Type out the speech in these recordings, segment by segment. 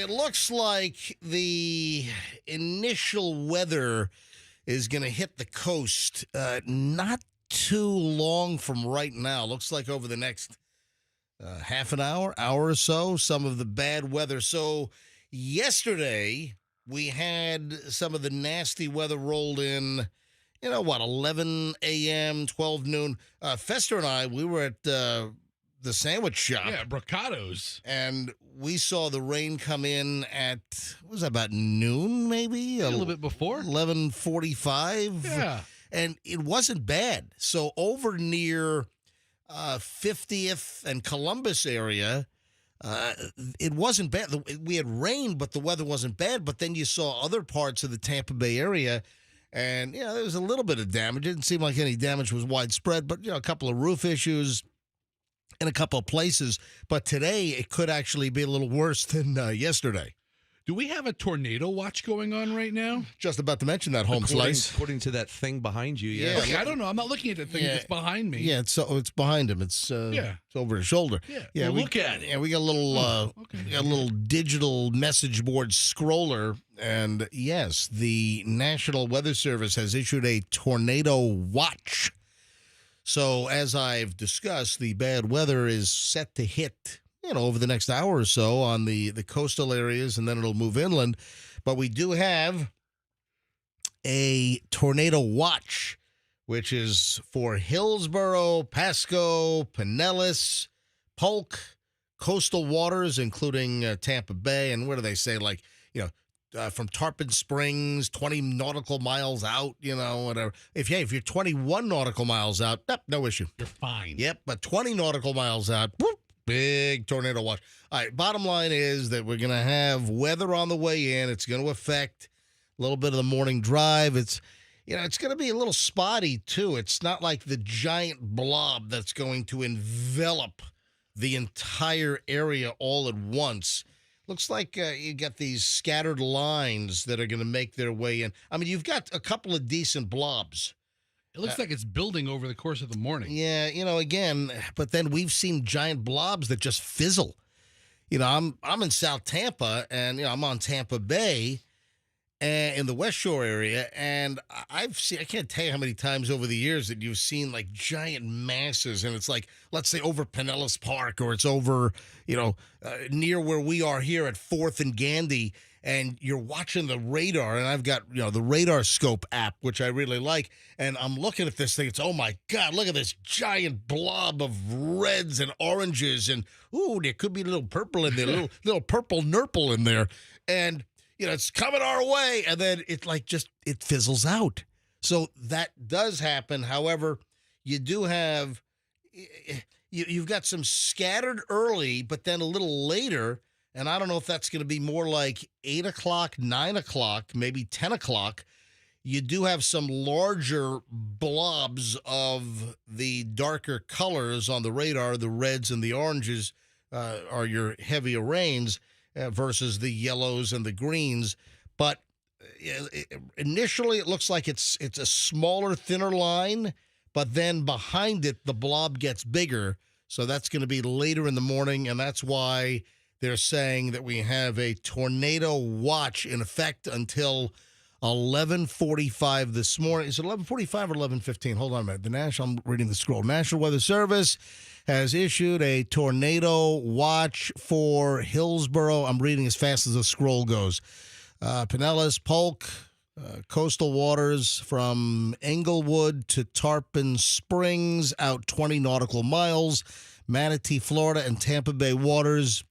it looks like the initial weather is going to hit the coast not too long from right now. Looks like over the next half an hour or so, some of the bad weather. So yesterday, we had some of the nasty weather rolled in, 11 a.m., 12 noon. Fester and I, we were at the sandwich shop. Yeah, Brocados. And we saw the rain come in at, what was that, about noon maybe? A little bit before. 11:45. Yeah. And it wasn't bad. So over near 50th and Columbus area, it wasn't bad. We had rain, but the weather wasn't bad. But then you saw other parts of the Tampa Bay area, and, there was a little bit of damage. It didn't seem like any damage was widespread, but, a couple of roof issues in a couple of places. But today, it could actually be a little worse than yesterday. Do we have a tornado watch going on right now? Just about to mention that, home slice. According to that thing behind you, yeah. Okay, I don't know. I'm not looking at the thing that's behind me. Yeah, it's behind him. It's over his shoulder. Yeah, look at it. Yeah, we got a little we got a little digital message board scroller, and yes, the National Weather Service has issued a tornado watch. So as I've discussed, the bad weather is set to hit over the next hour or so on the coastal areas, and then it'll move inland. But we do have a tornado watch, which is for Hillsborough, Pasco, Pinellas, Polk, coastal waters, including Tampa Bay. And what do they say? Like, from Tarpon Springs, 20 nautical miles out, whatever. If you're 21 nautical miles out, no issue. You're fine. Yep, but 20 nautical miles out, whoop, big tornado watch. All right, bottom line is that we're going to have weather on the way in. It's going to affect a little bit of the morning drive. It's going to be a little spotty, too. It's not like the giant blob that's going to envelop the entire area all at once. Looks like you got these scattered lines that are going to make their way in. I mean, you've got a couple of decent blobs. It looks like it's building over the course of the morning. Yeah, again, but then we've seen giant blobs that just fizzle. I'm in South Tampa, and I'm on Tampa Bay, and in the West Shore area, and I can't tell you how many times over the years that you've seen like giant masses, and it's like, let's say over Pinellas Park, or it's over, near where we are here at 4th and Gandy, and you're watching the radar, and I've got, the Radar Scope app, which I really like, and I'm looking at this thing. It's, oh, my God, look at this giant blob of reds and oranges, and, ooh, there could be a little purple in there, little purple nurple in there, and, it's coming our way, and then it fizzles out. So that does happen. However, you do have, you've got some scattered early, but then a little later. And I don't know if that's going to be more like 8 o'clock, 9 o'clock, maybe 10 o'clock. You do have some larger blobs of the darker colors on the radar. The reds and the oranges are your heavier rains versus the yellows and the greens. But initially it looks like it's a smaller, thinner line, but then behind it, the blob gets bigger. So that's going to be later in the morning, and that's why they're saying that we have a tornado watch in effect until 11:45 this morning. Is it 11:45 or 11:15? Hold on a minute. I'm reading the scroll. National Weather Service has issued a tornado watch for Hillsborough. I'm reading as fast as the scroll goes. Pinellas, Polk, coastal waters from Englewood to Tarpon Springs, out 20 nautical miles. Manatee, Florida, and Tampa Bay waters,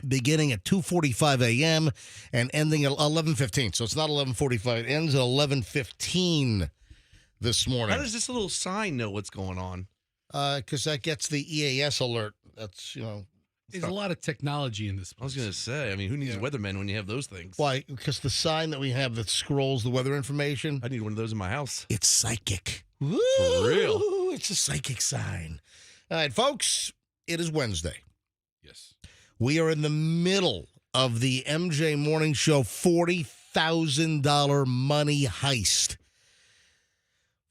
beginning at 2:45 a.m. and ending at 11:15. So it's not 11:45. It ends at 11:15 this morning. How does this little sign know what's going on? Because that gets the EAS alert. That's, There's a lot of technology in this place. I was going to say, who needs weathermen when you have those things? Why? Because the sign that we have that scrolls the weather information. I need one of those in my house. It's psychic. Woo! For real? It's a psychic sign. All right, folks, it is Wednesday. Yes. We are in the middle of the MJ Morning Show $40,000 money heist.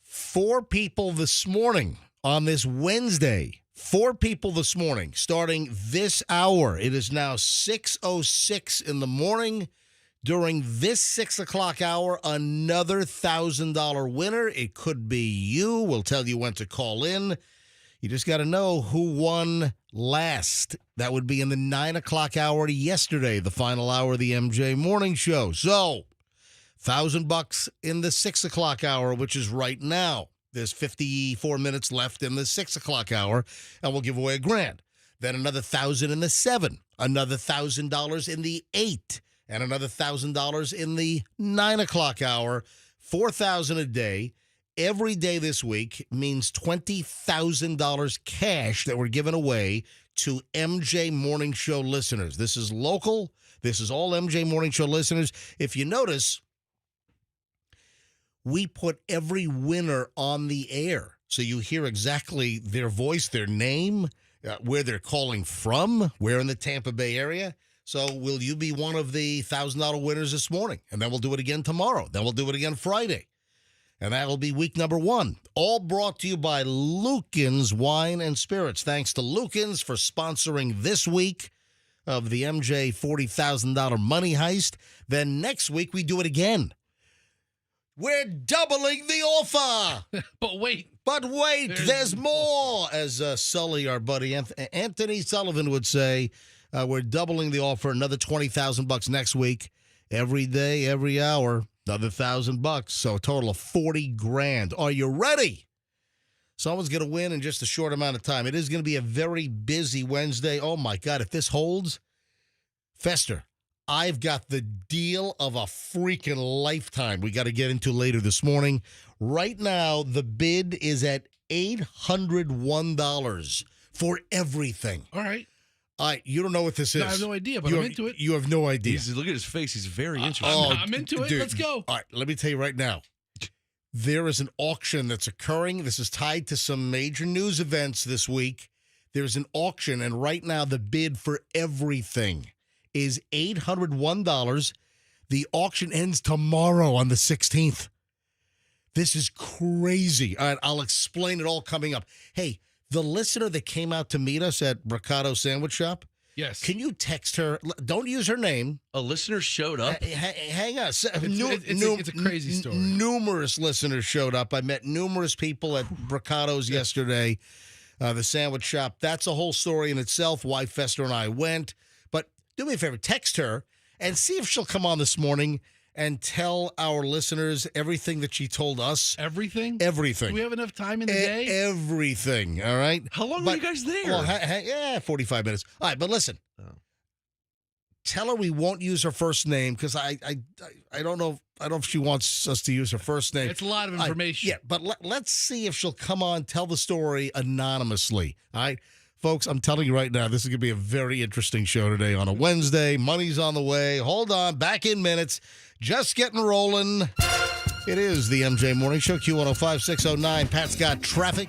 4 people this morning on this Wednesday 4 people this morning, starting this hour. It is now 6:06 in the morning. During this 6 o'clock hour, another $1,000 winner. It could be you. We'll tell you when to call in. You just got to know who won last. That would be in the 9 o'clock hour yesterday, the final hour of the MJ Morning Show. So, $1,000 in the 6 o'clock hour, which is right now. There's 54 minutes left in the 6 o'clock hour, and we'll give away $1,000. Then another $1,000 in the 7, another $1,000 in the 8, and another $1,000 in the 9 o'clock hour. $4,000 a day. Every day this week means $20,000 cash that we're giving away to MJ Morning Show listeners. This is local. This is all MJ Morning Show listeners. If you notice, we put every winner on the air. So you hear exactly their voice, their name, where they're calling from, where in the Tampa Bay area. So will you be one of the $1,000 winners this morning? And then we'll do it again tomorrow. Then we'll do it again Friday. And that will be week number 1. All brought to you by Lucan's Wine and Spirits. Thanks to Lucan's for sponsoring this week of the MJ $40,000 money heist. Then next week we do it again. We're doubling the offer. But wait. There's more. As Sully, our buddy Anthony Sullivan would say, we're doubling the offer, another $20,000 next week. Every day, every hour, another $1,000. So a total of $40,000. Are you ready? Someone's going to win in just a short amount of time. It is going to be a very busy Wednesday. Oh, my God. If this holds, Fester, I've got the deal of a freaking lifetime we got to get into later this morning. Right now, the bid is at $801 for everything. All right. You don't know what this is. No, I have no idea, but I'm into it. You have no idea. Look at his face. He's very interested. I'm into it. Dude, Let's go. All right, let me tell you right now. There is an auction that's occurring. This is tied to some major news events this week. There's an auction, and right now the bid for everything is $801. The auction ends tomorrow on the 16th. This is crazy. All right, I'll explain it all coming up. Hey, the listener that came out to meet us at Bricado Sandwich Shop, yes. Can you text her? Don't use her name. A listener showed up. Hang on. It's a crazy story. Numerous listeners showed up. I met numerous people at Bricado's yesterday, the sandwich shop. That's a whole story in itself, why Fester and I went. But do me a favor, text her and see if she'll come on this morning and tell our listeners everything that she told us. Everything? Everything. Do we have enough time in the day? Everything, all right? How long were you guys there? Well, 45 minutes. All right, but listen. Tell her we won't use her first name because I don't know. I don't know if she wants us to use her first name. It's a lot of information. But let's see if she'll come on, tell the story anonymously. All right? Folks, I'm telling you right now, this is going to be a very interesting show today on a Wednesday. Money's on the way. Hold on. Back in minutes. Just getting rolling. It is the MJ Morning Show, Q105 609. Pat's got traffic.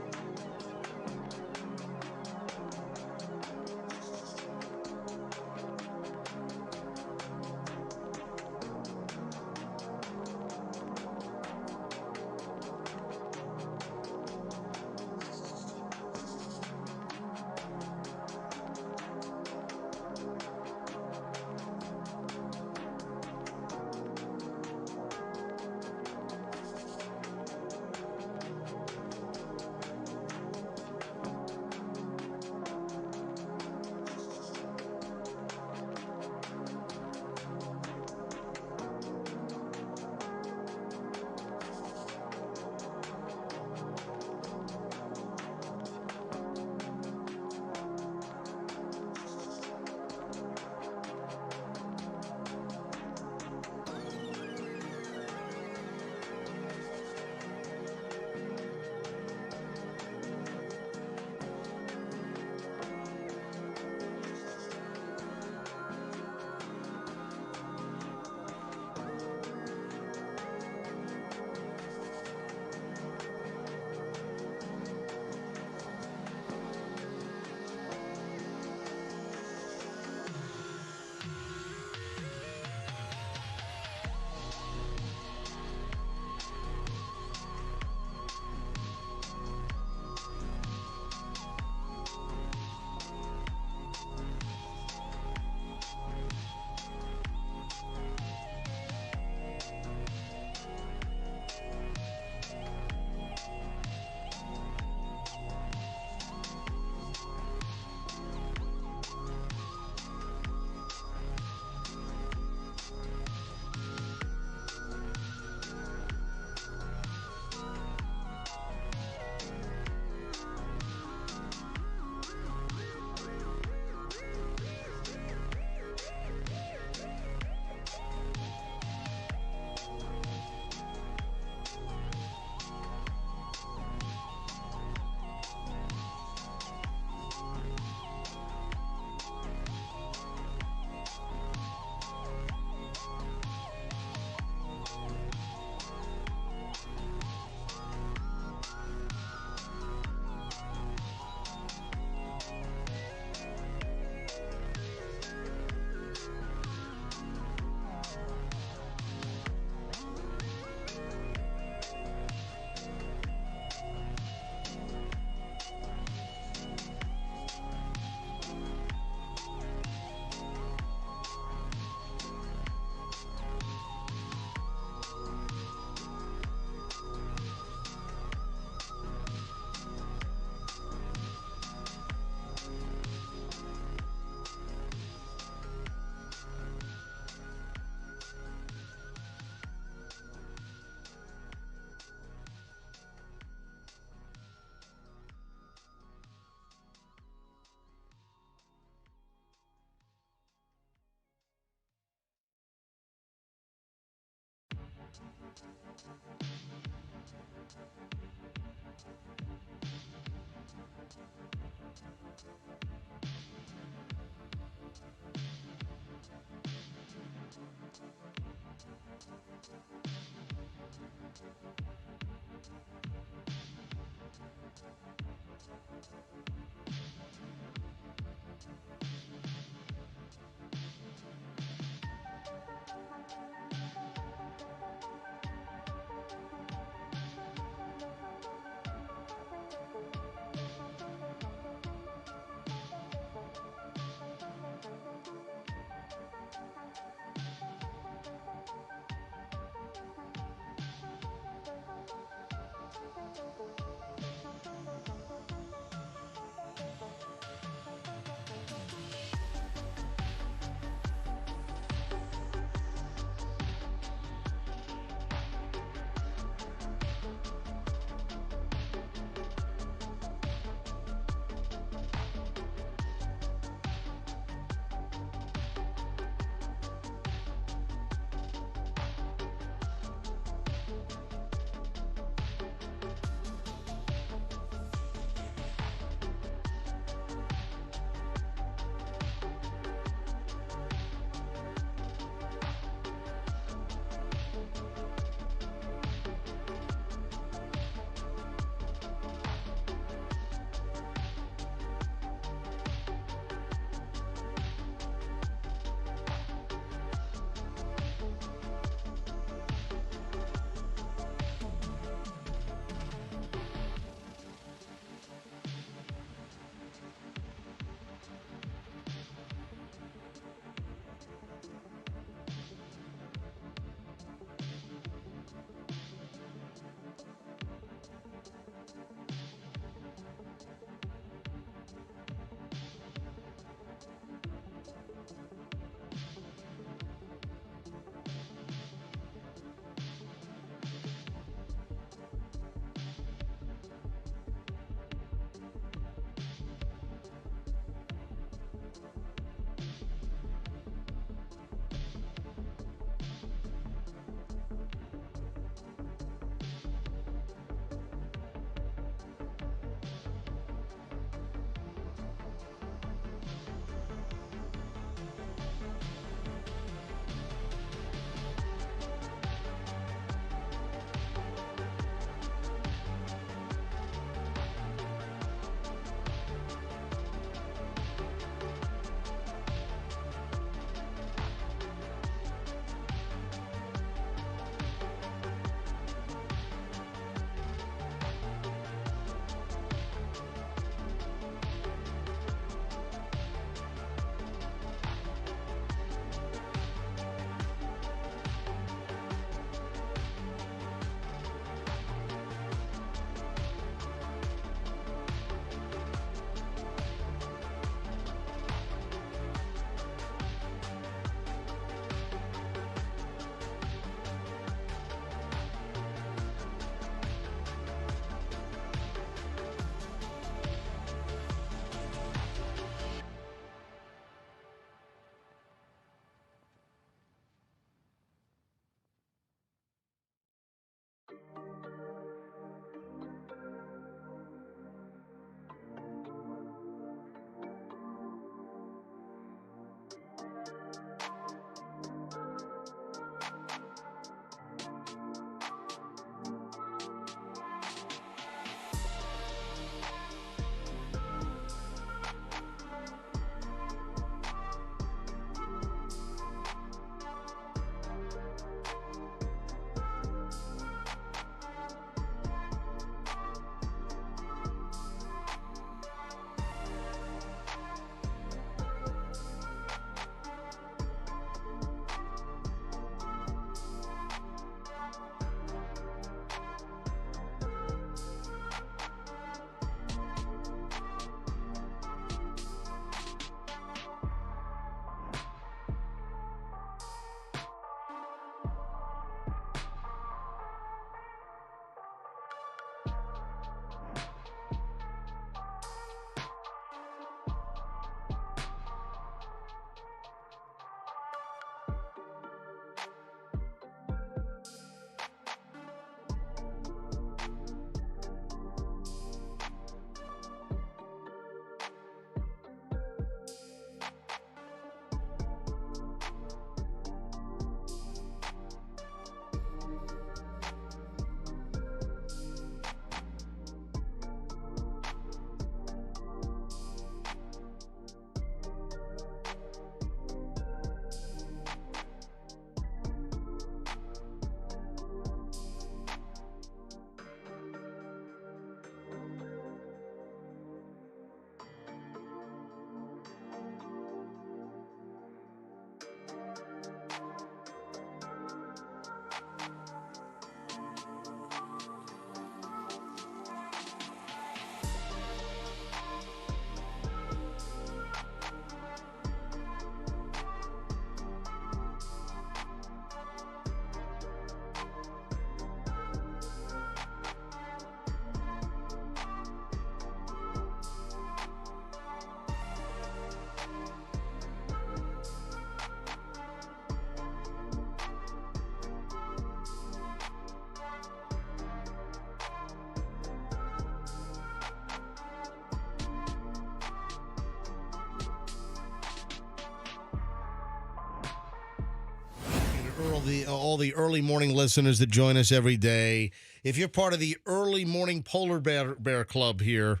all the early morning listeners that join us every day. If you're part of the early morning polar bear club here,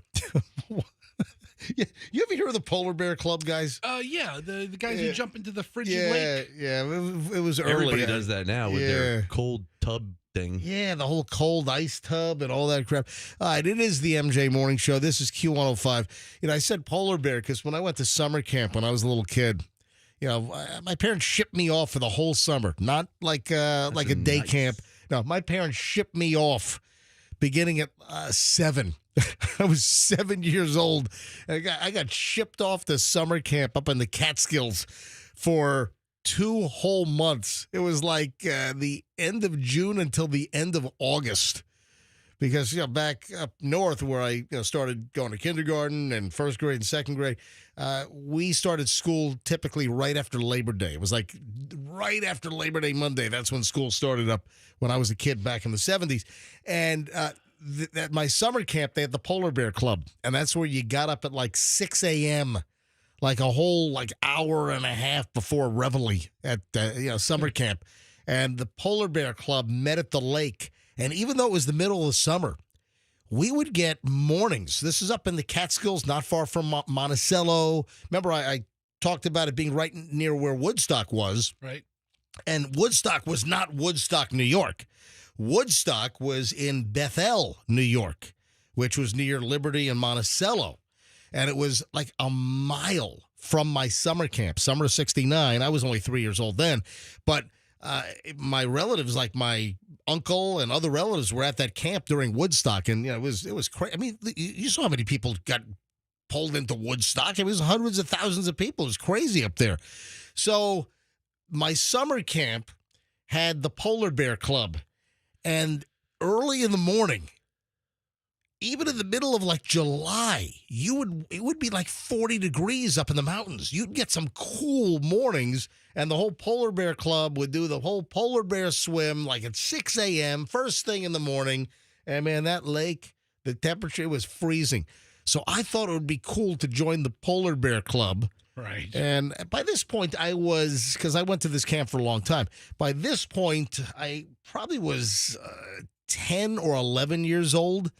you ever hear of the polar bear club, guys? Yeah, the guys who jump into the frigid lake. Yeah, it was early. Everybody does that now with their cold tub thing. Yeah, the whole cold ice tub and all that crap. All right, it is the MJ Morning Show. This is Q105. I said polar bear because when I went to summer camp when I was a little kid, my parents shipped me off for the whole summer, not like a day camp. No, my parents shipped me off beginning at 7. I was 7 years old. I got shipped off to summer camp up in the Catskills for 2 whole months. It was like the end of June until the end of August. Because, back up north where I started going to kindergarten and first grade and second grade, we started school typically right after Labor Day. It was like right after Labor Day Monday. That's when school started up when I was a kid back in the 70s. And at my summer camp, they had the Polar Bear Club. And that's where you got up at like 6 a.m., like a whole hour and a half before Reveille at summer camp. And the Polar Bear Club met at the lake. And even though it was the middle of the summer, we would get mornings. This is up in the Catskills, not far from Monticello. Remember, I talked about it being right near where Woodstock was. Right. And Woodstock was not Woodstock, New York. Woodstock was in Bethel, New York, which was near Liberty and Monticello. And it was like a mile from my summer camp, summer of 69. I was only 3 years old then. But my relatives, like my uncle and other relatives, were at that camp during Woodstock, and it was crazy. I mean, you saw how many people got pulled into Woodstock. It was hundreds of thousands of people. It was crazy up there. So my summer camp had the Polar Bear Club, and early in the morning, even in the middle of July, it would be like 40 degrees up in the mountains. You'd get some cool mornings, and the whole Polar Bear Club would do the whole polar bear swim at 6 a.m., first thing in the morning. And man, that lake, the temperature was freezing. So I thought it would be cool to join the Polar Bear Club. Right. And by this point, because I went to this camp for a long time. By this point, I probably was 10 or 11 years old.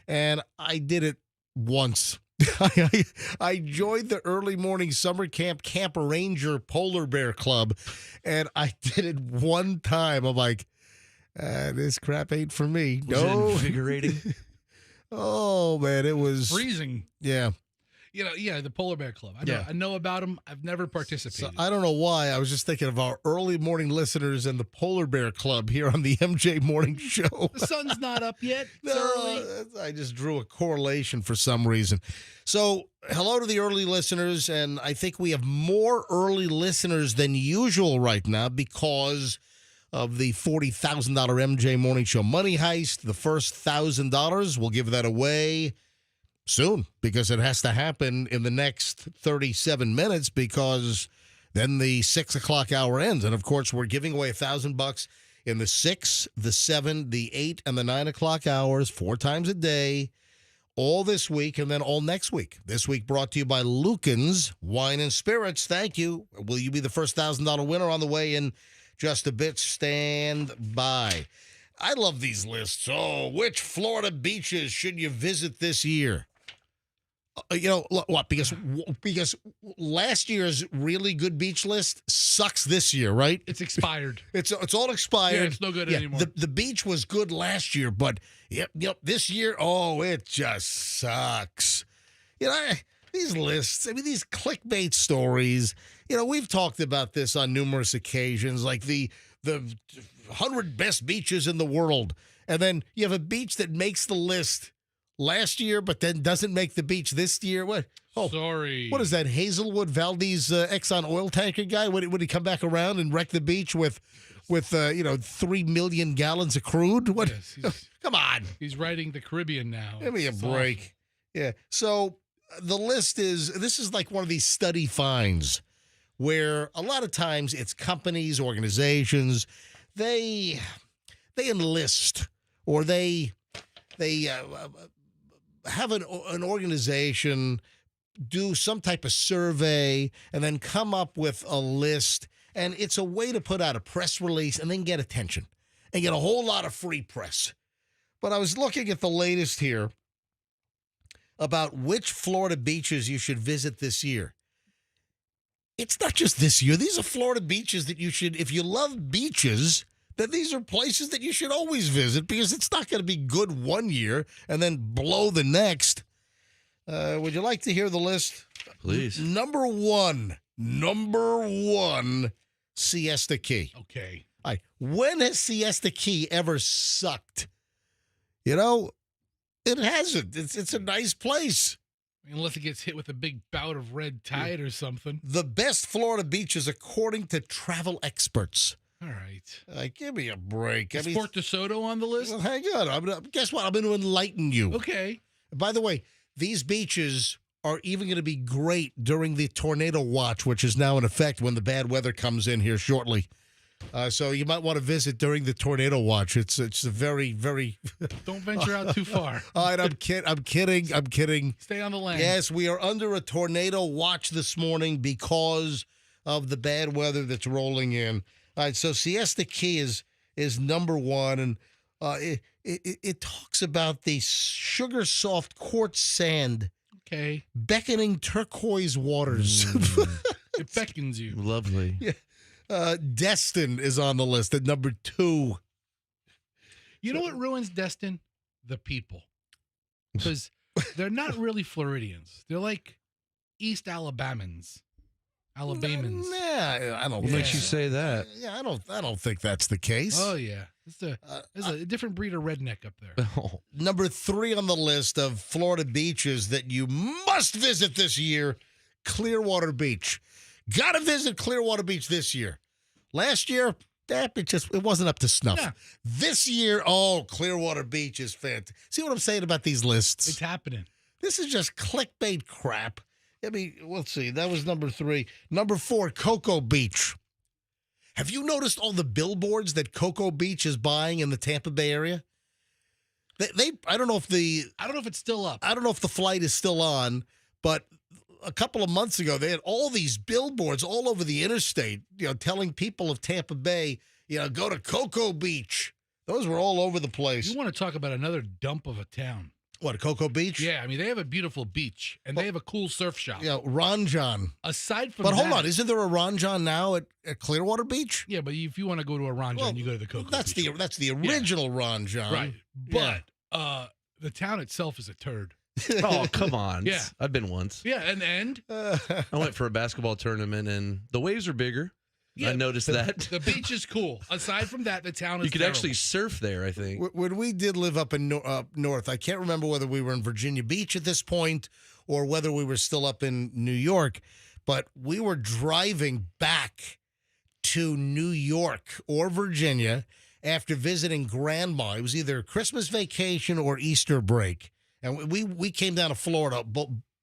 And I did it once. I joined the early morning summer camp Camp Ranger Polar Bear Club, and I did it one time. I'm like, this crap ain't for me. Was it invigorating? Oh, man, it was freezing. Yeah. The Polar Bear Club. I know about them. I've never participated. So I don't know why. I was just thinking of our early morning listeners and the Polar Bear Club here on the MJ Morning Show. The sun's not up yet. It's early. I just drew a correlation for some reason. So hello to the early listeners, and I think we have more early listeners than usual right now because of the $40,000 MJ Morning Show Money Heist. The first $1,000, we'll give that away soon, because it has to happen in the next 37 minutes, because then the 6 o'clock hour ends. And of course, we're giving away $1,000 in the 6, the 7, the 8, and the 9 o'clock hours, 4 times a day, all this week, and then all next week. This week brought to you by Lucan's Wine and Spirits. Thank you. Will you be the first $1,000 winner on the way in just a bit? Stand by. I love these lists. Oh, which Florida beaches should you visit this year? What? Because last year's really good beach list sucks this year, right? It's expired. It's all expired. Yeah, it's no good anymore. The beach was good last year, but this year, it just sucks. These lists, these clickbait stories, we've talked about this on numerous occasions, like the 100 best beaches in the world. And then you have a beach that makes the list last year, but then doesn't make the beach this year. What? Oh, sorry. What is that? Hazelwood Valdez Exxon oil tanker guy? Would he come back around and wreck the beach with 3 million gallons of crude? What? Yes, come on. He's riding the Caribbean now. Give me a break. Awesome. Yeah. So the list this is like one of these study finds where a lot of times it's companies, organizations, they enlist or they have an organization do some type of survey and then come up with a list, And it's a way to put out a press release and then get attention and get a whole lot of free press. But I was looking at the latest here about which Florida beaches you should visit this year. It's not just this year. These are Florida beaches that you should, if you love beaches, then these are places that you should always visit because it's not going to be good one year and then blow the next. Would you like to hear the list? Please. Number one, Siesta Key. Okay. All right. When has Siesta Key ever sucked? You know, it hasn't. It's a nice place. Unless it gets hit with a big bout of red tide or something. The best Florida beaches, according to travel experts. All right. Give me a break. Is Fort DeSoto on the list? Well, hang on. Guess what? I'm going to enlighten you. Okay. By the way, these beaches are even going to be great during the tornado watch, which is now in effect when the bad weather comes in here shortly. So you might want to visit during the tornado watch. It's a very, very... Don't venture out too far. All right, I'm kidding. Stay on the land. Yes, we are under a tornado watch this morning because of the bad weather that's rolling in. All right, so Siesta Key is number one, and it talks about the sugar soft quartz sand, okay, beckoning turquoise waters. It beckons you. Lovely. Yeah. Destin is on the list at number 2. You know what ruins Destin? The people, because they're not really Floridians. They're like East Alabamans. Alabamans. Nah, I don't. What makes you say that? Yeah, I don't think that's the case. Oh yeah, there's a different breed of redneck up there. Oh. Number 3 on the list of Florida beaches that you must visit this year: Clearwater Beach. Got to visit Clearwater Beach this year. Last year, it wasn't up to snuff. Yeah. This year, Clearwater Beach is fantastic. See what I'm saying about these lists? It's happening. This is just clickbait crap. I mean, let's see. That was number 3. Number 4, Cocoa Beach. Have you noticed all the billboards that Cocoa Beach is buying in the Tampa Bay area? I don't know if it's still up. I don't know if the flight is still on, but a couple of months ago, they had all these billboards all over the interstate, telling people of Tampa Bay, go to Cocoa Beach. Those were all over the place. You want to talk about another dump of a town? What, Cocoa Beach? Yeah, I mean, they have a beautiful beach, and they have a cool surf shop. Yeah, Ron John. Aside from But that, hold on, isn't there a Ron John now at Clearwater Beach? Yeah, but if you want to go to a Ron John, you go to the Cocoa Beach. That's the original Ron John. Right. But the town itself is a turd. Oh, come on. Yeah. I've been once. Yeah, and I went for a basketball tournament, and the waves are bigger. yeah, I noticed that. The beach is cool. Aside from that, the town is You could terrible. actually surf there, I think. When we did live up in north, I can't remember whether we were in Virginia Beach at this point or whether we were still up in New York, but we were driving back to New York or Virginia after visiting Grandma. It was either Christmas vacation or Easter break. And we came down to Florida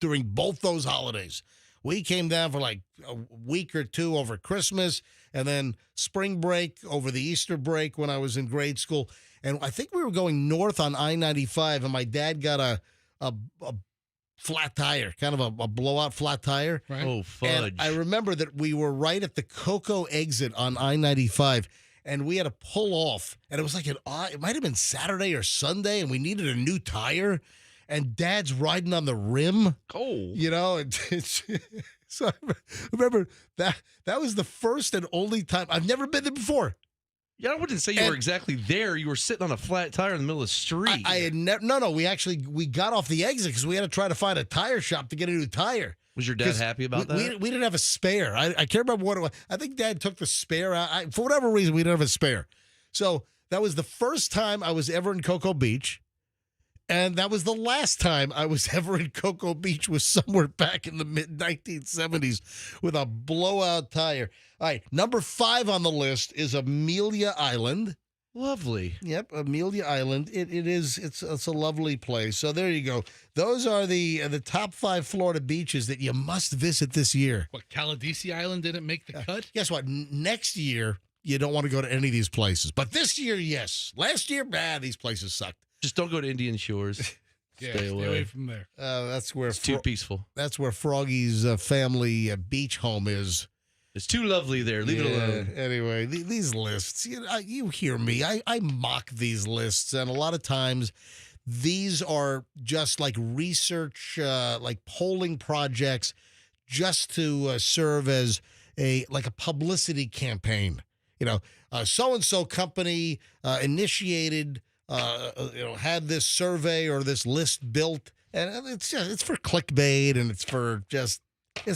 during both those holidays. We came down for like a week or two over Christmas and then spring break over the Easter break when I was in grade school. And I think we were going north on I-95, and my dad got a flat tire, kind of a blowout flat tire. Right. Oh, fudge. And I remember that we were right at the Cocoa exit on I-95, and we had to pull off. And it was like it might have been Saturday or Sunday, and we needed a new tire. And Dad's riding on the rim. Oh. So I remember that was the first and only time. I've never been there before. Yeah, I wouldn't say you were exactly there. You were sitting on a flat tire in the middle of the street. I had never. No. We got off the exit because we had to try to find a tire shop to get a new tire. Was your dad happy about that? We didn't have a spare. I can't remember what it was. I think Dad took the spare out. For whatever reason, we didn't have a spare. So that was the first time I was ever in Cocoa Beach. And that was the last time I was ever in Cocoa Beach, was somewhere back in the mid-1970s with a blowout tire. All right, number 5 on the list is Amelia Island. Lovely. Yep, Amelia Island. It's a lovely place. So there you go. Those are the top 5 Florida beaches that you must visit this year. What, Caladesi Island didn't make the cut? Guess what? Next year, you don't want to go to any of these places. But this year, yes. Last year, these places sucked. Just don't go to Indian Shores. Stay away from there. That's where It's too peaceful. That's where Froggy's family beach home is. It's too lovely there. Leave it alone. Anyway, these lists, you hear me. I mock these lists, and a lot of times these are just like research, like polling projects, just to serve as a publicity campaign. So and so company initiated, had this survey or this list built, and it's for clickbait, and it's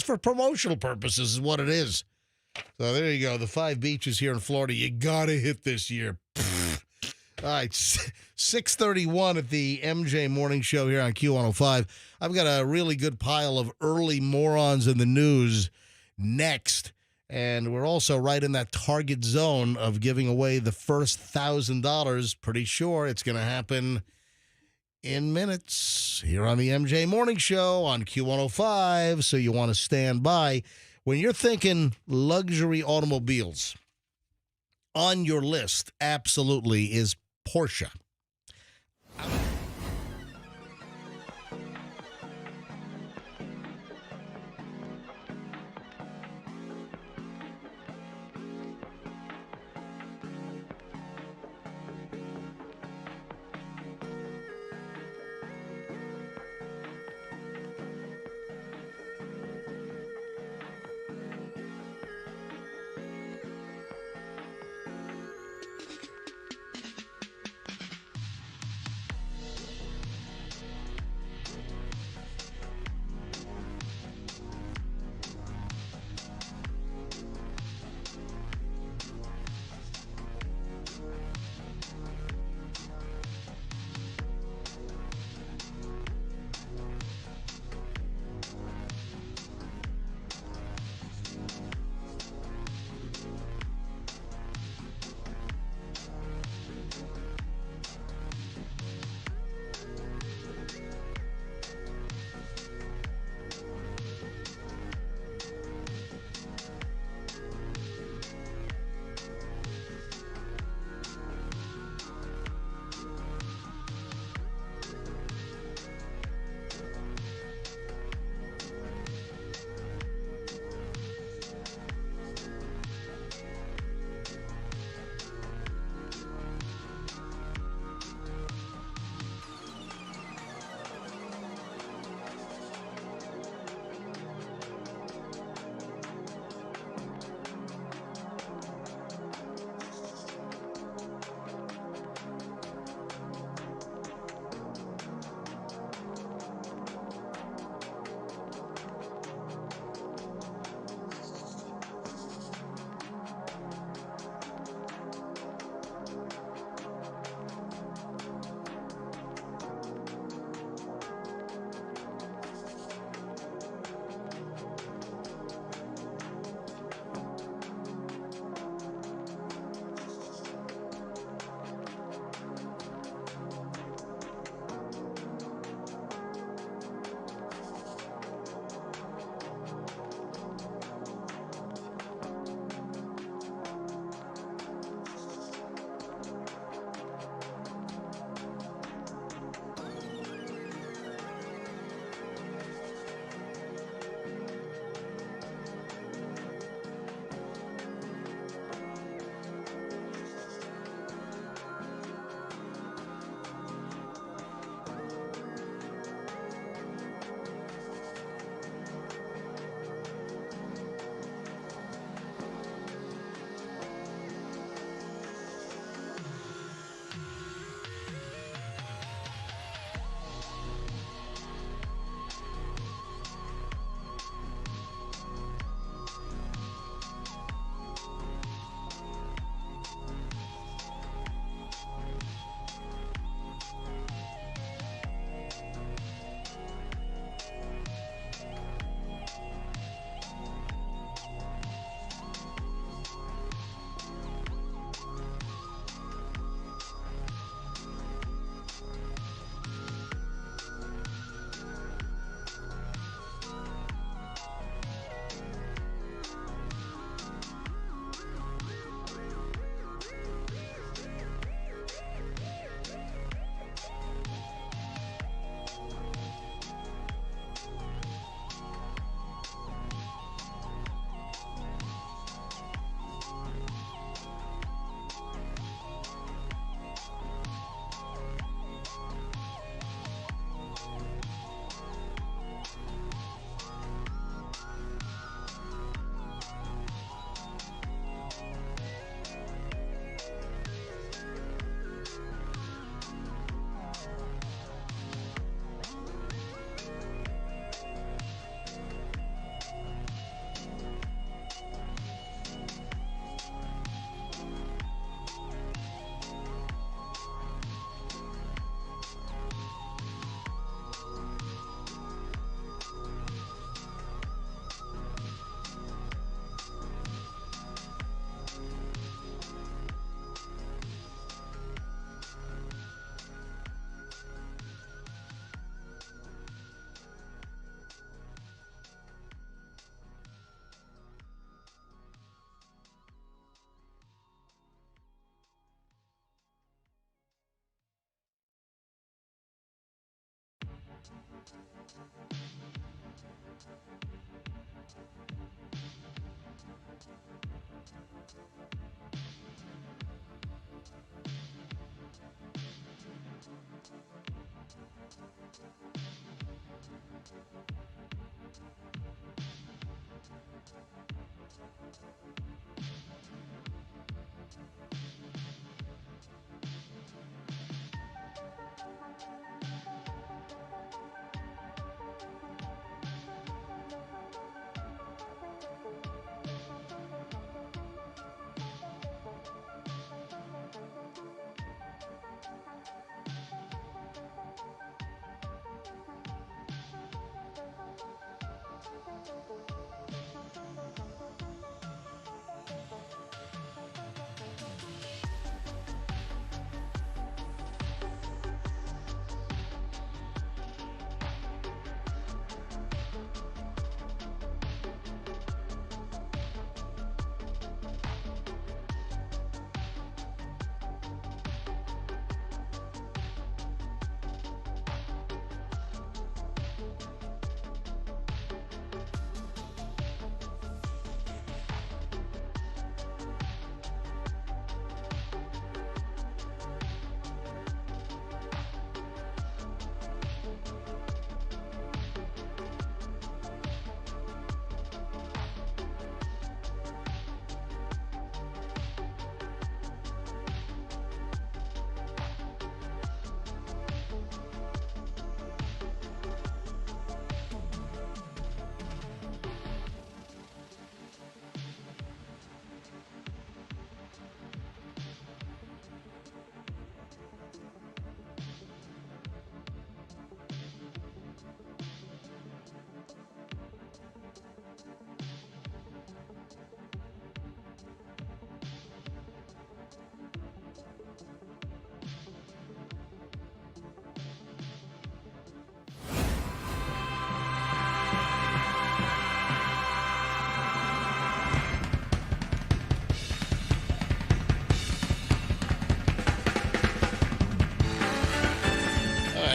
for promotional purposes, is what it is. So there you go. The 5 beaches here in Florida you got to hit this year. All right, 6:31 at the MJ Morning Show here on Q105. I've got a really good pile of early morons in the news next. And we're also right in that target zone of giving away the first $1,000. Pretty sure it's going to happen in minutes here on the MJ Morning Show on Q105. So you want to stand by. When you're thinking luxury automobiles, on your list absolutely is Porsche.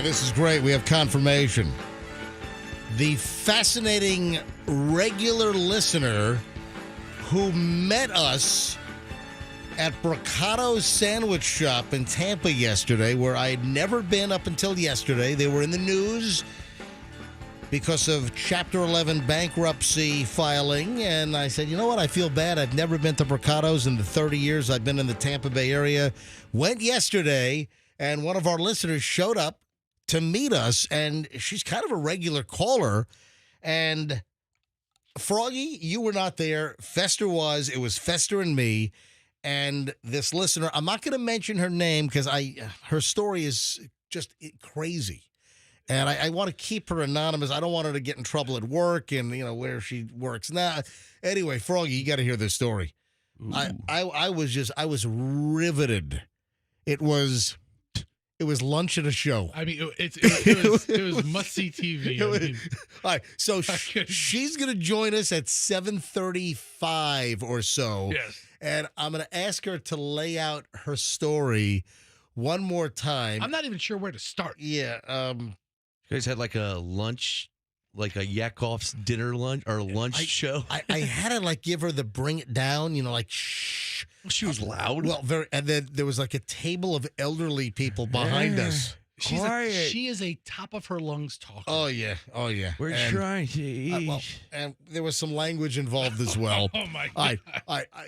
This is great. We have confirmation. The fascinating regular listener who met us at Brocato's Sandwich Shop in Tampa yesterday, where I had never been up until yesterday. They were in the news because of Chapter 11 bankruptcy filing, and I said, you know what, I feel bad. I've never been to Brocato's in the 30 years I've been in the Tampa Bay area. Went yesterday, and one of our listeners showed up to meet us, and she's kind of a regular caller. And Froggy, you were not there. Fester was. It was Fester and me. And this listener, I'm not going to mention her name because her story is just crazy. And I want to keep her anonymous. I don't want her to get in trouble at work and, where she works now. Anyway, Froggy, you got to hear this story. I was riveted. It was lunch at a show. I mean, it was must-see TV. All right, so she's going to join us at 7:35 or so. Yes. And I'm going to ask her to lay out her story one more time. I'm not even sure where to start. Yeah. You guys had like a lunch, like a Yakov's dinner lunch or lunch show? I had to give her the bring it down, shh. She was loud. Well, and then there was a table of elderly people behind us. She is a top of her lungs talker. Oh yeah. We're trying to eat. And there was some language involved as well. Oh my God.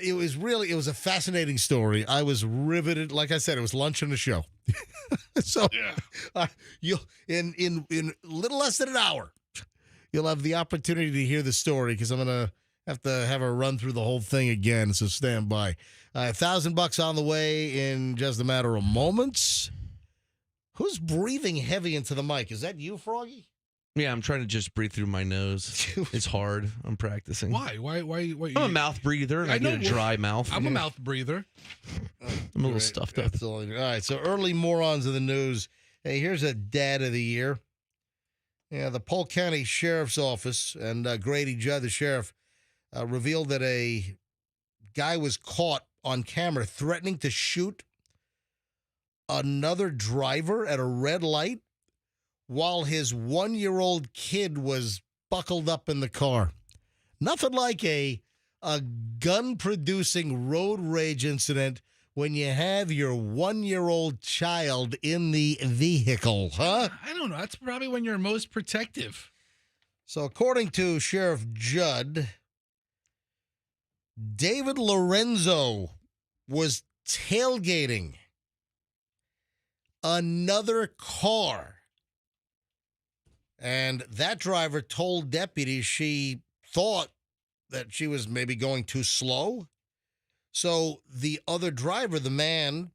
It was a fascinating story. I was riveted. Like I said, it was lunch and a show. So you'll in little less than an hour, you'll have the opportunity to hear the story because I'm gonna have to have her run through the whole thing again. So stand by. $1,000 on the way in just a matter of moments. Who's breathing heavy into the mic? Is that you, Froggy? Yeah, I'm trying to just breathe through my nose. It's hard. I'm practicing. Why? I'm a mouth breather, and I get a dry mouth. I'm a mouth breather. I'm a little stuffed up. All right, so early morons of the news. Hey, here's a dad of the year. Yeah, the Polk County Sheriff's Office and Grady Judd, the sheriff, revealed that a guy was caught on camera threatening to shoot another driver at a red light while his 1-year-old kid was buckled up in the car. Nothing like a gun-producing road rage incident when you have your 1-year-old child in the vehicle, huh? I don't know. That's probably when you're most protective. So according to Sheriff Judd, David Lorenzo was tailgating another car. And that driver told deputies she thought that she was maybe going too slow. So the other driver, the man,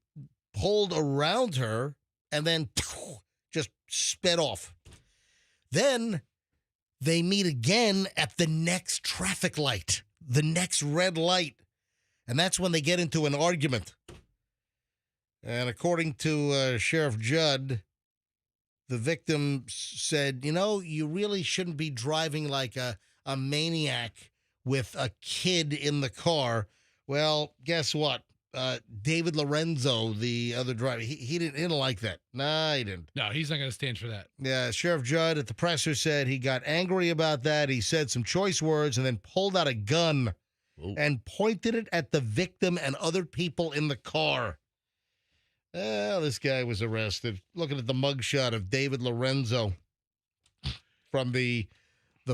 pulled around her and then just sped off. Then they meet again at the next traffic light, the next red light. And that's when they get into an argument. And according to Sheriff Judd, the victim said, you really shouldn't be driving like a maniac with a kid in the car. Well, guess what? David Lorenzo, the other driver, he didn't like that. Nah, he didn't. No, he's not going to stand for that. Yeah, Sheriff Judd at the presser said he got angry about that. He said some choice words and then pulled out a gun and pointed it at the victim and other people in the car. Well, this guy was arrested. Looking at the mugshot of David Lorenzo from the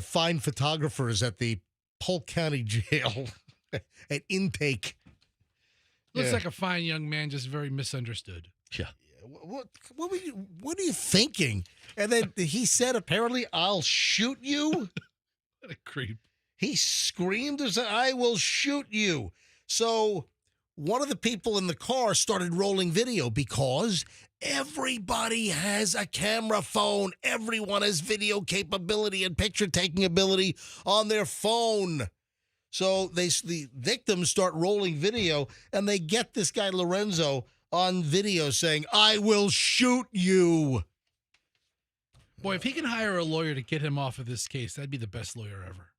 fine photographers at the Polk County Jail at intake. Looks like a fine young man, just very misunderstood. Yeah. What are you thinking? And then he said, apparently, I'll shoot you. What a creep. He screamed and said, I will shoot you. So one of the people in the car started rolling video because everybody has a camera phone. Everyone has video capability and picture taking ability on their phone. So the victims start rolling video, and they get this guy Lorenzo on video saying, I will shoot you. Boy, if he can hire a lawyer to get him off of this case, that'd be the best lawyer ever.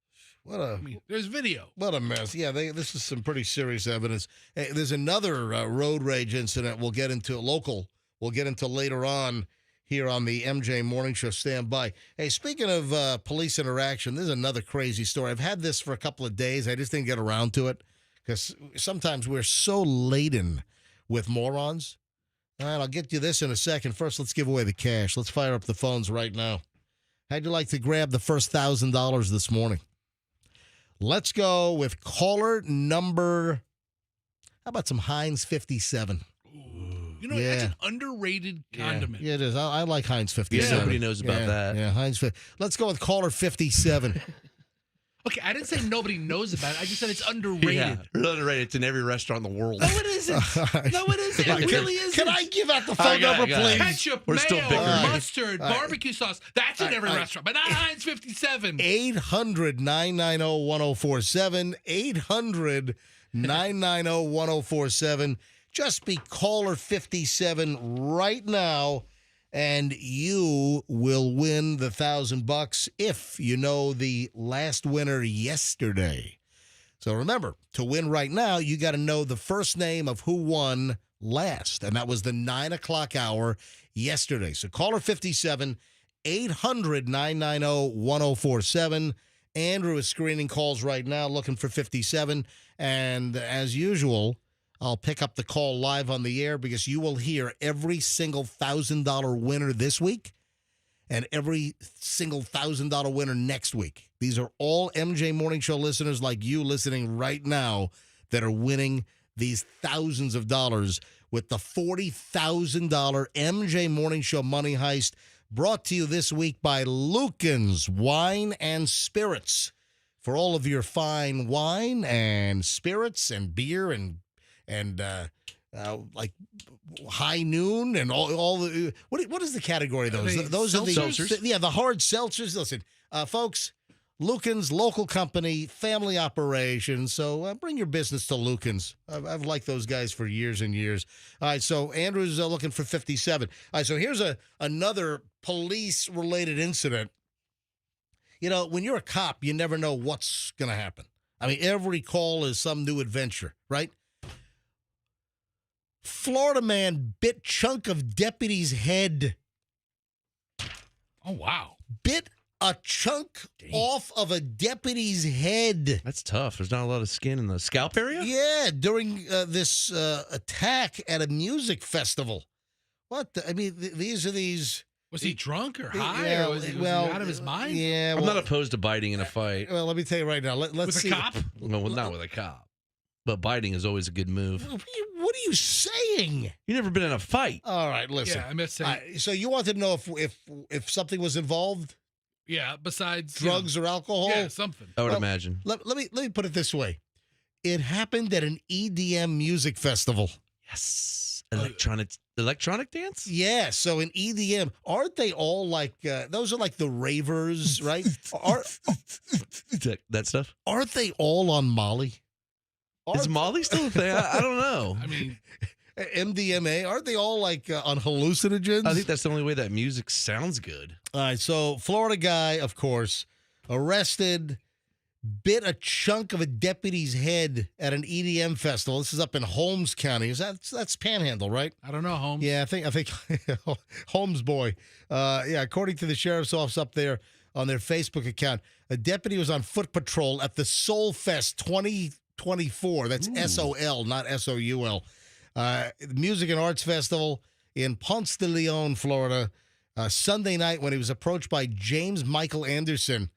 There's video. What a mess. Yeah, this is some pretty serious evidence. Hey, there's another road rage incident we'll get into later on here on the MJ Morning Show. Stand by. Hey, speaking of police interaction, this is another crazy story. I've had this for a couple of days. I just didn't get around to it because sometimes we're so laden with morons. All right, I'll get you this in a second. First, let's give away the cash. Let's fire up the phones right now. How'd you like to grab the first $1,000 this morning? Let's go with caller number, how about some Heinz 57? That's an underrated condiment. Yeah, it is. I like Heinz 57. Yeah, nobody knows about that. Yeah, Heinz 57. Let's go with caller 57. Okay, I didn't say nobody knows about it. I just said it's underrated. Yeah, it's underrated. It's in every restaurant in the world. No, it isn't. No, it isn't. It really isn't. Can I give out the phone number, please? Ketchup, We're still mayo, bickering. mustard, barbecue sauce. That's in every restaurant, but not Heinz 57. 800-990-1047. 800-990-1047. Just be caller 57 right now, and you will win the $1,000 if you know the last winner yesterday. So remember, to win right now, you got to know the first name of who won last, and that was the 9 o'clock hour yesterday. So caller 57, 800-990-1047. Andrew is screening calls right now, looking for 57, and as usual, I'll pick up the call live on the air because you will hear every single $1,000 winner this week and every single $1,000 winner next week. These are all MJ Morning Show listeners like you listening right now that are winning these thousands of dollars with the $40,000 MJ Morning Show Money Heist brought to you this week by Lucan's Wine and Spirits. For all of your fine wine and spirits and beer and like High Noon and all the what is the category of those? Those are the seltzers? The hard seltzers. Listen, folks, Lucan's, local company, family operation. So bring your business to Lucan's. I've liked those guys for years and years. All right, so Andrew's looking for 57. All right, so here's another police related incident. You know, when you're a cop, you never know what's going to happen. I mean, every call is some new adventure, right? Florida man bit chunk of deputy's head. Oh, wow. Bit a chunk off of a deputy's head. That's tough. There's not a lot of skin in the scalp area? Yeah, during this attack at a music festival. I mean, these are these... Was he drunk or high? Yeah, or was he out of his mind? Yeah, I'm not opposed to biting in a fight. Well, let me tell you right now. Let's with see. a cop? Well, not with a cop. But biting is always a good move. What are you saying? You never been in a fight. All right, listen. Yeah, I must say. So you wanted to know if something was involved, Yeah, besides drugs or alcohol? Yeah, something. I would Well, imagine. Let me put it this way. It happened at an EDM music festival. Yes. Electronic dance? Yeah, so in EDM, aren't they all like those are like the ravers, right? That stuff? Aren't they all on Molly? Is Molly still a thing? I don't know. I mean, MDMA? Aren't they all like on hallucinogens? I think that's the only way that music sounds good. All right, so Florida guy, of course, arrested, bit a chunk of a deputy's head at an EDM festival. This is up in Holmes County. That's Panhandle, right? I don't know, Holmes. Yeah, I think Holmes boy. Yeah, according to the sheriff's office up there on their Facebook account, a deputy was on foot patrol at the Soul Fest 2024. That's SOL, not SOUL. Music and Arts Festival in Ponce de Leon, Florida, Sunday night when he was approached by James Michael Anderson.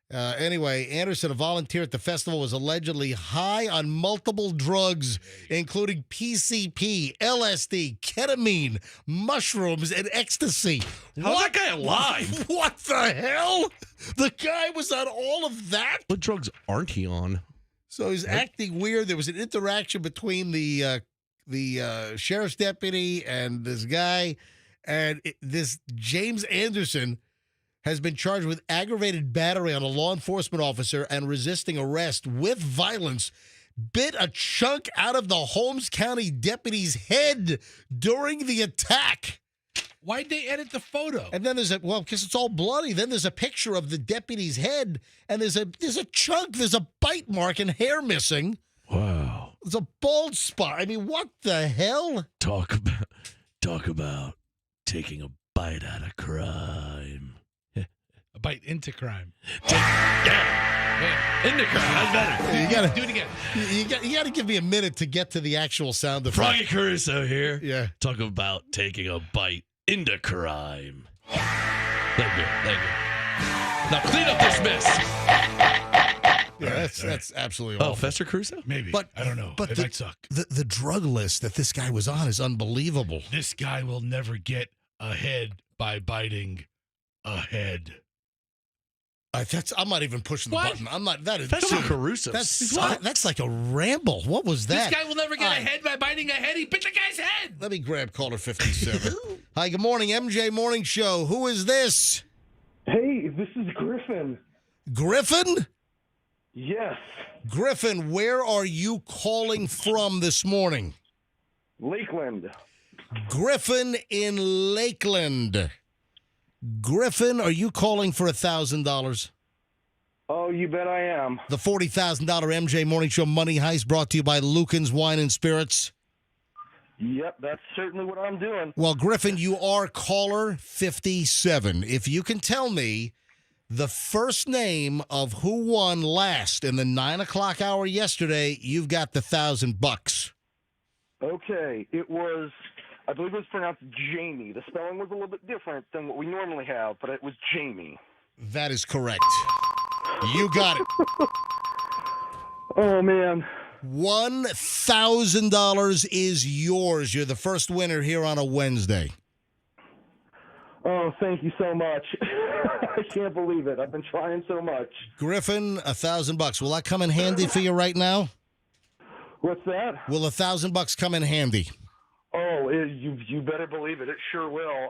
Anyway, Anderson, a volunteer at the festival, was allegedly high on multiple drugs, including PCP, LSD, ketamine, mushrooms, and ecstasy. How's that guy alive? What the hell? The guy was on all of that? What drugs aren't he on? So he's acting weird. There was an interaction between the sheriff's deputy and this guy, and this James Anderson has been charged with aggravated battery on a law enforcement officer and resisting arrest with violence. Bit a chunk out of the Holmes County deputy's head during the attack. Why'd they edit the photo? And then because it's all bloody. Then there's a picture of the deputy's head, and there's a chunk, there's a bite mark and hair missing. Wow. There's a bald spot. I mean, what the hell? Talk about taking a bite out of crime. A bite into crime. Into crime. That's better. You gotta Do it again. You gotta give me a minute to get to the actual sound effect. Froggy Caruso here. Yeah. Talk about taking a bite into crime. Thank you. Now clean up this mess. Yeah, that's absolutely Oh, awful. Fester Caruso? Maybe. But- I don't know. but It the- might suck. The drug list that this guy was on is unbelievable. This guy will never get ahead by biting a head. I'm not even pushing the What? button. I'm not. That is Fester Caruso. that's like a ramble. What was that? This guy will never get Hi. ahead by biting a head. He bit the guy's head. Let me grab caller 57. Hi, good morning, MJ Morning Show. Who is this? Hey, this is Griffin. Griffin? Yes, Griffin, where are you calling from this morning? Lakeland. Griffin in Lakeland. Griffin, are you calling for $1,000? Oh, you bet I am. The $40,000 MJ Morning Show Money Heist brought to you by Lucan's Wine and Spirits. Yep, that's certainly what I'm doing. Well, Griffin, you are caller 57. If you can tell me the first name of who won last in the 9 o'clock hour yesterday, you've got the $1,000. Okay, I believe it was pronounced Jamie. The spelling was a little bit different than what we normally have, but it was Jamie. That is correct. You got it. Oh, man. $1,000 is yours. You're the first winner here on a Wednesday. Oh, thank you so much. I can't believe it. I've been trying so much. Griffin, $1,000. Will that come in handy for you right now? What's that? Will $1,000 come in handy? Oh, you better believe it. It sure will.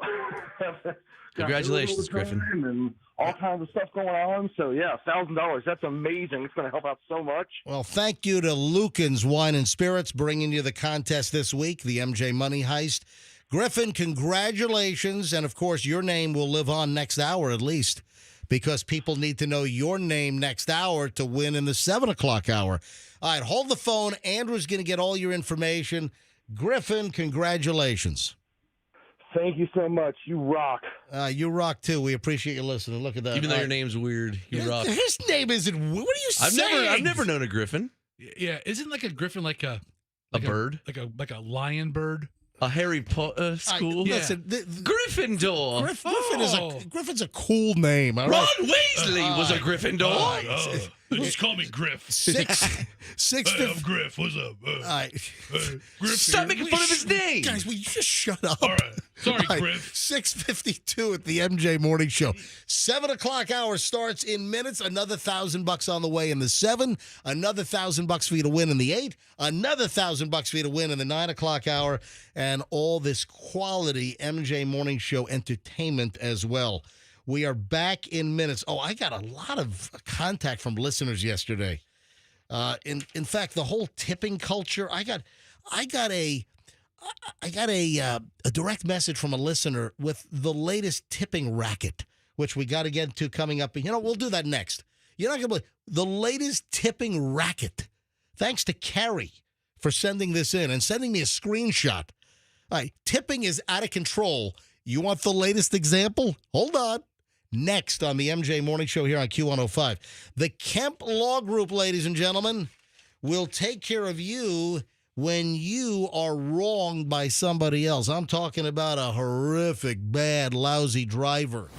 Congratulations, Griffin. And all kinds of stuff going on. So, yeah, $1,000. That's amazing. It's going to help out so much. Well, thank you to Lucan's Wine and Spirits bringing you the contest this week, the MJ Money Heist. Griffin, congratulations. And, of course, your name will live on next hour at least because people need to know your name next hour to win in the 7 o'clock hour. All right, hold the phone. Andrew's going to get all your information. Griffin, congratulations. Thank you so much. You rock. You rock, too. We appreciate you listening. Look at that. Even though your name's weird, you rock. His name isn't. What are you saying? I've never known a Griffin. Yeah, isn't like a griffin like a bird? Like a lion bird? A Harry Potter school? Yeah. Listen, Gryffindor. Griffin's a cool name. All Ron right? Weasley was a Gryffindor. All right. Just call me Griff. Six Hey, I'm Griff. What's up? All right. Griff. Stop making fun of his name. Guys, will you just shut up? All right. Sorry, All right, Griff. 6:52 at the MJ Morning Show. 7 o'clock hour starts in minutes. Another $1,000 on the way in the 7. Another $1,000 for you to win in the 8. Another $1,000 for you to win in the 9 o'clock hour. And all this quality MJ Morning Show entertainment as well. We are back in minutes. Oh, I got a lot of contact from listeners yesterday. In fact, the whole tipping culture. I got a direct message from a listener with the latest tipping racket, which we got to get to coming up. You know, we'll do that next. You're not going to believe the latest tipping racket. Thanks to Carrie for sending this in and sending me a screenshot. All right, tipping is out of control. You want the latest example? Hold on. Next on the MJ Morning Show here on Q105. The Kemp Law Group, ladies and gentlemen, will take care of you when you are wronged by somebody else. I'm talking about a horrific, bad, lousy driver.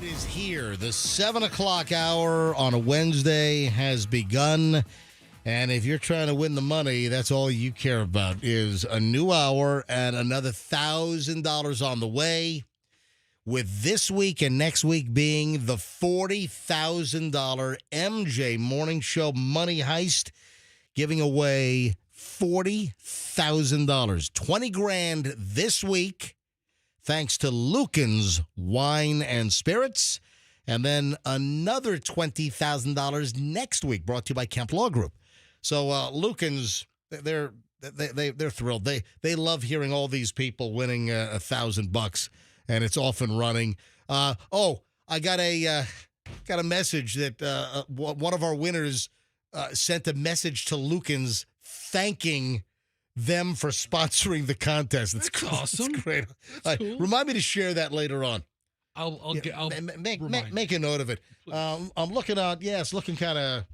Is here. The 7 o'clock hour on a Wednesday has begun. And if you're trying to win the money, that's all you care about is a new hour and another $1,000 on the way. With this week and next week being the $40,000 MJ Morning Show Money Heist, giving away $40,000. 20 grand this week. Thanks to Lucan's Wine and Spirits. And then another $20,000 next week, brought to you by Kemp Law Group. So Lucan's, they're thrilled. They love hearing all these people winning $1,000, and it's off and running. I got a message that one of our winners sent a message to Lucan's thanking them for sponsoring the contest. That's cool. Awesome. That's great. That's cool. Remind me to share that later on. I'll Make a note of it. I'm looking out. Yeah, it's looking kind of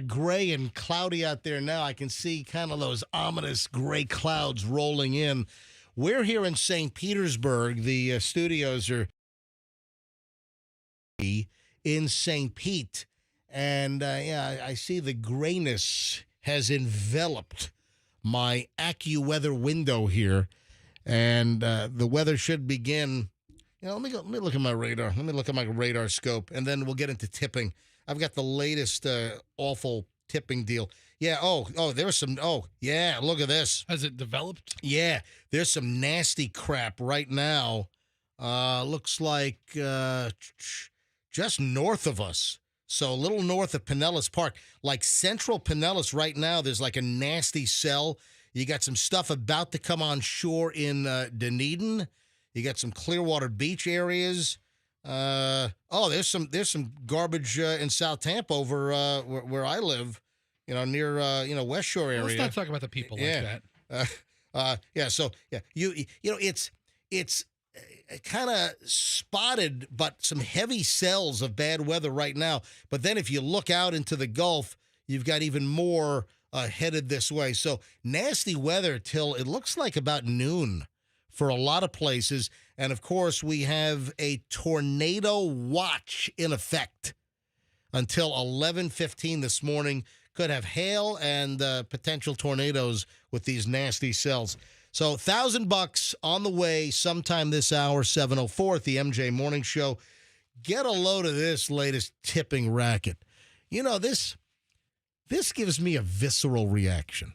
gray and cloudy out there now. I can see kind of those ominous gray clouds rolling in. We're here in St. Petersburg. The studios are in St. Pete, and I see the grayness has enveloped my AccuWeather window here, and the weather should begin. Let me look at my radar. Let me look at my radar scope, and then we'll get into tipping. I've got the latest awful tipping deal. Yeah. Oh, there's some. Oh, yeah. Look at this. Has it developed? Yeah. There's some nasty crap right now. Looks like just north of us. So a little north of Pinellas Park, like central Pinellas right now, there's like a nasty cell. You got some stuff about to come on shore in Dunedin. You got some Clearwater Beach areas. There's some garbage in South Tampa over where I live, near West Shore area. Let's not talk about the people like that. So it's it's kind of spotted, but some heavy cells of bad weather right now. But then if you look out into the Gulf, you've got even more headed this way. So nasty weather till it looks like about noon for a lot of places. And, of course, we have a tornado watch in effect until 11:15 this morning. Could have hail and potential tornadoes with these nasty cells. So $1,000 on the way sometime this hour, 7:04 at the MJ Morning Show. Get a load of this latest tipping racket. You know, this gives me a visceral reaction.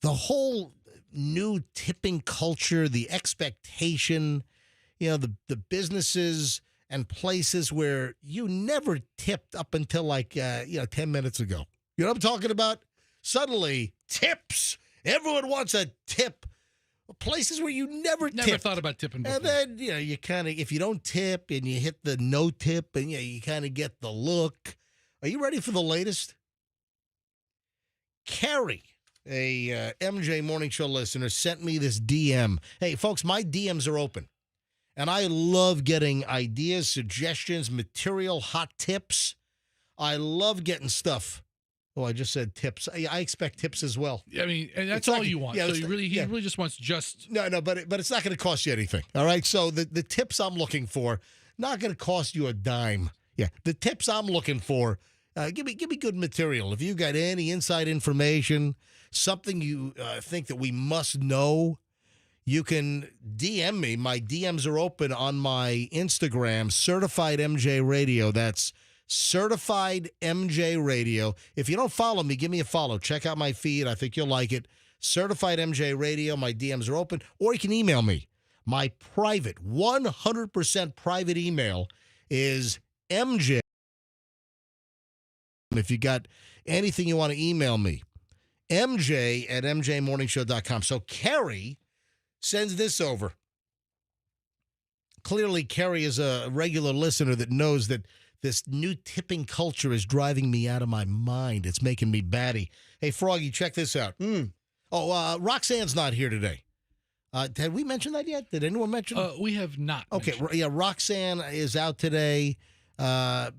The whole new tipping culture, the expectation, you know, the businesses and places where you never tipped up until 10 minutes ago. You know what I'm talking about? Suddenly, tips. Everyone wants a tip. Places where you never tipped. thought about tipping before. And then, you know, you kind of, if you don't tip and you hit the no tip and you kind of get the look. Are you ready for the latest? Carrie, a MJ Morning Show listener, sent me this DM. Hey, folks, my DMs are open. And I love getting ideas, suggestions, material, hot tips. I love getting stuff. Oh, I just said tips. I expect tips as well. I mean, and that's It's all like- you want. yeah, So it's he like- really just wants just. No, but it's not going to cost you anything. All right. So the tips I'm looking for, not going to cost you a dime. Yeah, the tips I'm looking for, give me good material. If you got any inside information, something you think that we must know, you can DM me. My DMs are open on my Instagram, Certified MJ Radio. That's Certified MJ Radio. If you don't follow me, give me a follow. Check out my feed. I think you'll like it. Certified MJ Radio. My DMs are open. Or you can email me. My private, 100% private email is MJ. If you got anything you want to email me, MJ at MJMorningshow.com. So Carrie sends this over. Clearly, Carrie is a regular listener that knows that this new tipping culture is driving me out of my mind. It's making me batty. Hey, Froggy, check this out. Oh, Roxanne's not here today. Had we mentioned that yet? Did anyone mention? We have not. Okay, mentioned. yeah, Roxanne is out today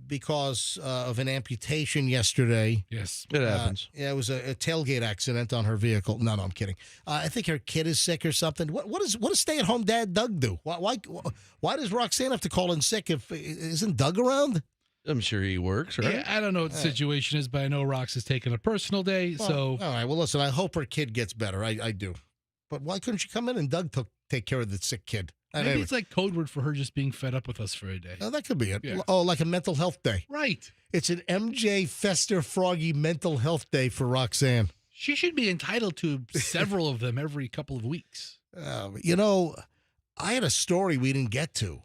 because of an amputation yesterday. Yes. It happens. Yeah, it was a tailgate accident on her vehicle. No, I'm kidding. I think her kid is sick or something. What does stay-at-home dad Doug do? Why does Roxanne have to call in sick if isn't Doug around? I'm sure he works, right? Yeah, I don't know what the situation is, but I know Rox is taking a personal day. Well, So all right. Well, listen, I hope her kid gets better. I do. But why couldn't she come in and Doug take care of the sick kid? maybe Anyway. it's like code word for her just being fed up with us for a day. Oh, that could be it. Yeah. Oh, like a mental health day. Right. It's an MJ Fester Froggy mental health day for Roxanne. She should be entitled to several of them every couple of weeks. You know, I had a story we didn't get to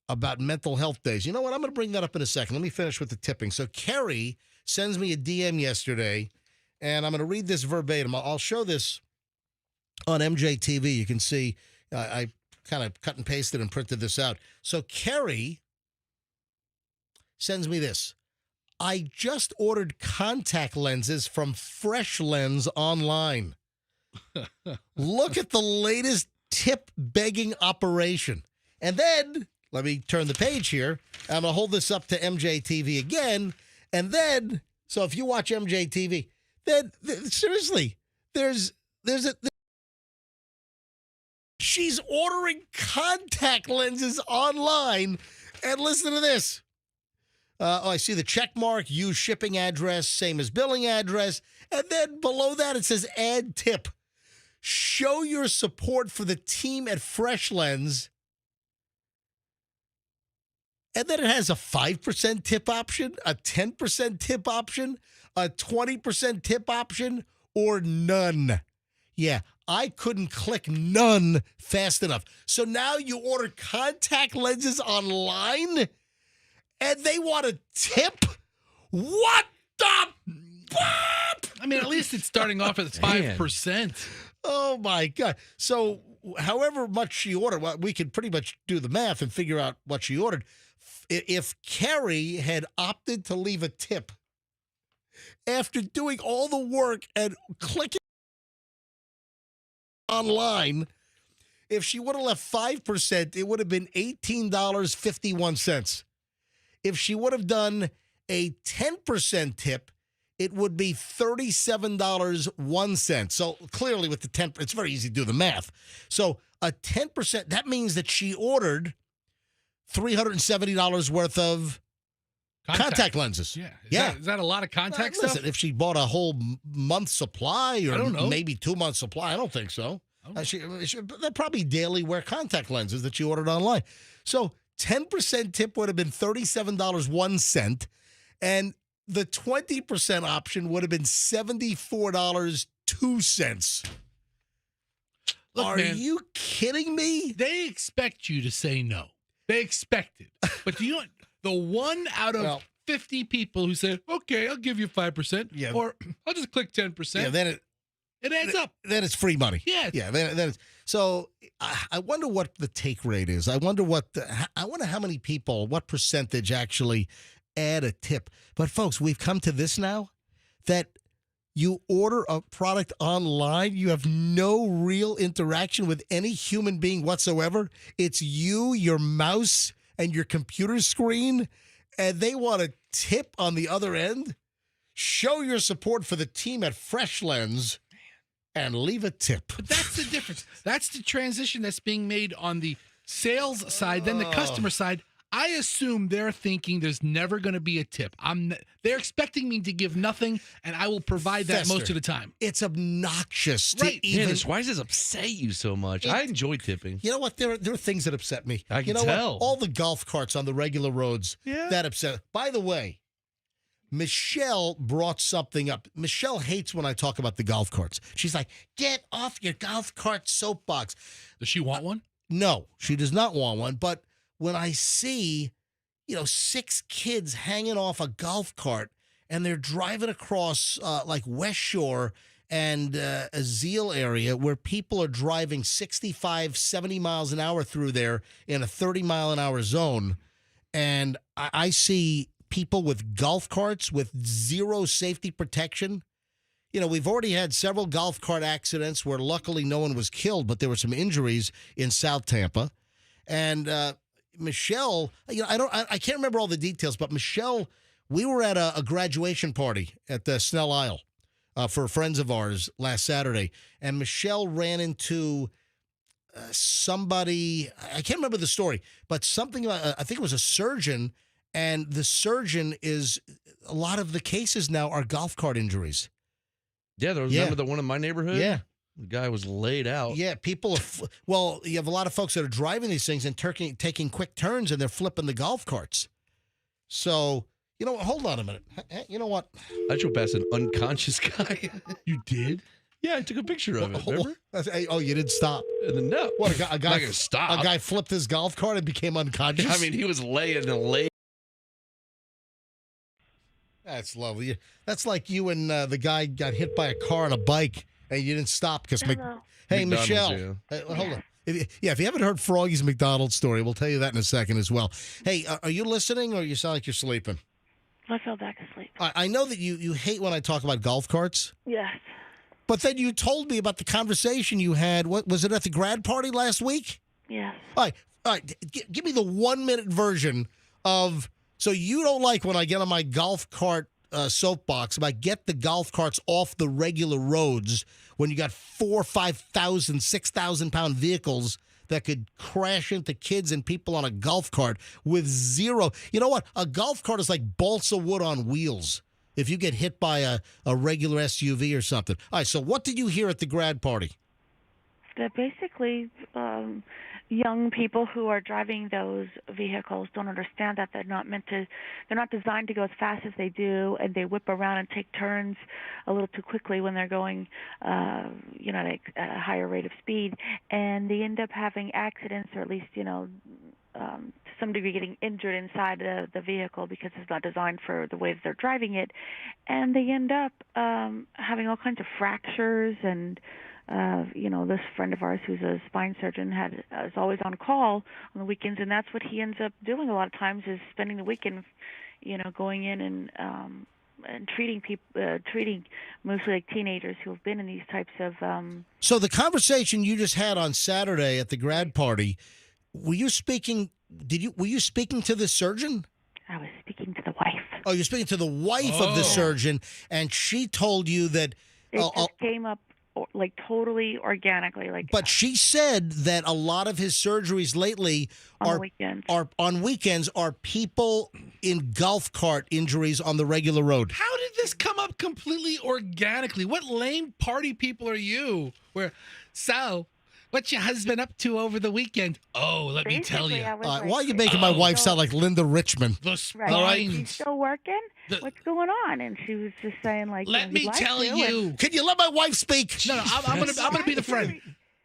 about mental health days. You know what? I'm going to bring that up in a second. Let me finish with the tipping. So Carrie sends me a DM yesterday, and I'm going to read this verbatim. I'll show this on MJ TV. You can see I kind of cut and pasted and printed this out. So Carrie sends me this. I just ordered contact lenses from Fresh Lens online. Look at the latest tip begging operation. And then, let me turn the page here. I'm going to hold this up to MJ TV again. And then, so if you watch MJ TV, then seriously, she's ordering contact lenses online. And listen to this. I see the check mark, use shipping address, same as billing address. And then below that, it says add tip. Show your support for the team at Fresh Lens. And then it has a 5% tip option, a 10% tip option, a 20% tip option, or none. Yeah, I couldn't click none fast enough. So now you order contact lenses online and they want a tip? What the? I mean, at least it's starting off at 5%. Oh, my God. So however much she ordered, well, we could pretty much do the math and figure out what she ordered. If Carrie had opted to leave a tip after doing all the work and clicking online, If she would have left 5%, it would have been $18.51. If she would have done a 10% tip, it would be $37.01. So clearly with the 10, it's very easy to do the math. So a 10%, that means that she ordered $370 worth of contact lenses. Yeah. Is that a lot of contact stuff? Listen, if she bought a whole month's supply or I don't know. maybe 2 months supply, I don't think so. They're probably daily wear contact lenses that she ordered online. So 10% tip would have been $37.01, and the 20% option would have been $74.02. Look, Are man, you kidding me? They expect you to say no. They expect it. But do you know the one out of 50 people who said, okay, I'll give you 5%, or I'll just click 10%. Yeah, then it adds up. Then it's free money. Yeah. Yeah. Then it's, so I wonder what the take rate is. I wonder how many people, what percentage actually add a tip. But folks, we've come to this now that you order a product online, you have no real interaction with any human being whatsoever. It's you, your mouse, and your computer screen, and they want a tip on the other end. Show your support for the team at Fresh Lens and leave a tip. But that's the difference. That's the transition that's being made on the sales side, then the customer side. I assume they're thinking there's never going to be a tip. They're expecting me to give nothing, and I will provide that most of the time. It's obnoxious to Right. even. Dennis, why does this upset you so much? I enjoy tipping. You know what? There are things that upset me. I can you know tell. What? All the golf carts on the regular roads, that upset. By the way, Michelle brought something up. Michelle hates when I talk about the golf carts. She's like, get off your golf cart soapbox. Does she want one? No, she does not want one. But when I see, 6 kids hanging off a golf cart and they're driving across like West Shore and a Zeal area where people are driving 65, 70 miles an hour through there in a 30-mile-an-hour zone, and I see people with golf carts with zero safety protection. We've already had several golf cart accidents where luckily no one was killed, but there were some injuries in South Tampa. And Michelle, I can't remember all the details, but Michelle, we were at a graduation party at the Snell Isle for friends of ours last Saturday, and Michelle ran into somebody. I can't remember the story, but something I think it was a surgeon, and the surgeon is a lot of the cases now are golf cart injuries. Yeah, remember the one in my neighborhood? Yeah. The guy was laid out. Yeah, people you have a lot of folks that are driving these things and taking quick turns, and they're flipping the golf carts. So, hold on a minute. You know what? I drove past an unconscious guy. You did? Yeah, I took a picture of it, remember? Oh, you didn't stop. And then, no. What, a guy not gonna stop. A guy flipped his golf cart and became unconscious? I mean, he was laying. That's lovely. That's like you and the guy got hit by a car on a bike, and you didn't stop because. Hey, McDonald's, Michelle. Hold on. If you haven't heard Froggy's McDonald's story, we'll tell you that in a second as well. Hey, are you listening, or you sound like you're sleeping? I fell back asleep. I know that you hate when I talk about golf carts. Yes. But then you told me about the conversation you had. What was it at the grad party last week? Yes. All right. Give me the 1-minute version of. So you don't like when I get on my golf cart soapbox about get the golf carts off the regular roads when you got 4,000, 5,000, 6,000 pound vehicles that could crash into kids and people on a golf cart with zero. You know what? A golf cart is like balsa wood on wheels if you get hit by a regular SUV or something. All right, so what did you hear at the grad party? That basically young people who are driving those vehicles don't understand that they're not designed to go as fast as they do, and they whip around and take turns a little too quickly when they're going, at a higher rate of speed, and they end up having accidents, or at least, to some degree getting injured inside the vehicle because it's not designed for the way that they're driving it, and they end up having all kinds of fractures and this friend of ours who's a spine surgeon is always on call on the weekends, and that's what he ends up doing a lot of times is spending the weekend, going in and and treating mostly like teenagers who have been in these types of. So the conversation you just had on Saturday at the grad party, were you speaking? Were you speaking to the surgeon? I was speaking to the wife. Oh, you're speaking to the wife of the surgeon, and she told you that. It just came up like totally organically, like. But she said that a lot of his surgeries lately on weekends are people in golf cart injuries on the regular road. How did this come up completely organically? What lame party people are you? What's your husband up to over the weekend? Oh, let me tell you. Why are you making my wife sound like Linda Richmond? The spines. Right. She's still working? What's going on? And she was just saying, like, let me tell you. Can you let my wife speak? No, I'm gonna be the friend.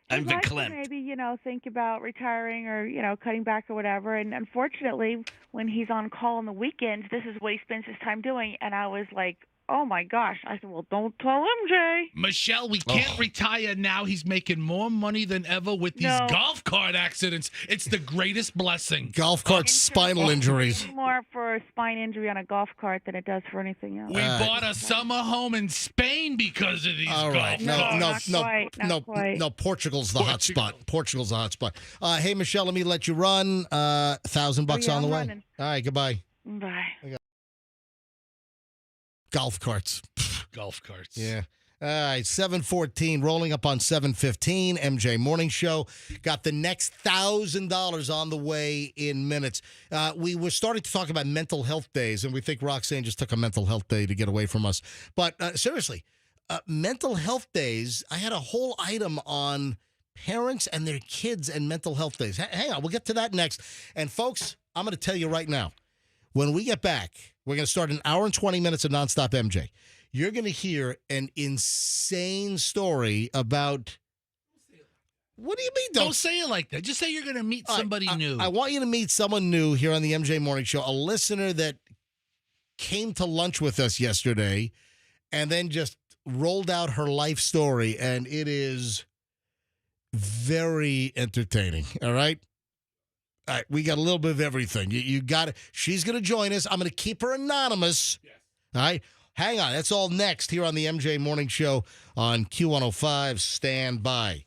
I'm verklempt. Maybe, think about retiring or, cutting back or whatever. And unfortunately, when he's on call on the weekends, this is what he spends his time doing. And I was like, oh, my gosh. I said, well, don't tell him, Jay. Michelle, we can't retire now. He's making more money than ever with these golf cart accidents. It's the greatest blessing. Golf cart spinal injuries. More for a spine injury on a golf cart than it does for anything else. We bought a summer home in Spain because of these golf carts. No, Portugal's the hot spot. Portugal's the hot spot. Hey, Michelle, let me let you run. $1,000 on the way. Running. All right, goodbye. Bye. Golf carts. Golf carts. Yeah. All right, 7:14, rolling up on 7:15. MJ Morning Show. Got the next $1,000 on the way in minutes. We were starting to talk about mental health days, and we think Roxanne just took a mental health day to get away from us. But seriously, mental health days, I had a whole item on parents and their kids and mental health days. Hang on, we'll get to that next. And folks, I'm going to tell you right now, when we get back, we're going to start an hour and 20 minutes of nonstop MJ. You're going to hear an insane story about. What do you mean? Don't say it like that. Just say you're going to meet somebody new. I want you to meet someone new here on the MJ Morning Show, a listener that came to lunch with us yesterday and then just rolled out her life story, and it is very entertaining. All right? All right, we got a little bit of everything. You got it. She's going to join us. I'm going to keep her anonymous. Yes. All right? Hang on. That's all next here on the MJ Morning Show on Q105. Stand by.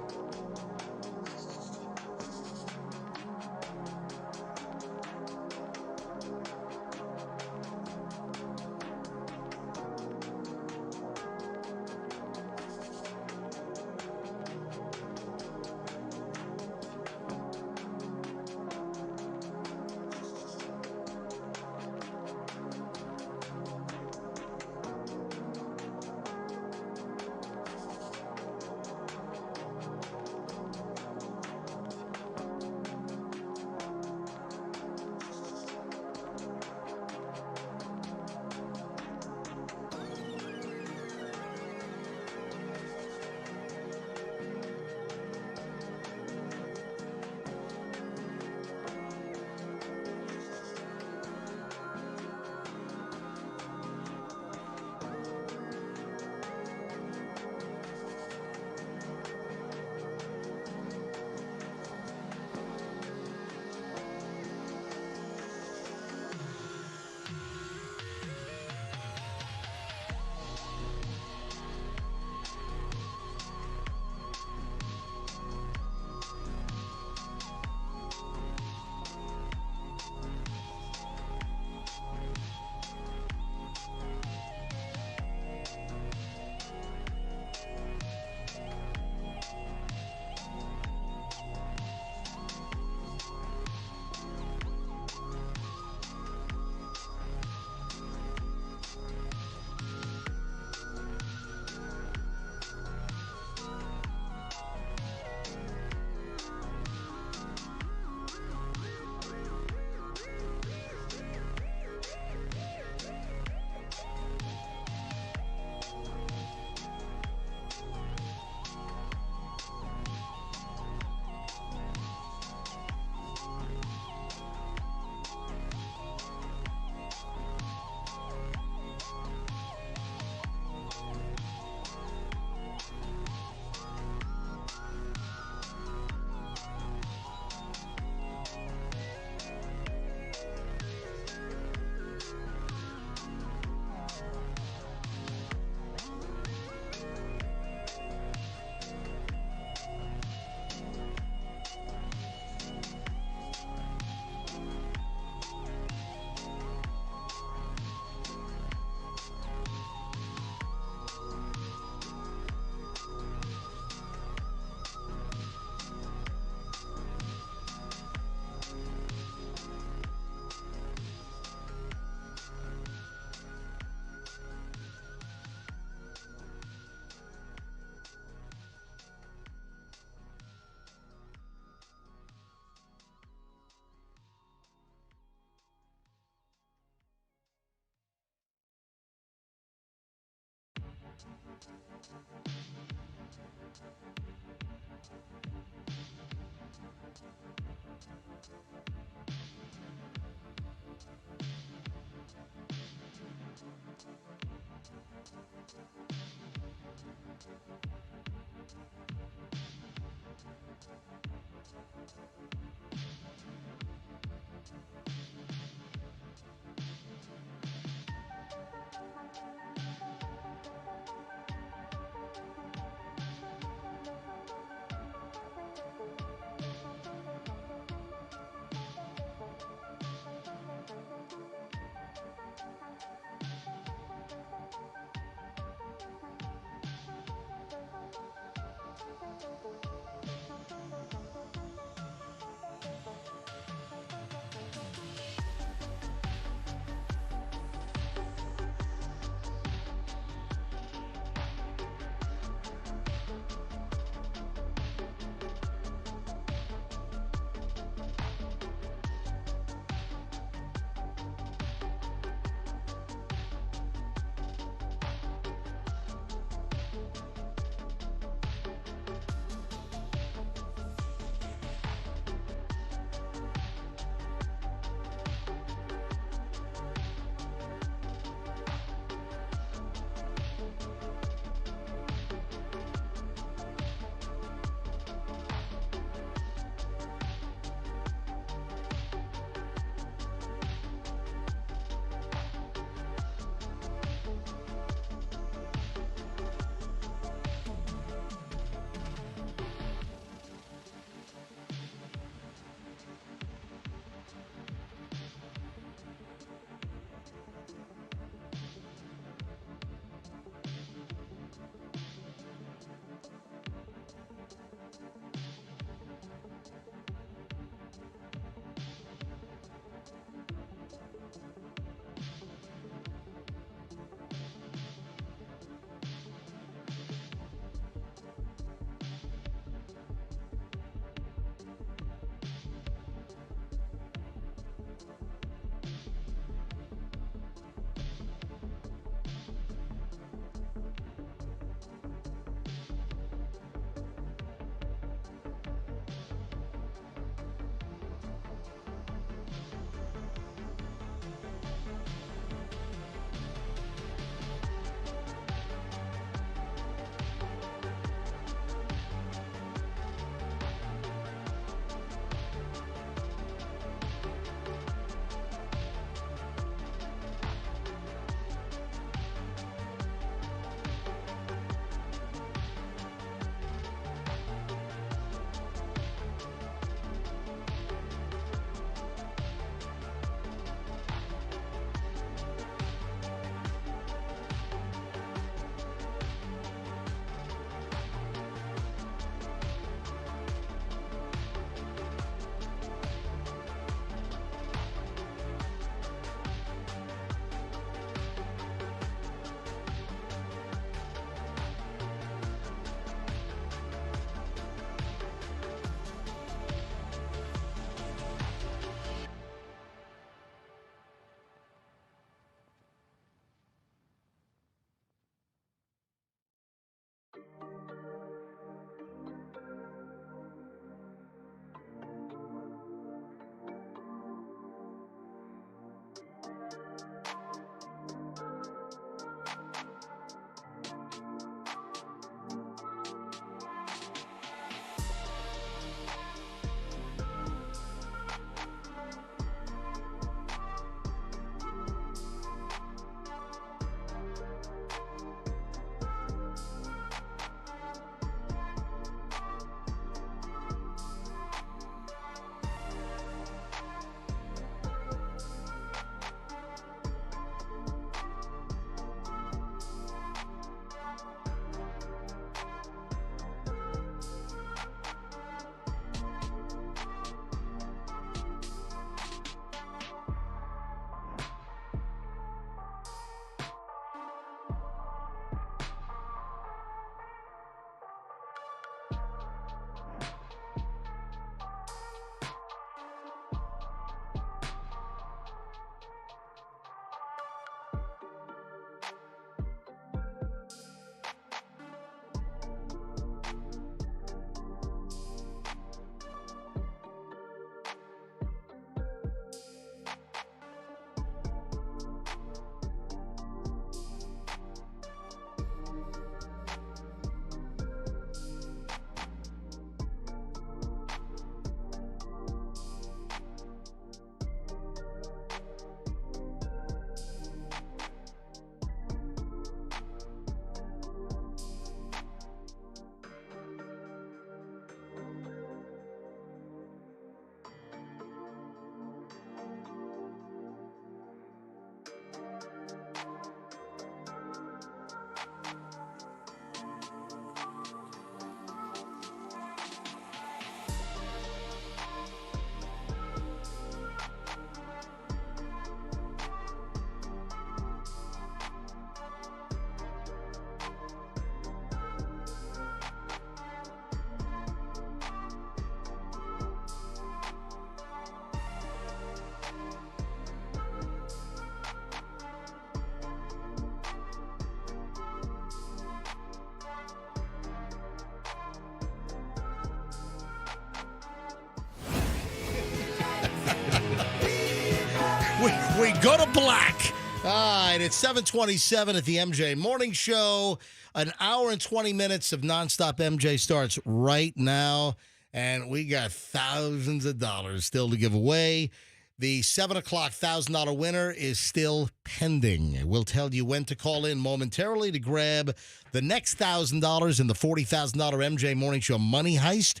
we go to black. All right, it's 7:27 at the MJ Morning Show. An hour and 20 minutes of nonstop MJ starts right now, and we got thousands of dollars still to give away. The 7 o'clock $1,000 winner is still pending. We'll tell you when to call in momentarily to grab the next $1,000 in the $40,000 MJ Morning Show Money Heist.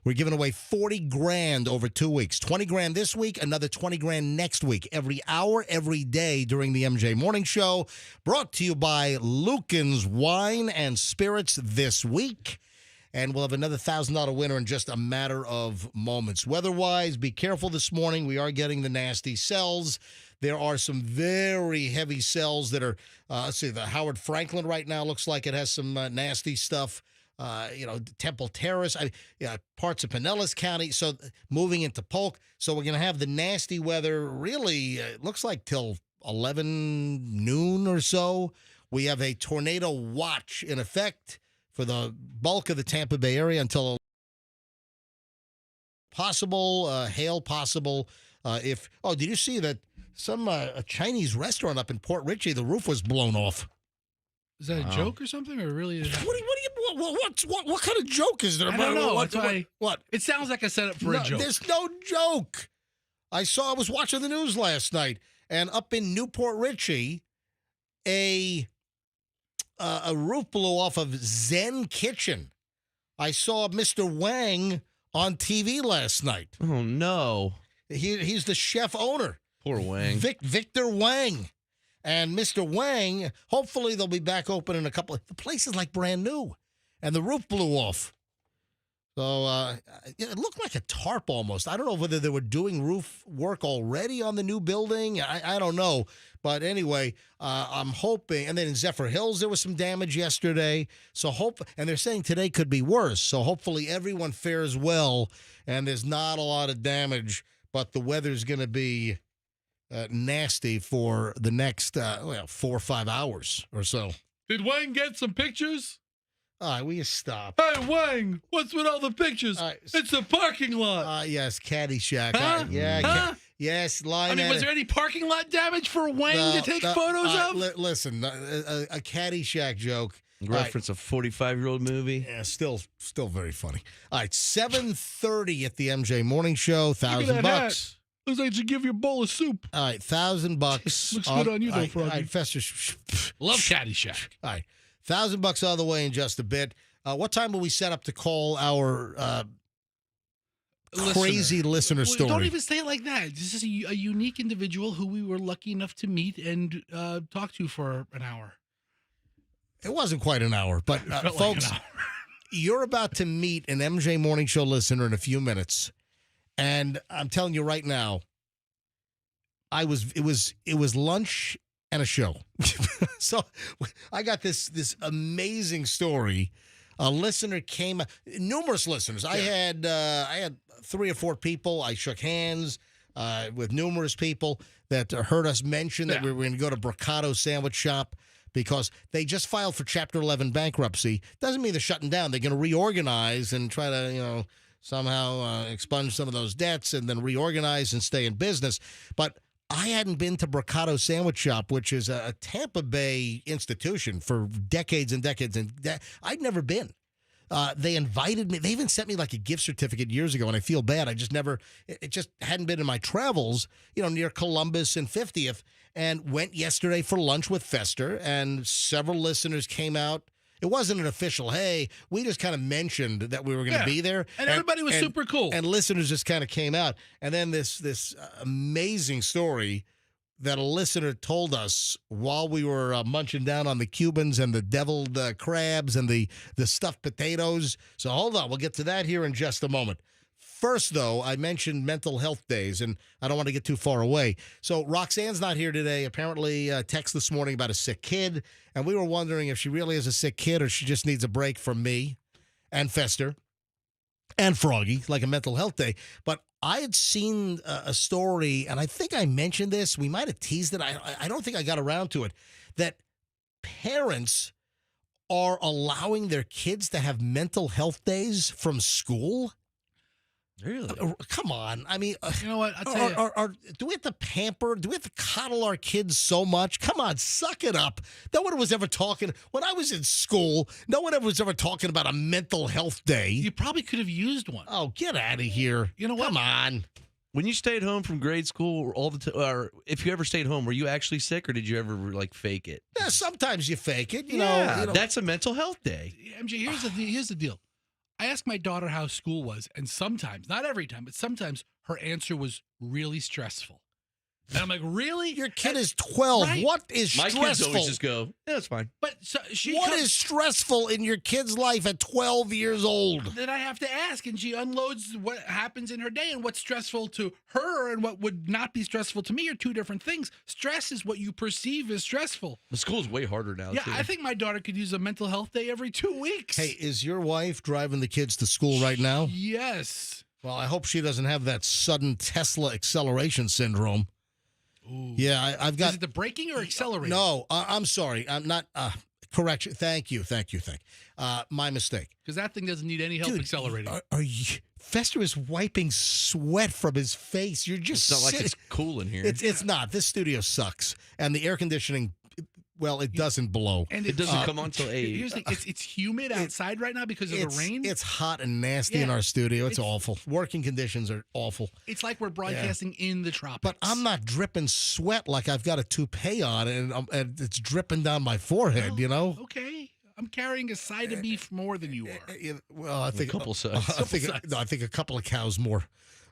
We're giving away 40 grand over 2 weeks. 20 grand this week, another 20 grand next week. Every hour, every day during the MJ Morning Show. Brought to you by Lucan's Wine and Spirits this week. And we'll have another $1,000 winner in just a matter of moments. Weather-wise, be careful this morning. We are getting the nasty cells. There are some very heavy cells that are, let's see, the Howard Franklin right now looks like it has some nasty stuff. Temple Terrace, parts of Pinellas County. So moving into Polk. So we're going to have the nasty weather really, it looks like till 11 noon or so. We have a tornado watch in effect for the bulk of the Tampa Bay area until possible, hail possible. Did you see that some a Chinese restaurant up in Port Richey, the roof was blown off? Is that a joke or something, or really? What kind of joke is there? I don't know. What? It sounds like a setup for a joke. There's no joke. I was watching the news last night, and up in Newport Richey, a roof blew off of Zen Kitchen. I saw Mr. Wang on TV last night. Oh no, he's the chef owner. Poor Wang. Victor Wang. And Mr. Wang, hopefully they'll be back open in a couple of... The place is like brand new. And the roof blew off. So it looked like a tarp almost. I don't know whether they were doing roof work already on the new building. I don't know. But anyway, I'm hoping... And then in Zephyr Hills, there was some damage yesterday. And they're saying today could be worse. So hopefully everyone fares well. And there's not a lot of damage. But the weather's going to be... nasty for the next 4 or 5 hours or so. Did Wang get some pictures? All right, will you stop? Hey, Wang, what's with all the pictures? It's a parking lot. Yes, Caddyshack. Huh? Yes, was there any parking lot damage for Wang to take photos of? Listen, a Caddyshack joke. Reference a 45-year-old movie. Yeah, still very funny. All right, 7:30 at the MJ Morning Show. $1,000. Looks like you give you a bowl of soup. All right, $1,000. Looks good on you, though, Froggy. All right, Fester. Love Caddyshack. All right, $1,000 out of the way in just a bit. What time will we set up to call our crazy listener story? Don't even say it like that. This is a unique individual who we were lucky enough to meet and talk to for an hour. It wasn't quite an hour, but folks, like an hour. You're about to meet an MJ Morning Show listener in a few minutes. And I'm telling you right now, it was lunch and a show. So I got this amazing story. A listener came, numerous listeners. Yeah. I had 3 or 4 people. I shook hands with numerous people that heard us mention that we were going to go to Brocado Sandwich Shop because they just filed for Chapter 11 bankruptcy. Doesn't mean they're shutting down. They're going to reorganize and try to, somehow expunge some of those debts and then reorganize and stay in business. But I hadn't been to Brocado Sandwich Shop, which is a Tampa Bay institution for decades and decades. And I'd never been. They invited me. They even sent me like a gift certificate years ago, and I feel bad. It just hadn't been in my travels, near Columbus and 50th, and went yesterday for lunch with Fester, and several listeners came out. It wasn't an official, hey, we just kind of mentioned that we were going to be there. And everybody was super cool. And listeners just kind of came out. And then this amazing story that a listener told us while we were munching down on the Cubans and the deviled crabs and the stuffed potatoes. So hold on, we'll get to that here in just a moment. First, though, I mentioned mental health days, and I don't want to get too far away. So Roxanne's not here today. Apparently, text this morning about a sick kid, and we were wondering if she really is a sick kid or she just needs a break from me and Fester and Froggy, like a mental health day. But I had seen a story, and I think I mentioned this. We might have teased it. I don't think I got around to it, that parents are allowing their kids to have mental health days from school. Really? Come on. I mean, You know what? I'll tell you. do we have to pamper? Do we have to coddle our kids so much? Come on, suck it up. No one was ever talking. When I was in school, no one ever was ever talking about a mental health day. You probably could have used one. Oh, get out of here. You know what? Come on. When you stayed home from grade school all the time, or if you ever stayed home, were you actually sick or did you ever like fake it? Yeah, sometimes you fake it. You Yeah, know. that's a mental health day. MJ, here's the deal. I asked my daughter how school was, and sometimes, not every time, but sometimes her answer was really stressful. And I'm like, really? Your kid is 12. Right. What is My stressful? kids always just go, yeah, it's fine. But so What is stressful in your kid's life at 12 years old? Then I have to ask, and she unloads what happens in her day, and what's stressful to her and what would not be stressful to me are two different things. Stress is what you perceive as stressful. The school's way harder now, Yeah, too. I think my daughter could use a mental health day every 2 weeks. Hey, is your wife driving the kids to school right now? Yes. Well, I hope she doesn't have that sudden Tesla acceleration syndrome. Ooh. Yeah, I've got. Is it the braking or accelerating? No, I'm sorry. I'm not. Correction. Thank you. My mistake. Because that thing doesn't need any help Dude, accelerating. Are you? Fester is wiping sweat from his face. You're just It's not like sitting. it's cool in here. It's not. This studio sucks, and the air conditioning. Well, it doesn't blow. And it doesn't come on till 8. Here's the thing, it's humid outside right now because of the rain. It's hot and nasty in Yeah. our studio. It's awful. Working conditions are awful. It's like we're broadcasting in the tropics. But I'm not dripping sweat like I've got a toupee on and it's dripping down my forehead, Well, you know? Okay. I'm carrying a side of beef more than you are. Well, I think a couple sides. I think a couple of cows more.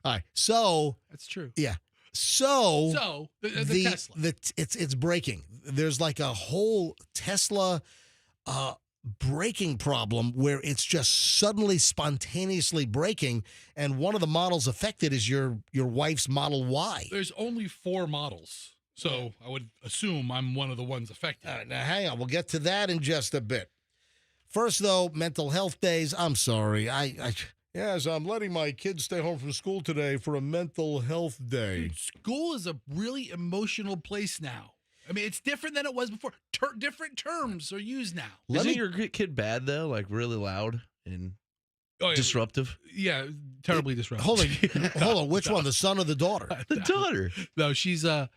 All right. So, That's true. yeah. So, So, the Tesla. it's braking. There's like a whole Tesla braking problem where it's just suddenly spontaneously braking, and one of the models affected is your wife's Model Y. There's only 4 models. So, I would assume I'm one of the ones affected. All right, now hang on. We'll get to that in just a bit. First, though, mental health days. I'm sorry. Yes, I'm letting my kids stay home from school today for a mental health day. Dude, school is a really emotional place now. I mean, it's different than it was before. Different terms are used now. Isn't your kid bad, though? Like, really loud and disruptive? Yeah, terribly disruptive. Hold on. Which one, the son or the daughter? The daughter. No, she's like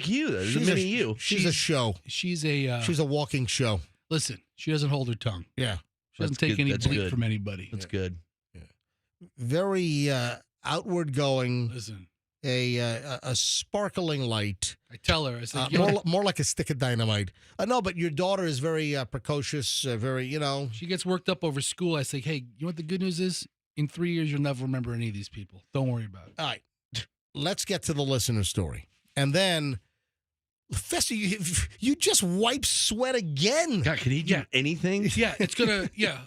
you. There's a mini you. She's a show. She's a walking show. Listen, she doesn't hold her tongue. Yeah. She doesn't That's take good. any That's bleat good. from anybody. That's good. Very outward going. Listen, A sparkling light. I tell her, I said, more like a stick of dynamite. No, but your daughter is very precocious. Very, she gets worked up over school. I say, hey, you know what the good news is? In 3 years, you'll never remember any of these people. Don't worry about it. All right. Let's get to the listener story. And then, Fester, you just wipe sweat again. God, can he do anything? Yeah, it's going to,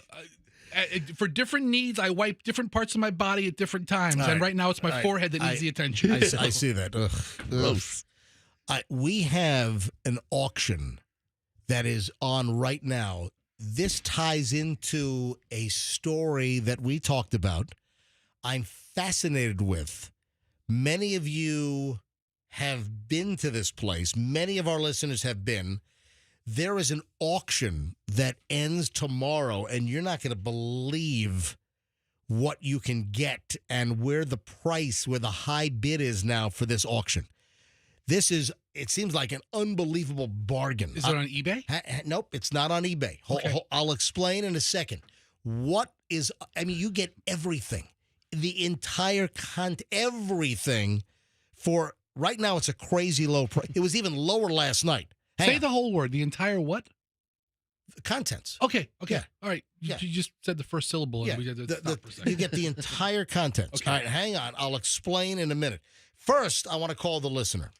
for different needs, I wipe different parts of my body at different times. All And right. right now, it's my All right. forehead that needs the attention. I see that. Ugh. Gross. We have an auction that is on right now. This ties into a story that we talked about. I'm fascinated with. Many of you have been to this place. Many of our listeners have been. There is an auction that ends tomorrow, and you're not going to believe what you can get and where the high bid is now for this auction. It seems like an unbelievable bargain. Is it on eBay? Nope, it's not on eBay. Okay. I'll explain in a second. You get everything. The entire everything for right now. It's a crazy low price. It was even lower last night. Say the whole word. The entire what? Contents. Okay. Yeah. All right. Yeah. You just said the first syllable. Yeah. And we had to stop for a second. You get the entire contents. Okay. All right, hang on. I'll explain in a minute. First, I want to call the listener.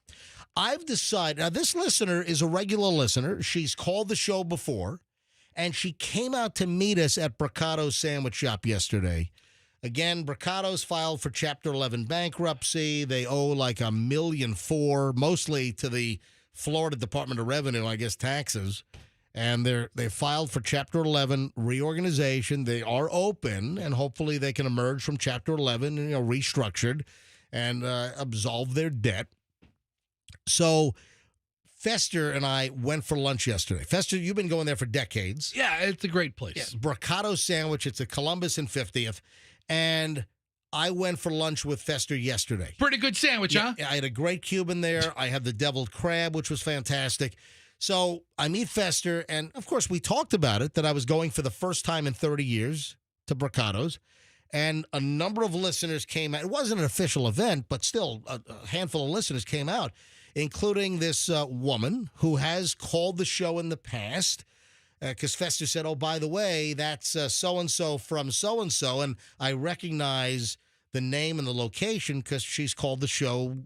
I've decided, now this listener is a regular listener. She's called the show before, and she came out to meet us at Bricato's Sandwich Shop yesterday. Again, Bricato's filed for Chapter 11 bankruptcy. They owe like $1.4 million, mostly to the Florida Department of Revenue, I guess taxes. And they filed for Chapter 11 reorganization. They are open, and hopefully they can emerge from Chapter 11, restructured, and absolve their debt. So Fester and I went for lunch yesterday. Fester, you've been going there for decades. Yeah, it's a great place. Yeah, Bricato's Sandwich. It's at Columbus and 50th. And I went for lunch with Fester yesterday. Pretty good sandwich, huh? I had a great Cuban there. I had the deviled crab, which was fantastic. So I meet Fester, and of course we talked about it, that I was going for the first time in 30 years to Brocato's, and a number of listeners came out. It wasn't an official event, but still a handful of listeners came out, including this woman who has called the show in the past, because Fester said, oh, by the way, that's so-and-so from so-and-so, and I recognize the name and the location because she's called the show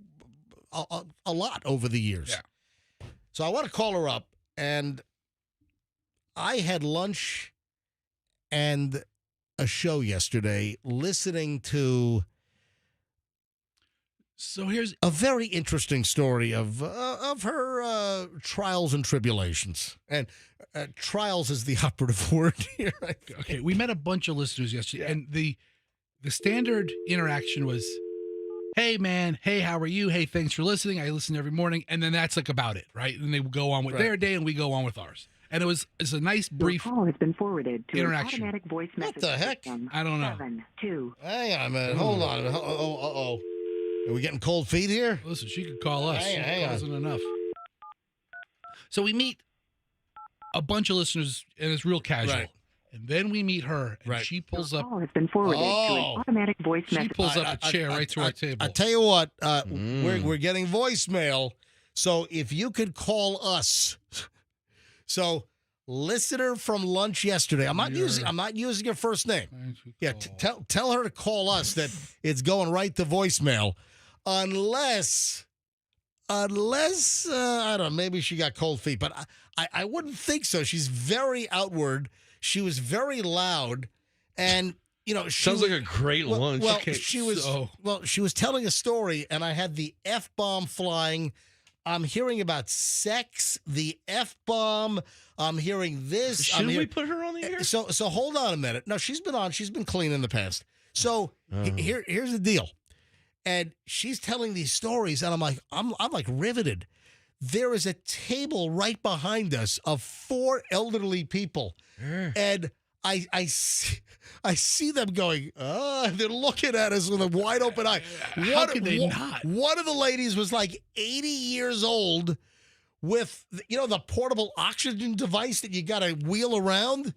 a lot over the years. Yeah. So I want to call her up, and I had lunch and a show yesterday listening to here's a very interesting story of her trials and tribulations. And trials is the operative word here. okay. We met a bunch of listeners yesterday, and the standard interaction was, hey, man. Hey, how are you? Hey, thanks for listening. I listen every morning. And then that's like about it, right? And they go on with their day and we go on with ours. And it's a nice brief call has been forwarded to interaction. An automatic voice message. What the heck? I don't know. 7-2. Hang on a minute. Hold on. Oh. Are we getting cold feet here? Listen, she could call us. Hang on. Wasn't enough. So we meet a bunch of listeners, and it's real casual. Right. And then we meet her, and Right. she pulls up. Call has been forwarded to an automatic voice She message. pulls up a chair right to our table. I tell you what, we're getting voicemail. So if you could call us, so listener from lunch yesterday. I'm not using your first name. Yeah, tell her to call us that it's going right to voicemail, unless I don't know, maybe she got cold feet, but I wouldn't think so. She's very outward. She was very loud, and Sounds like a great lunch. Well, Okay, she was telling a story, and I had the F-bomb flying. I'm hearing about sex, the F-bomb. I'm hearing this. Shouldn't we put her on the air? So hold on a minute. No, she's been on. She's been clean in the past. So here's the deal. And she's telling these stories, and I'm like riveted. There is a table right behind us of 4 elderly people, and I see them going, they're looking at us with a wide open eye. How could they not? One of the ladies was like 80 years old with, the portable oxygen device that you got to wheel around.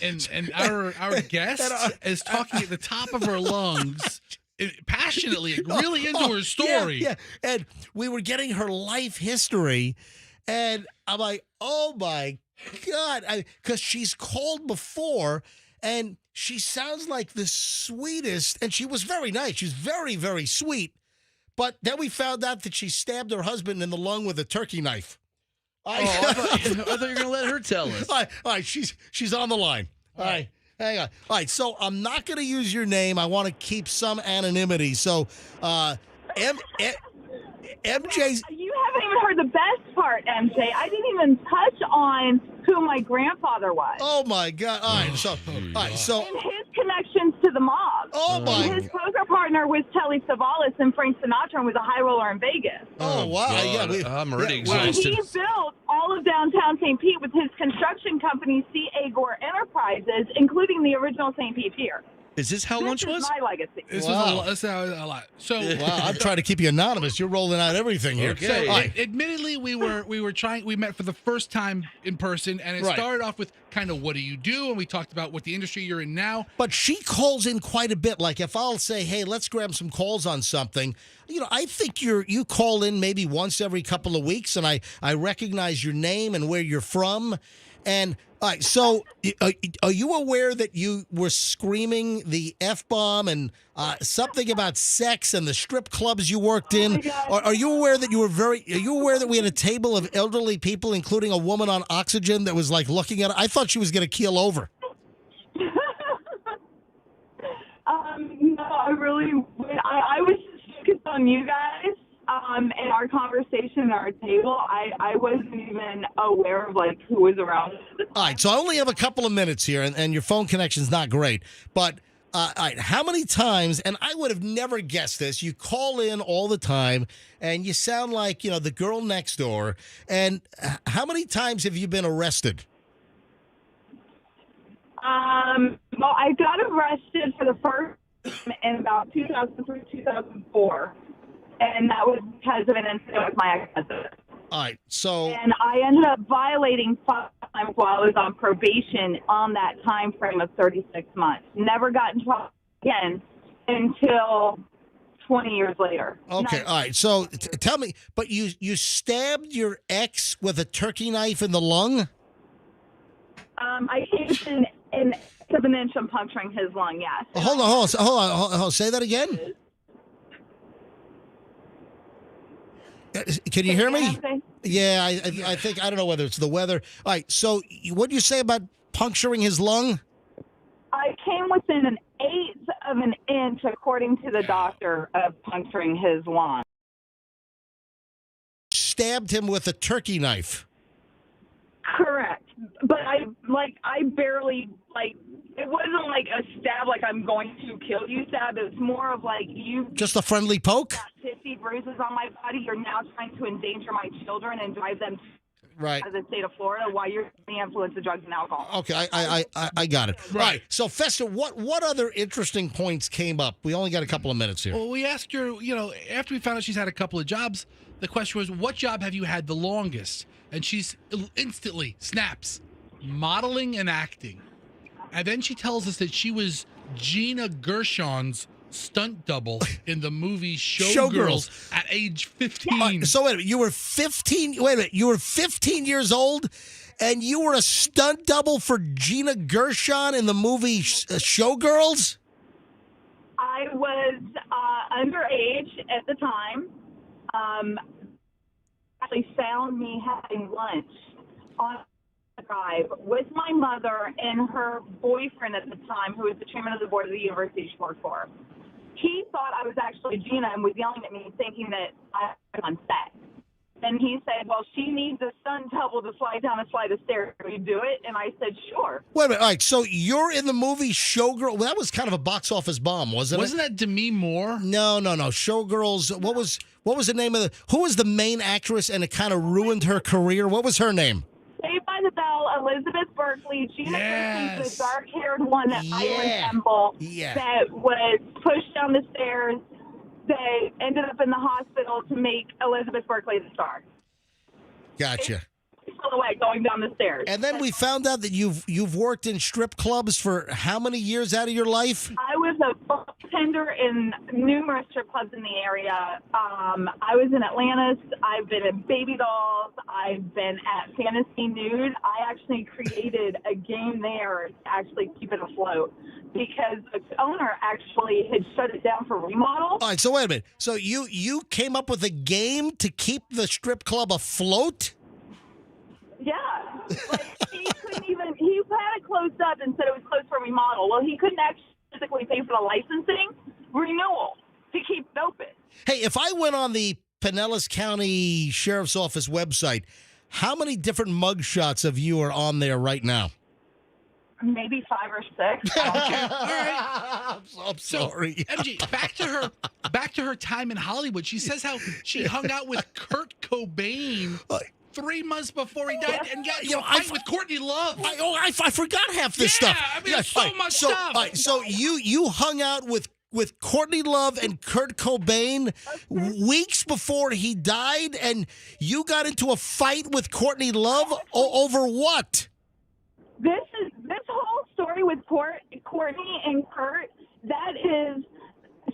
And our guest is talking at the top of her lungs, passionately, really into her story. Yeah. And we were getting her life history, and I'm like, oh my God, because she's called before, and she sounds like the sweetest, and she was very nice. She's very, very sweet. But then we found out that she stabbed her husband in the lung with a turkey knife. I thought you were going to let her tell us. All right, she's on the line. All right, hang on. All right, so I'm not going to use your name. I want to keep some anonymity. So, MJ. You haven't even heard the best part, MJ. I didn't even touch on who my grandfather was. Oh my God! All right, so and his connections to the mob. Oh my! And his poker partner was Telly Savalas and Frank Sinatra, and was a high roller in Vegas. Oh wow! God, Yeah, I'm already And exhausted. he built all of downtown St. Pete with his construction company, C.A. Gore Enterprises, including the original St. Pete Pier. Is this how lunch This was? is my legacy. This Wow. was a lot. So wow! I'm trying to keep you anonymous. You're rolling out everything here. Okay. All right. admittedly, we met for the first time in person, and it Right. started off with kind of what do you do, and we talked about what the industry you're in now. But she calls in quite a bit. Like if I'll say, hey, let's grab some calls on something, I think you call in maybe once every couple of weeks, and I recognize your name and where you're from. And all right, so are you aware that you were screaming the F-bomb and something about sex and the strip clubs you worked in? Are you aware that are you aware that we had a table of elderly people, including a woman on oxygen that was like looking at it? I thought she was going to keel over. No, I really, I was just focused on you guys. And our conversation at our table, I wasn't even aware of who was around at the time. All right, so I only have a couple of minutes here, and your phone connection's not great. But all right, how many times? And I would have never guessed this. You call in all the time, and you sound like the girl next door. And how many times have you been arrested? Well, I got arrested for the first time in about 2003, 2004, and that was because of an incident with my ex-husband. All right, so And I ended up violating 5 times while I was on probation on that time frame of 36 months. Never got in trouble again until 20 years later. okay, all right. So tell me, but you stabbed your ex with a turkey knife in the lung? I came in of an inch from puncturing his lung, yes. Hold on. Say that again. Can you hear me? Yeah, I think, I don't know whether it's the weather. All right, so what did you say about puncturing his lung? I came within an eighth of an inch, according to the doctor, of puncturing his lung. Stabbed him with a turkey knife. Correct. But I barely, it wasn't like a stab, like I'm going to kill you stab. It was more of like, you Just a friendly poke? got 50 bruises on my body. You're now trying to endanger my children and drive them Right. out of the state of Florida while you're in the influence of drugs and alcohol. Okay, I got it. Right. So, Fester, what other interesting points came up? We only got a couple of minutes here. Well, we asked her, after we found out she's had a couple of jobs, the question was, what job have you had the longest? And she's instantly snaps, modeling and acting. And then she tells us that she was Gina Gershon's stunt double in the movie Showgirls at age 15. So wait a minute, you were 15. Wait a minute, you were 15 years old, and you were a stunt double for Gina Gershon in the movie Showgirls. I was underage at the time. Actually found me having lunch on the drive with my mother and her boyfriend at the time, who was the chairman of the board of the university she worked for. He thought I was actually Gina and was yelling at me, thinking that I was on set. And he said, well, she needs a stunt double to slide down a flight of stairs. Can you do it? And I said, sure. Wait a minute. All right, so you're in the movie Showgirl. Well, that was kind of a box office bomb, wasn't it? Wasn't that Demi Moore? No. Showgirls. What was the name of the? Who was the main actress, and it kind of ruined her career? What was her name? Saved by the Bell, Elizabeth Berkley, Gina Gershon's the dark-haired one that I resemble, that was pushed down the stairs. They ended up in the hospital to make Elizabeth Berkley the star. Gotcha. Silhouette going down the stairs. And then we found out that you've worked in strip clubs for how many years out of your life? I was a bartender in numerous strip clubs in the area. I was in Atlantis. I've been in Baby Dolls. I've been at Fantasy Nude. I actually created a game there to actually keep it afloat because the owner actually had shut it down for remodel. All right, so wait a minute. So you came up with a game to keep the strip club afloat? Yeah, he couldn't even, he had it closed up and said it was closed for remodel. Well, he couldn't actually physically pay for the licensing renewal to keep it open. Hey, if I went on the Pinellas County Sheriff's Office website, how many different mugshots of you are on there right now? Maybe 5 or 6. Okay, all right. I'm sorry. So, MJ, back to her time in Hollywood. She says how she hung out with Kurt Cobain 3 months before he died and got into a fight with Courtney Love. I forgot half this stuff. I mean, so much stuff. All right, so you hung out with Courtney Love and Kurt Cobain weeks before he died, and you got into a fight with Courtney Love over what? This whole story with Courtney and Kurt, that is,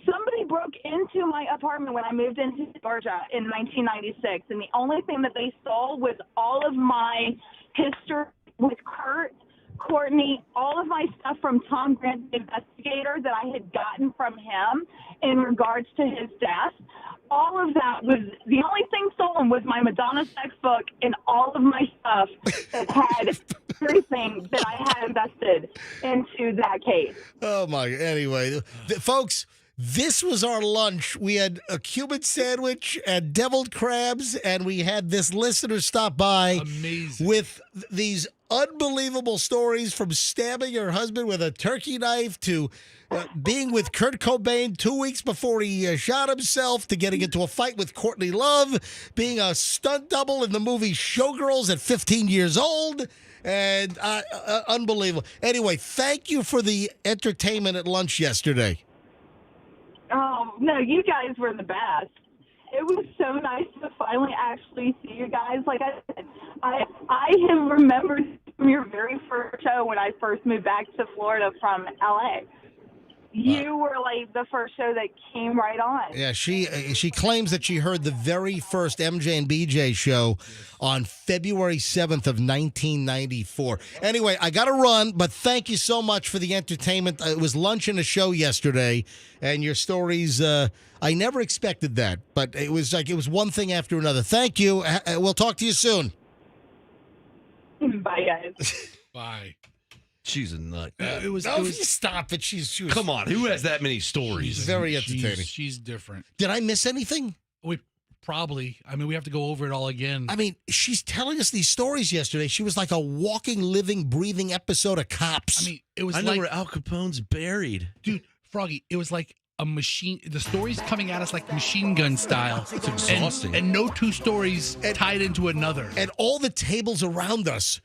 somebody broke into my apartment when I moved into Georgia in 1996, and the only thing that they stole was all of my history with Kurt, Courtney, all of my stuff from Tom Grant, the investigator, that I had gotten from him in regards to his death. All of that was, the only thing stolen was my Madonna sex book and all of my stuff that had everything that I had invested into that case. Oh, my. Anyway, folks, this was our lunch. We had a Cuban sandwich and deviled crabs, and we had this listener stop by with these unbelievable stories, from stabbing her husband with a turkey knife to being with Kurt Cobain 2 weeks before he shot himself, to getting into a fight with Courtney Love, being a stunt double in the movie Showgirls at 15 years old. And unbelievable. Anyway, thank you for the entertainment at lunch yesterday. Oh, no, you guys were the best. It was so nice to finally actually see you guys. Like I said, I have remembered from your very first show when I first moved back to Florida from LA. You were like the first show that came right on. Yeah, she claims that she heard the very first MJ and BJ show on February 7th of 1994. Anyway, I got to run, but thank you so much for the entertainment. It was lunch and a show yesterday, and your stories, I never expected that, but it was one thing after another. Thank you. We'll talk to you soon. Bye, guys. Bye. She's a nut. It was stop it. She was Come on, who has that many stories? very entertaining. She's different. Did I miss anything? We probably. I mean, we have to go over it all again. I mean, she's telling us these stories yesterday. She was like a walking, living, breathing episode of Cops. I mean, it was I know like, where Al Capone's buried. dude, Froggy, it was like a machine. The stories coming at us like machine gun style. It's exhausting. And no two stories tied into another. And all the tables around us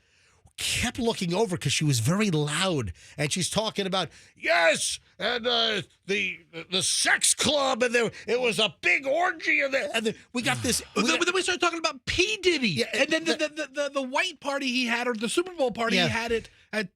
kept looking over because she was very loud, and she's talking about and the sex club, and it was a big orgy, and then we got this. Then we started talking about P. Diddy, Yeah, and then the white party he had, or the Super Bowl party he had it at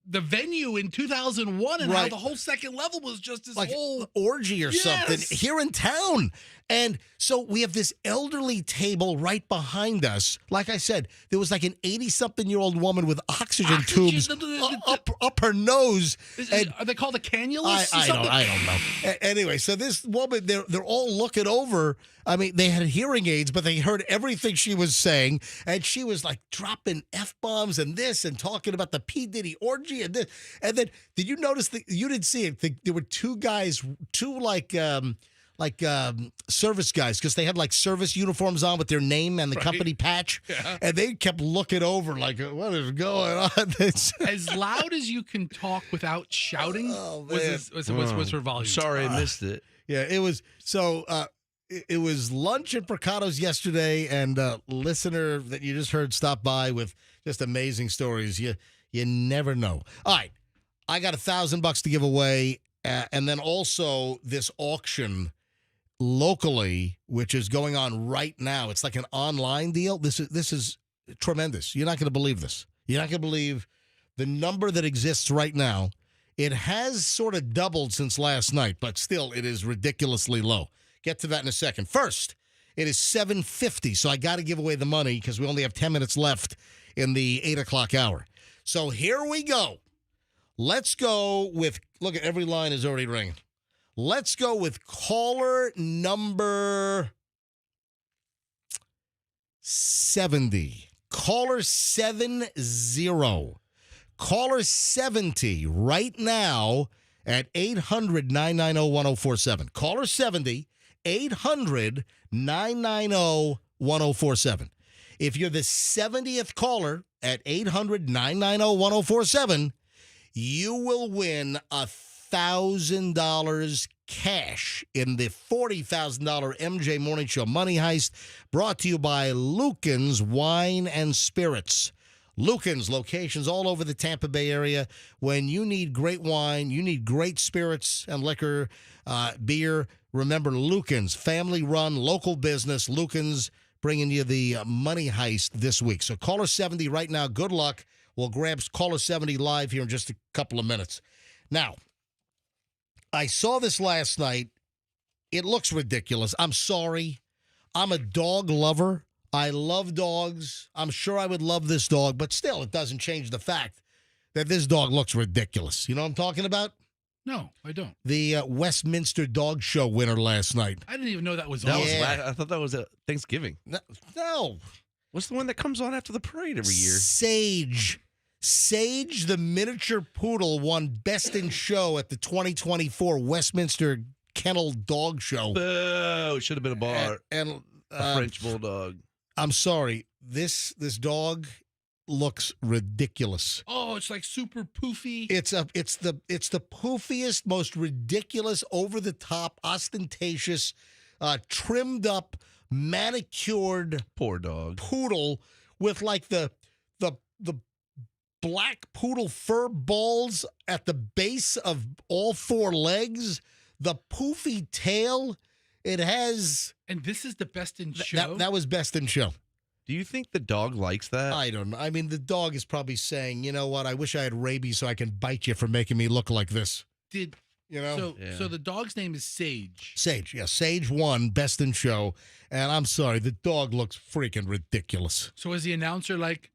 the venue in 2001, and how the whole second level was just this like whole orgy or something here in town. And so we have this elderly table right behind us. Like I said, there was like an 80-something-year-old woman with oxygen tubes up her nose. Are they called a cannulus? I don't know. Anyway, so this woman, they're all looking over. I mean, they had hearing aids, but they heard everything she was saying, and she was like dropping F-bombs and this and talking about the P. Diddy orgy and this. And then, did you notice that you didn't see it? There were two guys, service guys, because they had like service uniforms on with their name and the company patch, and they kept looking over like, what is going on? As loud as you can talk without shouting was her volume. Sorry, I missed it. Yeah, it was so. It was lunch at Percados yesterday, and a listener that you just heard stop by with just amazing stories. You never know. All right, I got $1,000 to give away, and then also this auction locally, which is going on right now. It's like an online deal. This is tremendous. You're not going to believe this. You're not going to believe the number that exists right now. It has sort of doubled since last night, but still, it is ridiculously low. Get to that in a second. First, it is 7:50, so I got to give away the money because we only have 10 minutes left in the 8 o'clock hour. So here we go. Let's go with, look, at every line is already ringing. Let's go with caller number 70. Caller 70. Caller 70 right now at 800-990-1047. Caller 70, 800-990-1047. If you're the 70th caller at 800-990-1047, you will win $1,000 cash in the $40,000 MJ Morning Show Money Heist, brought to you by Lucan's Wine and Spirits. Lucan's, locations all over the Tampa Bay area. When you need great wine, you need great spirits and liquor, beer, remember Lucan's, family-run, local business. Lucan's bringing you the Money Heist this week. So caller 70 right now. Good luck. We'll grab caller 70 live here in just a couple of minutes. Now, I saw this last night. It looks ridiculous. I'm sorry. I'm a dog lover. I love dogs. I'm sure I would love this dog, but still, it doesn't change the fact that this dog looks ridiculous. You know what I'm talking about? No, I don't. The Westminster Dog Show winner last night. I didn't even know that was on. I thought that was Thanksgiving. No. What's the one that comes on after the parade every year? Sage. Sage, the miniature poodle, won Best in Show at the 2024 Westminster Kennel Dog Show. Boo! Should have been a bar. And a French bulldog. I'm sorry. This dog looks ridiculous. Oh, it's like super poofy. It's the poofiest, most ridiculous, over the top, ostentatious, trimmed up, manicured poor dog poodle with like the black poodle fur balls at the base of all four legs, the poofy tail. It has. And this is the best in show? That was best in show. Do you think the dog likes that? I don't know. I mean, the dog is probably saying, you know what? I wish I had rabies so I can bite you for making me look like this. Did you know? So the dog's name is Sage. Sage, yeah. Sage won best in show. And I'm sorry, the dog looks freaking ridiculous. So is the announcer like,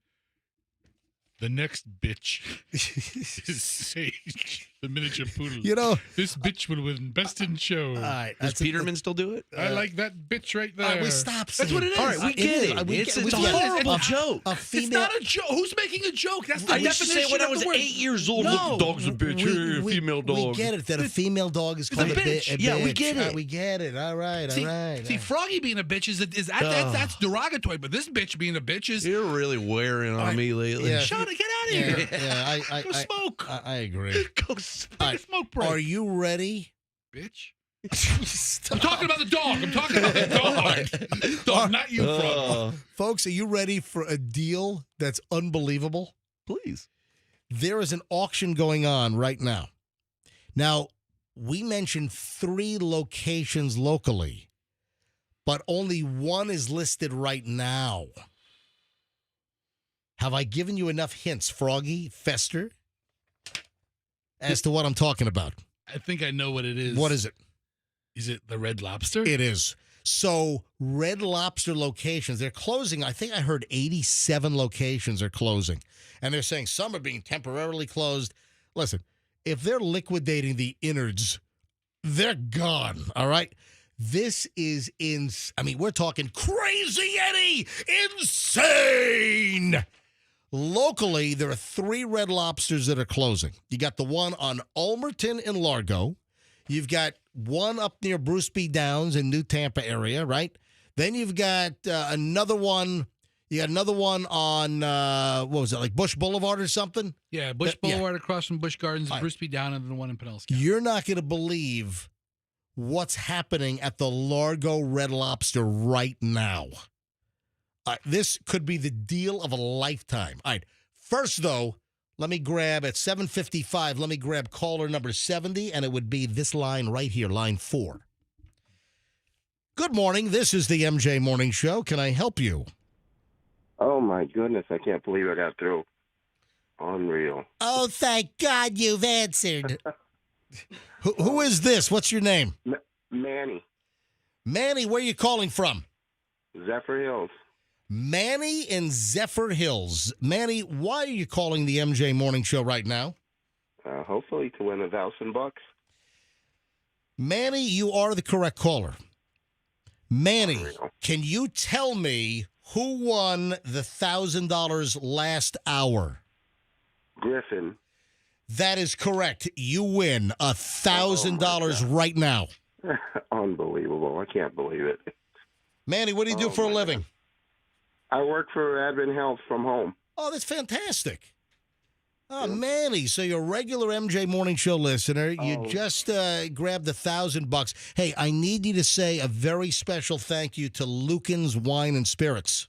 the next bitch is Sage, the miniature poodle. You know, this bitch will win best in show. All right, does Peterman still do it? I like that bitch right there. We stop. That's what it is. All right, we get it. It's a horrible joke. It's not a joke. Who's making a joke? That's the I used to definition say when I was of the word. 8 years old, No, look, the dog's a bitch. A female dog. We get it that a female dog is called a bitch. Yeah, we get it. We get it. All right, See, all right. See, Froggy being a bitch that's derogatory, but this bitch being a bitch is. You're really wearing on me lately. Yeah. Shut it, get out of here. Yeah, Go smoke. I agree. Go take a smoke break. Are you ready? Bitch. I'm talking about the dog. I'm talking about the dog. Dog, not you, Frog. Folks, are you ready for a deal that's unbelievable? Please. There is an auction going on right now. Now, we mentioned 3 locations locally, but only one is listed right now. Have I given you enough hints, Froggy, Fester, as to what I'm talking about? I think I know what it is. What is it? Is it the Red Lobster? It is. So Red Lobster locations, they're closing. I think I heard 87 locations are closing. And they're saying some are being temporarily closed. Listen, if they're liquidating the innards, they're gone, all right? This is we're talking Crazy Eddie, insane. Locally, there are 3 Red Lobsters that are closing. You got the one on Ulmerton in Largo. You've got one up near Bruce B. Downs in New Tampa area, right? Then you've got another one. You got another one on, what was it, like Bush Boulevard or something? Yeah, Bush Boulevard across from Busch Gardens, Bruce B. Down, and the one in Penelska. You're not going to believe what's happening at the Largo Red Lobster right now. This could be the deal of a lifetime. All right. First, though, let me grab at 7:55. Let me grab caller number 70, and it would be this line right here, line 4. Good morning. This is the MJ Morning Show. Can I help you? Oh, my goodness. I can't believe I got through. Unreal. Oh, thank God you've answered. Who is this? What's your name? Manny. Manny, where are you calling from? Zephyr Hills. Manny in Zephyr Hills. Manny, why are you calling the MJ Morning Show right now? Hopefully to win $1,000. Manny, you are the correct caller. Manny, can you tell me who won the $1,000 last hour? Griffin. That is correct. You win $1,000 right now. Unbelievable. I can't believe it. Manny, what do you do for a living? God. I work for Advent Health from home. Oh, that's fantastic. Oh, Manny, so you're a regular MJ Morning Show listener. You just grabbed $1,000. Hey, I need you to say a very special thank you to Lucan's Wine and Spirits.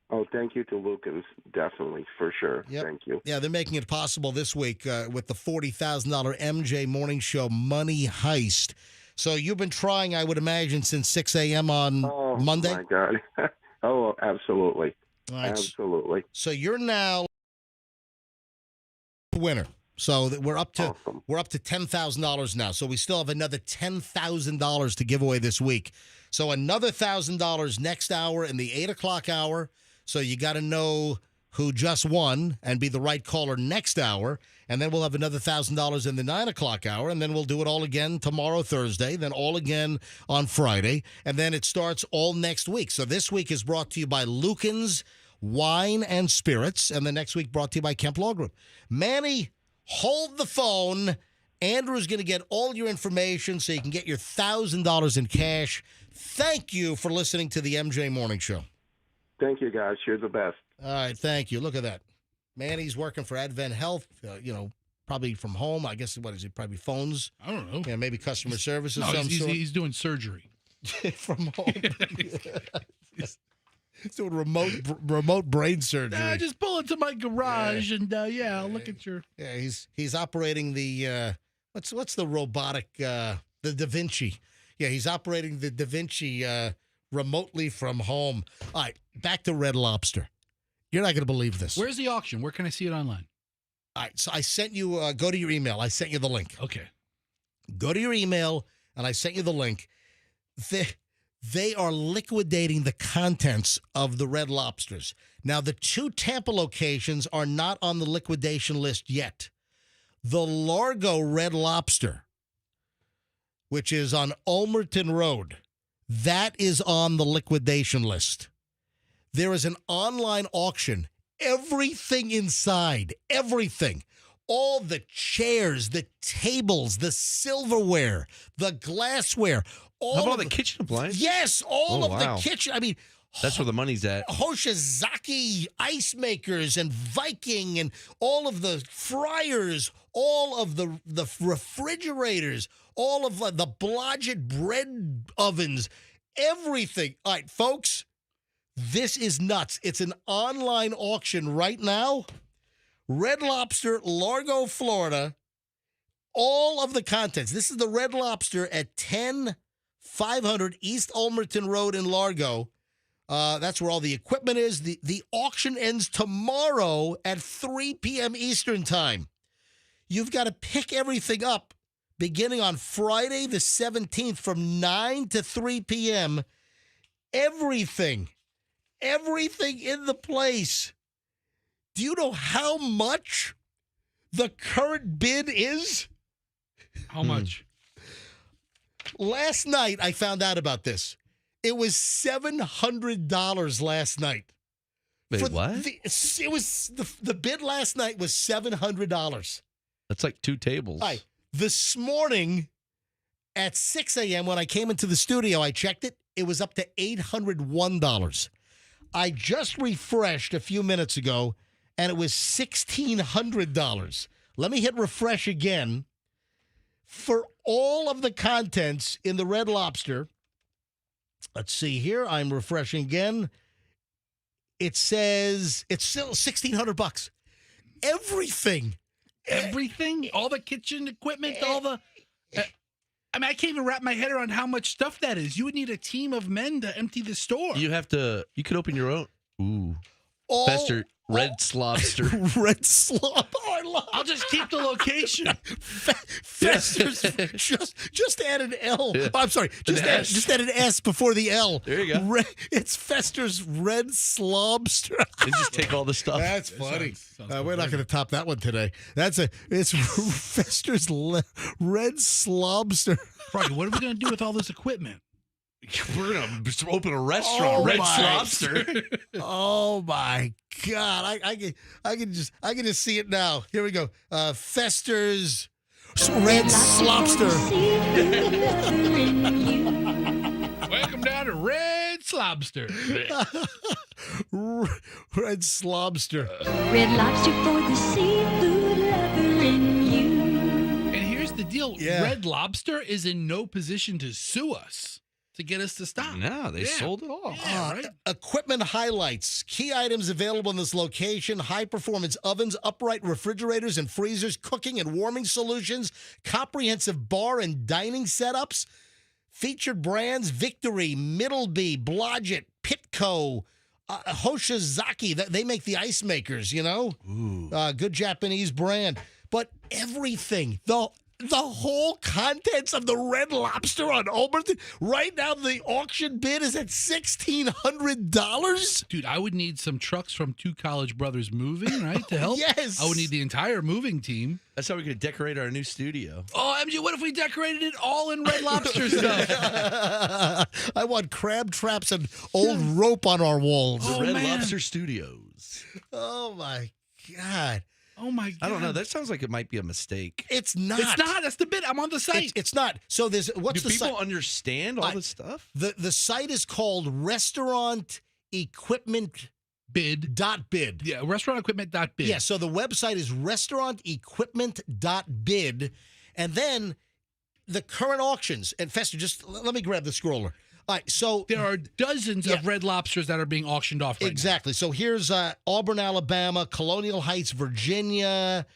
Oh, thank you to Lucan's. Definitely, for sure. Yep. Thank you. Yeah, they're making it possible this week with the $40,000 MJ Morning Show Money Heist. So you've been trying, I would imagine, since 6 a.m. on Monday? Oh, my God. Oh, absolutely. All right. Absolutely. So you're now the winner. So we're up to $10,000 now. So we still have another $10,000 to give away this week. So another $1,000 next hour in the 8 o'clock hour. So you got to know who just won and be the right caller next hour. And then we'll have another $1,000 in the 9 o'clock hour. And then we'll do it all again tomorrow, Thursday, then all again on Friday. And then it starts all next week. So this week is brought to you by Lucan's Wine and Spirits. And the next week brought to you by Kemp Law Group. Manny, hold the phone. Andrew's going to get all your information so you can get your $1,000 in cash. Thank you for listening to the MJ Morning Show. Thank you, guys. You're the best. All right, thank you. Look at that. Manny's working for Advent Health, probably from home. I guess, what is it, probably phones? I don't know. Yeah, maybe customer service of No, some sort. he's doing surgery. From home. He's doing remote brain surgery. Just pull into my garage and I'll look at your. Yeah, he's operating the what's the robotic the Da Vinci. Yeah, he's operating the Da Vinci remotely from home. All right, back to Red Lobster. You're not going to believe this. Where's the auction? Where can I see it online? All right, so I sent you. Go to your email. I sent you the link. Okay. Go to your email, and I sent you the link. They are liquidating the contents of the Red Lobsters. Now, the 2 Tampa locations are not on the liquidation list yet. The Largo Red Lobster, which is on Ulmerton Road, that is on the liquidation list. There is an online auction. Everything inside, everything. All the chairs, the tables, the silverware, the glassware. How about the kitchen appliances? Yes, all of wow. the kitchen. I mean, that's where the money's at. Hoshizaki ice makers and Viking and all of the fryers, all of the refrigerators, all of the Blodgett bread ovens, everything. All right, folks, this is nuts. It's an online auction right now. Red Lobster, Largo, Florida. All of the contents. This is the Red Lobster at 10500 East Ulmerton Road in Largo. That's where all the equipment is. The auction ends tomorrow at 3 p.m. Eastern Time. You've got to pick everything up beginning on Friday the 17th from 9 to 3 p.m. Everything in the place. Do you know how much the current bid is? How much? Last night, I found out about this. It was $700 last night. Wait, what? The bid last night was $700. That's like 2 tables. Hi. This morning at 6 a.m. when I came into the studio, I checked it. It was up to $801. I just refreshed a few minutes ago, and it was $1,600. Let me hit refresh again. For all of the contents in the Red Lobster, let's see here. I'm refreshing again. It says it's still $1,600. Everything. All the kitchen equipment, all the. I mean, I can't even wrap my head around how much stuff that is. You would need a team of men to empty the store. You could open your own. Ooh. Fester, Red Lobster. Red Slob. Oh, I'll just keep the location. Fester's just add an L. Yeah. Oh, I'm sorry. Just add an S before the L. There you go. It's Fester's Red Slobster. And just take all the stuff. That's funny. We're not going to top that one today. It's Fester's Red Slobster. Froggy, what are we going to do with all this equipment? We're going to open a restaurant. Red Lobster. Oh my God. I can just see it now. Here we go. Fester's Red Slobster. Welcome down to Red Slobster. Red Slobster. Red Lobster for the seafood lover in you. And here's the deal. Yeah. Red Lobster is in no position to sue us to get us to stop. No, they sold it all. Yeah, right. Equipment highlights. Key items available in this location. High-performance ovens, upright refrigerators and freezers, cooking and warming solutions, comprehensive bar and dining setups. Featured brands, Victory, Middleby, Blodgett, Pitco, Hoshizaki. They make the ice makers, you know? Good Japanese brand. But everything, the whole contents of the Red Lobster on Ulmerton, right now the auction bid is at $1,600. Dude, I would need some trucks from Two College Brothers Moving, right, to help. Yes. I would need the entire moving team. That's how we could decorate our new studio. Oh, MG, what if we decorated it all in Red Lobster stuff? I want crab traps and old rope on our walls. The Oh, Red man. Lobster Studios. Oh, my God. Oh, my God. I don't know. That sounds like it might be a mistake. It's not. It's not. That's the bit. I'm on the site. It's not. So there's what's Do the people site? understand all this stuff? The site is called Restaurant Equipment Bid. .bid. Yeah, restaurantequipment.bid. Yeah, so the website is restaurantequipment.bid. And then the current auctions, and Fester, just let me grab the scroller. All right, so there are dozens of Red Lobsters that are being auctioned off right exactly. So here's Auburn, Alabama, Colonial Heights, Virginia,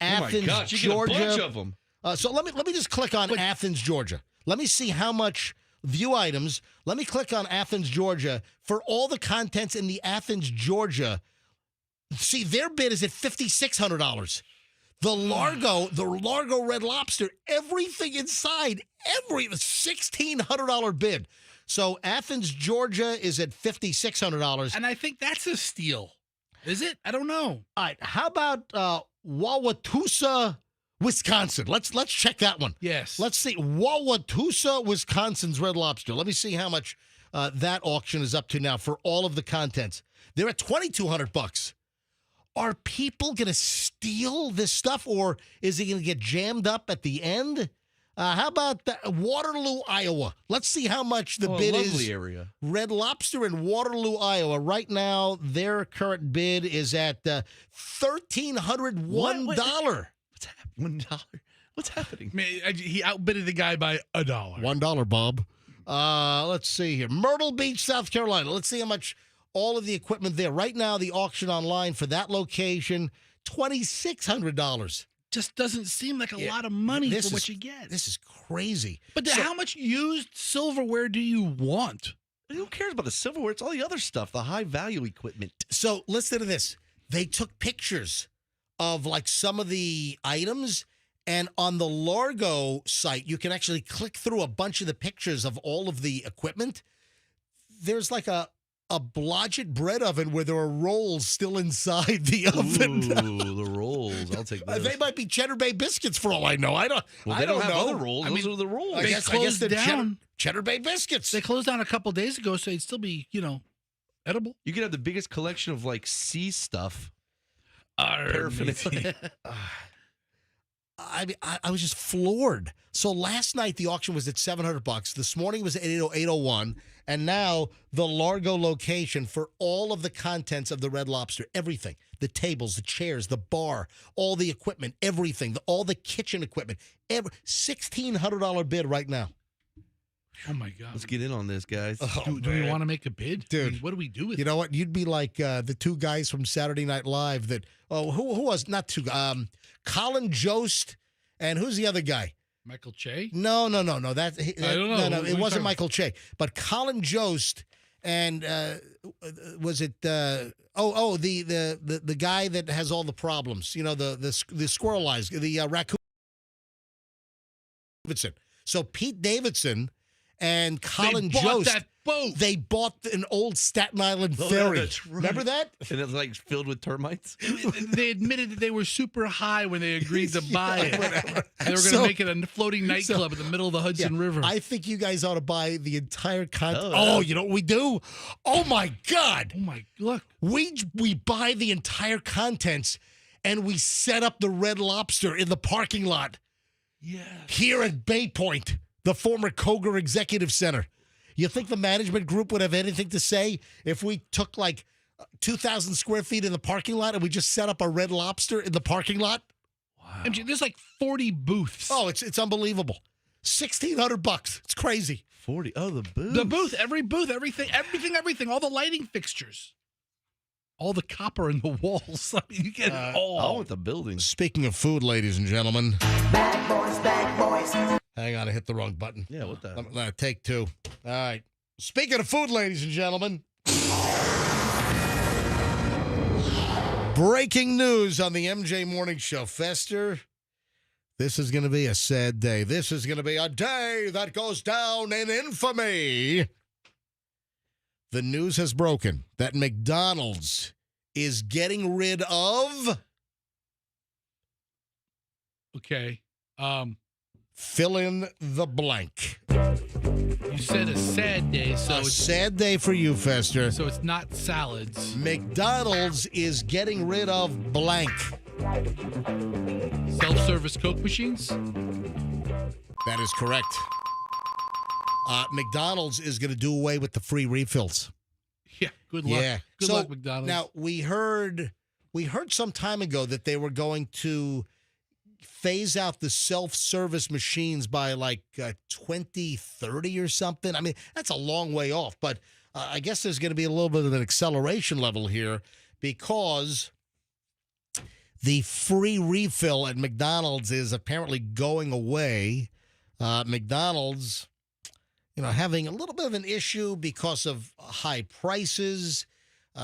Athens, oh my gosh, you Georgia. get a bunch of them. So let me just click on Athens, Georgia. Let me see how much view items. Let me click on Athens, Georgia for all the contents in the Athens, Georgia. See, their bid is at $5,600. The Largo Red Lobster, everything inside, $1,600 bid. So Athens, Georgia is at $5,600. And I think that's a steal. Is it? I don't know. All right, how about Wauwatosa, Wisconsin? Let's check that one. Yes. Let's see. Wauwatosa, Wisconsin's Red Lobster. Let me see how much that auction is up to now for all of the contents. They're at $2,200. Are people going to steal this stuff, or is it going to get jammed up at the end? How about Waterloo, Iowa? Let's see how much the bid is. Area. Red Lobster in Waterloo, Iowa. Right now, their current bid is at $1,301. What's happening? $1? What's happening? Man, he outbidded the guy by $1. $1, Bob. Let's see here. Myrtle Beach, South Carolina. Let's see how much all of the equipment there. Right now, the auction online for that location, $2,600. Just doesn't seem like a lot of money for what you get. This is crazy. But how much used silverware do you want? Who cares about the silverware? It's all the other stuff, the high-value equipment. So listen to this. They took pictures of like some of the items, and on the Largo site, you can actually click through a bunch of the pictures of all of the equipment. There's like a Blodgett bread oven where there are rolls still inside the oven. Ooh, the rolls. I'll take those. They might be Cheddar Bay biscuits for all I know. I don't. Well, I they don't have know. other rolls. Those are the rolls. I guess they're down. Cheddar Bay biscuits. They closed down a couple days ago, so it'd still be, edible. You could have the biggest collection of like sea stuff. Paraphernalia. I was just floored. So last night the auction was at $700. This morning was at 801, and now the Largo location for all of the contents of the Red Lobster, everything, the tables, the chairs, the bar, all the equipment, everything, all the kitchen equipment, $1,600 bid right now. Oh my God! Let's get in on this, guys. Do we want to make a bid, dude? I mean, what do we do with it? You know what? You'd be like the two guys from Saturday Night Live that. Oh, who was not two? Colin Jost and who's the other guy? Michael Che? No. That I don't know. No, it wasn't Michael Che, but Colin Jost and was it? The guy that has all the problems. You know, the squirrel eyes, the raccoon. Davidson. So Pete Davidson and Colin Jost. That boat. They bought an old Staten Island ferry. That's right. Remember that? And it's like filled with termites. They admitted that they were super high when they agreed to buy it. Whatever. They were going to make it a floating nightclub in the middle of the Hudson River. I think you guys ought to buy the entire content. Oh, you know what we do? Oh my God! Oh my look! We buy the entire contents and we set up the Red Lobster in the parking lot. Yeah. Here at Bay Point, the former Koger Executive Center. You think the management group would have anything to say if we took like 2,000 square feet in the parking lot and we just set up a Red Lobster in the parking lot? Wow. There's like 40 booths. Oh, it's unbelievable. $1,600. It's crazy. 40. Oh, the booth. The booth, every booth, everything, all the lighting fixtures. All the copper in the walls. I mean, you get it all. I want the building. Speaking of food, ladies and gentlemen. Bad boys. Hang on, I hit the wrong button. Yeah, what the? Take two. All right. Speaking of food, ladies and gentlemen. Breaking news on the MJ Morning Show. Fester, this is going to be a sad day. This is going to be a day that goes down in infamy. The news has broken that McDonald's is getting rid of... Okay. Fill in the blank. You said a sad day, so it's a sad day for you, Fester. So it's not salads. McDonald's is getting rid of blank. Self-service Coke machines? That is correct. McDonald's is going to do away with the free refills. Yeah, good luck. Yeah. Good luck, McDonald's. Now, we heard some time ago that they were going to phase out the self-service machines by like 2030 or something. I mean, that's a long way off, but I guess there's going to be a little bit of an acceleration level here because the free refill at McDonald's is apparently going away. McDonald's, having a little bit of an issue because of high prices.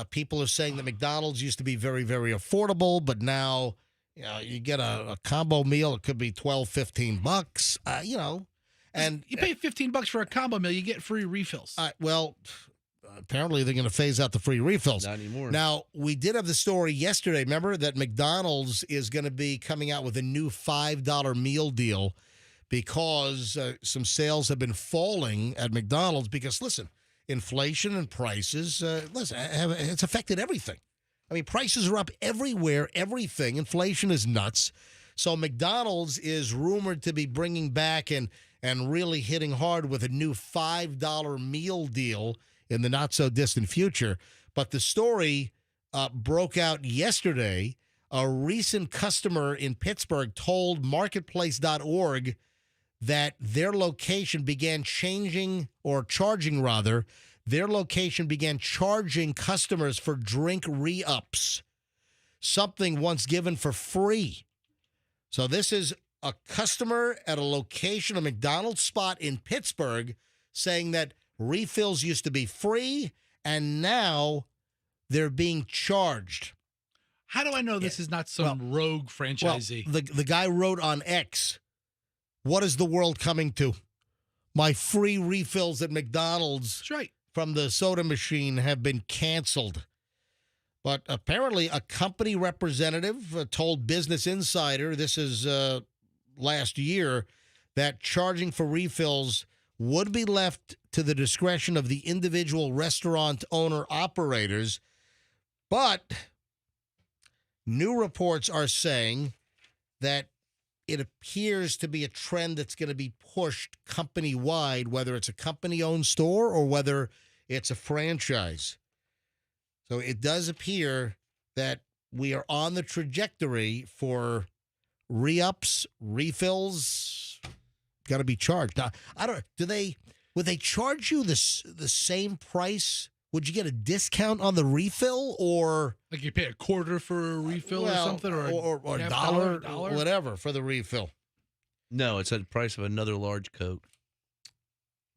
People are saying that McDonald's used to be very, very affordable, but now, you get a combo meal. It could be $12, $15, and you pay $15 for a combo meal, you get free refills. Apparently they're going to phase out the free refills. Not anymore. Now, we did have the story yesterday, remember, that McDonald's is going to be coming out with a new $5 meal deal because some sales have been falling at McDonald's because, listen, inflation and prices, it's affected everything. I mean, prices are up everywhere, everything. Inflation is nuts. So McDonald's is rumored to be bringing back and really hitting hard with a new $5 meal deal in the not-so-distant future. But the story broke out yesterday. A recent customer in Pittsburgh told Marketplace.org that their location began charging customers for drink re-ups, something once given for free. So this is a customer at a location, a McDonald's spot in Pittsburgh, saying that refills used to be free, and now they're being charged. How do I know this is not some rogue franchisee? Well, the guy wrote on X, "What is the world coming to? My free refills at McDonald's from the soda machine have been canceled." But apparently a company representative told Business Insider, this is last year, that charging for refills would be left to the discretion of the individual restaurant owner-operators. But new reports are saying that it appears to be a trend that's going to be pushed company-wide, whether it's a company-owned store or whether it's a franchise. So it does appear that we are on the trajectory for re-ups, refills, got to be charged. Now, would they charge you the same price? Would you get a discount on the refill, or like you pay a quarter for a refill or something, or a dollar, whatever for the refill? No, it's at the price of another large Coke.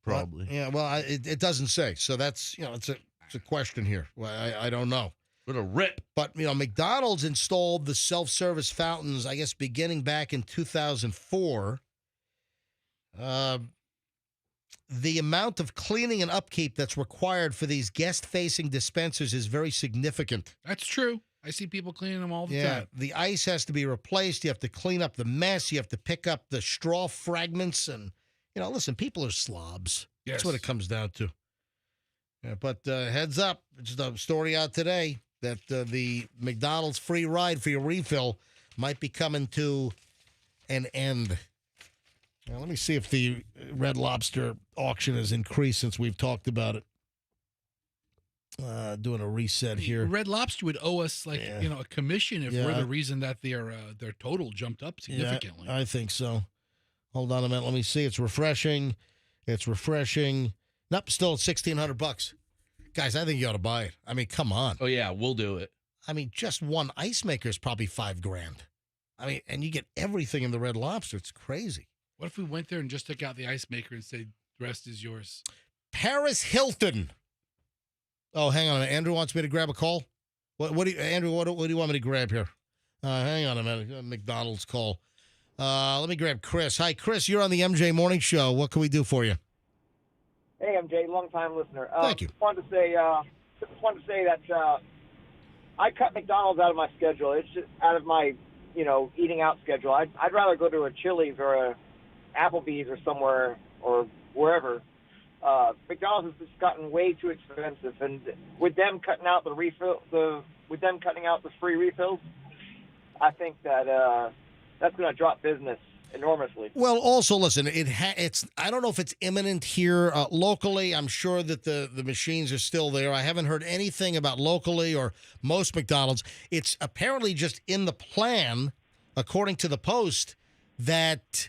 Probably. It doesn't say. So that's it's a question here. Well, I don't know. What a rip! But McDonald's installed the self-service fountains, I guess, beginning back in 2004. The amount of cleaning and upkeep that's required for these guest-facing dispensers is very significant. That's true. I see people cleaning them all the time. The ice has to be replaced. You have to clean up the mess. You have to pick up the straw fragments. And, listen, people are slobs. Yes. That's what it comes down to. Yeah, but heads up, it's a story out today that the McDonald's free ride for your refill might be coming to an end. Now, let me see if the Red Lobster auction has increased since we've talked about it. Doing a reset here. Red Lobster would owe us a commission if we're the reason that their total jumped up significantly. Yeah, I think so. Hold on a minute. Let me see. It's refreshing. Nope, still at $1,600. Guys, I think you ought to buy it. I mean, come on. Oh yeah, we'll do it. I mean, just one ice maker is probably $5,000. I mean, and you get everything in the Red Lobster. It's crazy. What if we went there and just took out the ice maker and said, "The rest is yours"? Paris Hilton. Oh, hang on a minute. Andrew wants me to grab a call. Andrew, what do you want me to grab here? Hang on a minute. McDonald's call. Let me grab Chris. Hi, Chris. You're on the MJ Morning Show. What can we do for you? Hey, MJ, long-time listener. Thank you. Just wanted to say that I cut McDonald's out of my schedule. It's just out of my, eating out schedule. I'd rather go to a Chili's or a Applebee's or somewhere or wherever. McDonald's has just gotten way too expensive, and with them cutting out the free refills, I think that that's going to drop business enormously. Well, also, listen, it's I don't know if it's imminent here locally. I'm sure that the machines are still there. I haven't heard anything about locally or most McDonald's. It's apparently just in the plan according to the Post, that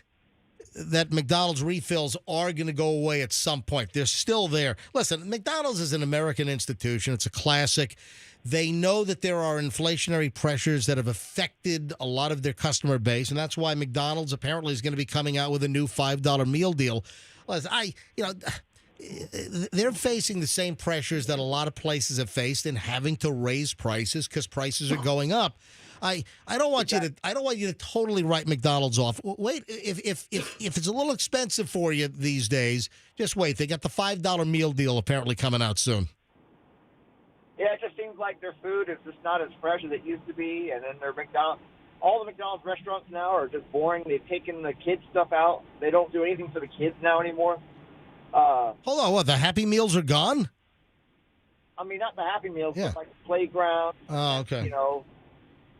McDonald's refills are going to go away at some point. They're still there. Listen, McDonald's is an American institution. It's a classic. They know that there are inflationary pressures that have affected a lot of their customer base, and that's why McDonald's apparently is going to be coming out with a new $5 meal deal. Listen, they're facing the same pressures that a lot of places have faced in having to raise prices because prices are going up. I don't want you to totally write McDonald's off. Wait, if it's a little expensive for you these days, just wait. They got the $5 meal deal apparently coming out soon. Yeah, it just seems like their food is just not as fresh as it used to be, and then their all the McDonald's restaurants now are just boring. They've taken the kids stuff out. They don't do anything for the kids now anymore. Hold on, what? The Happy Meals are gone? I mean, not the Happy Meals, Yeah. but like the playground. Oh, okay.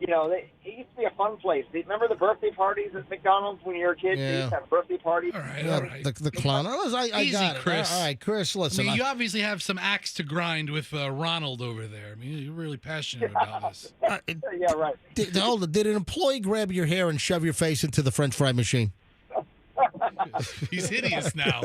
It used to be a fun place. Remember the birthday parties at McDonald's when you were a kid? Yeah. They used to have birthday parties. All right, Yeah, all right. The clown. I Easy, got it. Chris. All right, Chris, I listen. mean, you obviously have some axe to grind with Ronald over there. I mean, you're really passionate about this. Yeah, right. Did an employee grab your hair and shove your face into the French fry machine? He's hideous now,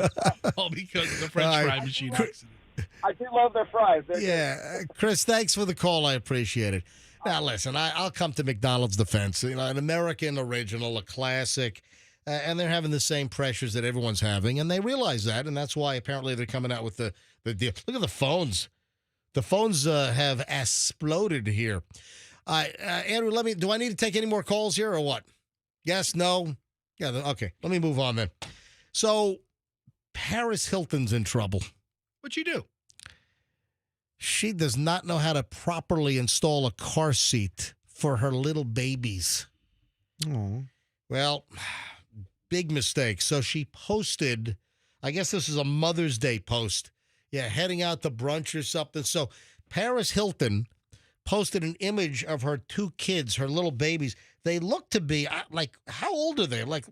all because of the French fry machine accident. I do love their fries. Yeah, Chris, thanks for the call. I appreciate it. Now, listen, I'll come to McDonald's defense. An American original, a classic, and they're having the same pressures that everyone's having, and they realize that, and that's why apparently they're coming out with the deal. Look at the phones. The phones have exploded here. Andrew, do I need to take any more calls here or what? Yes, no? Yeah, okay. Let me move on then. So, Paris Hilton's in trouble. What'd you do? She does not know how to properly install a car seat for her little babies. Oh. Well, big mistake. So she posted, I guess this is a Mother's Day post. Yeah, heading out to brunch or something. So Paris Hilton posted an image of her two kids, her little babies. They look to be how old are they? Like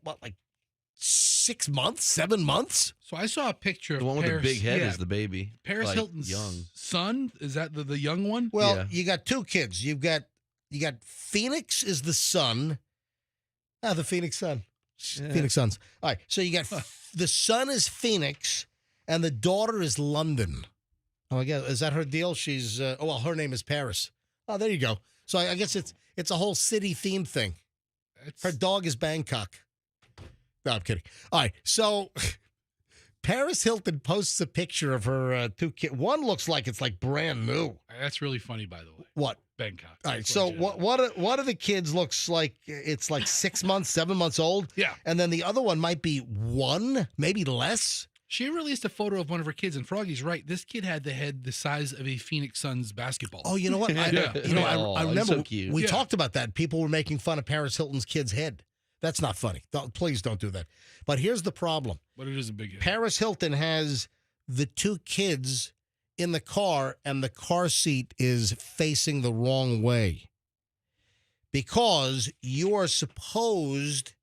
6 months, 7 months? So I saw a picture of The one with Paris, the big head yeah, is the baby. Paris Hilton's young. son. Is that the young one? Well, Yeah. you got two kids. You got Phoenix is the son. The Phoenix Sun. Yeah. Phoenix Suns. All right. So you got the son is Phoenix, and the daughter is London. Oh, I guess is that her deal? She's her name is Paris. Oh, there you go. So I guess it's a whole city theme thing. Her dog is Bangkok. No, I'm kidding. All right. So Paris Hilton posts a picture of her two kids. One looks like it's like brand new. That's really funny, by the way. What? Bangkok. All right. So one of the kids looks like it's like 6 months, 7 months old. Yeah. And then the other one might be one, maybe less. She released a photo of one of her kids, and Froggy's right. This kid had the head the size of a Phoenix Suns basketball. Oh, you know what? I remember so cute. we talked about that. People were making fun of Paris Hilton's kid's head. That's not funny. Please don't do that. But here's the problem. But it is a big head. Paris Hilton has the two kids in the car, and the car seat is facing the wrong way because you are supposed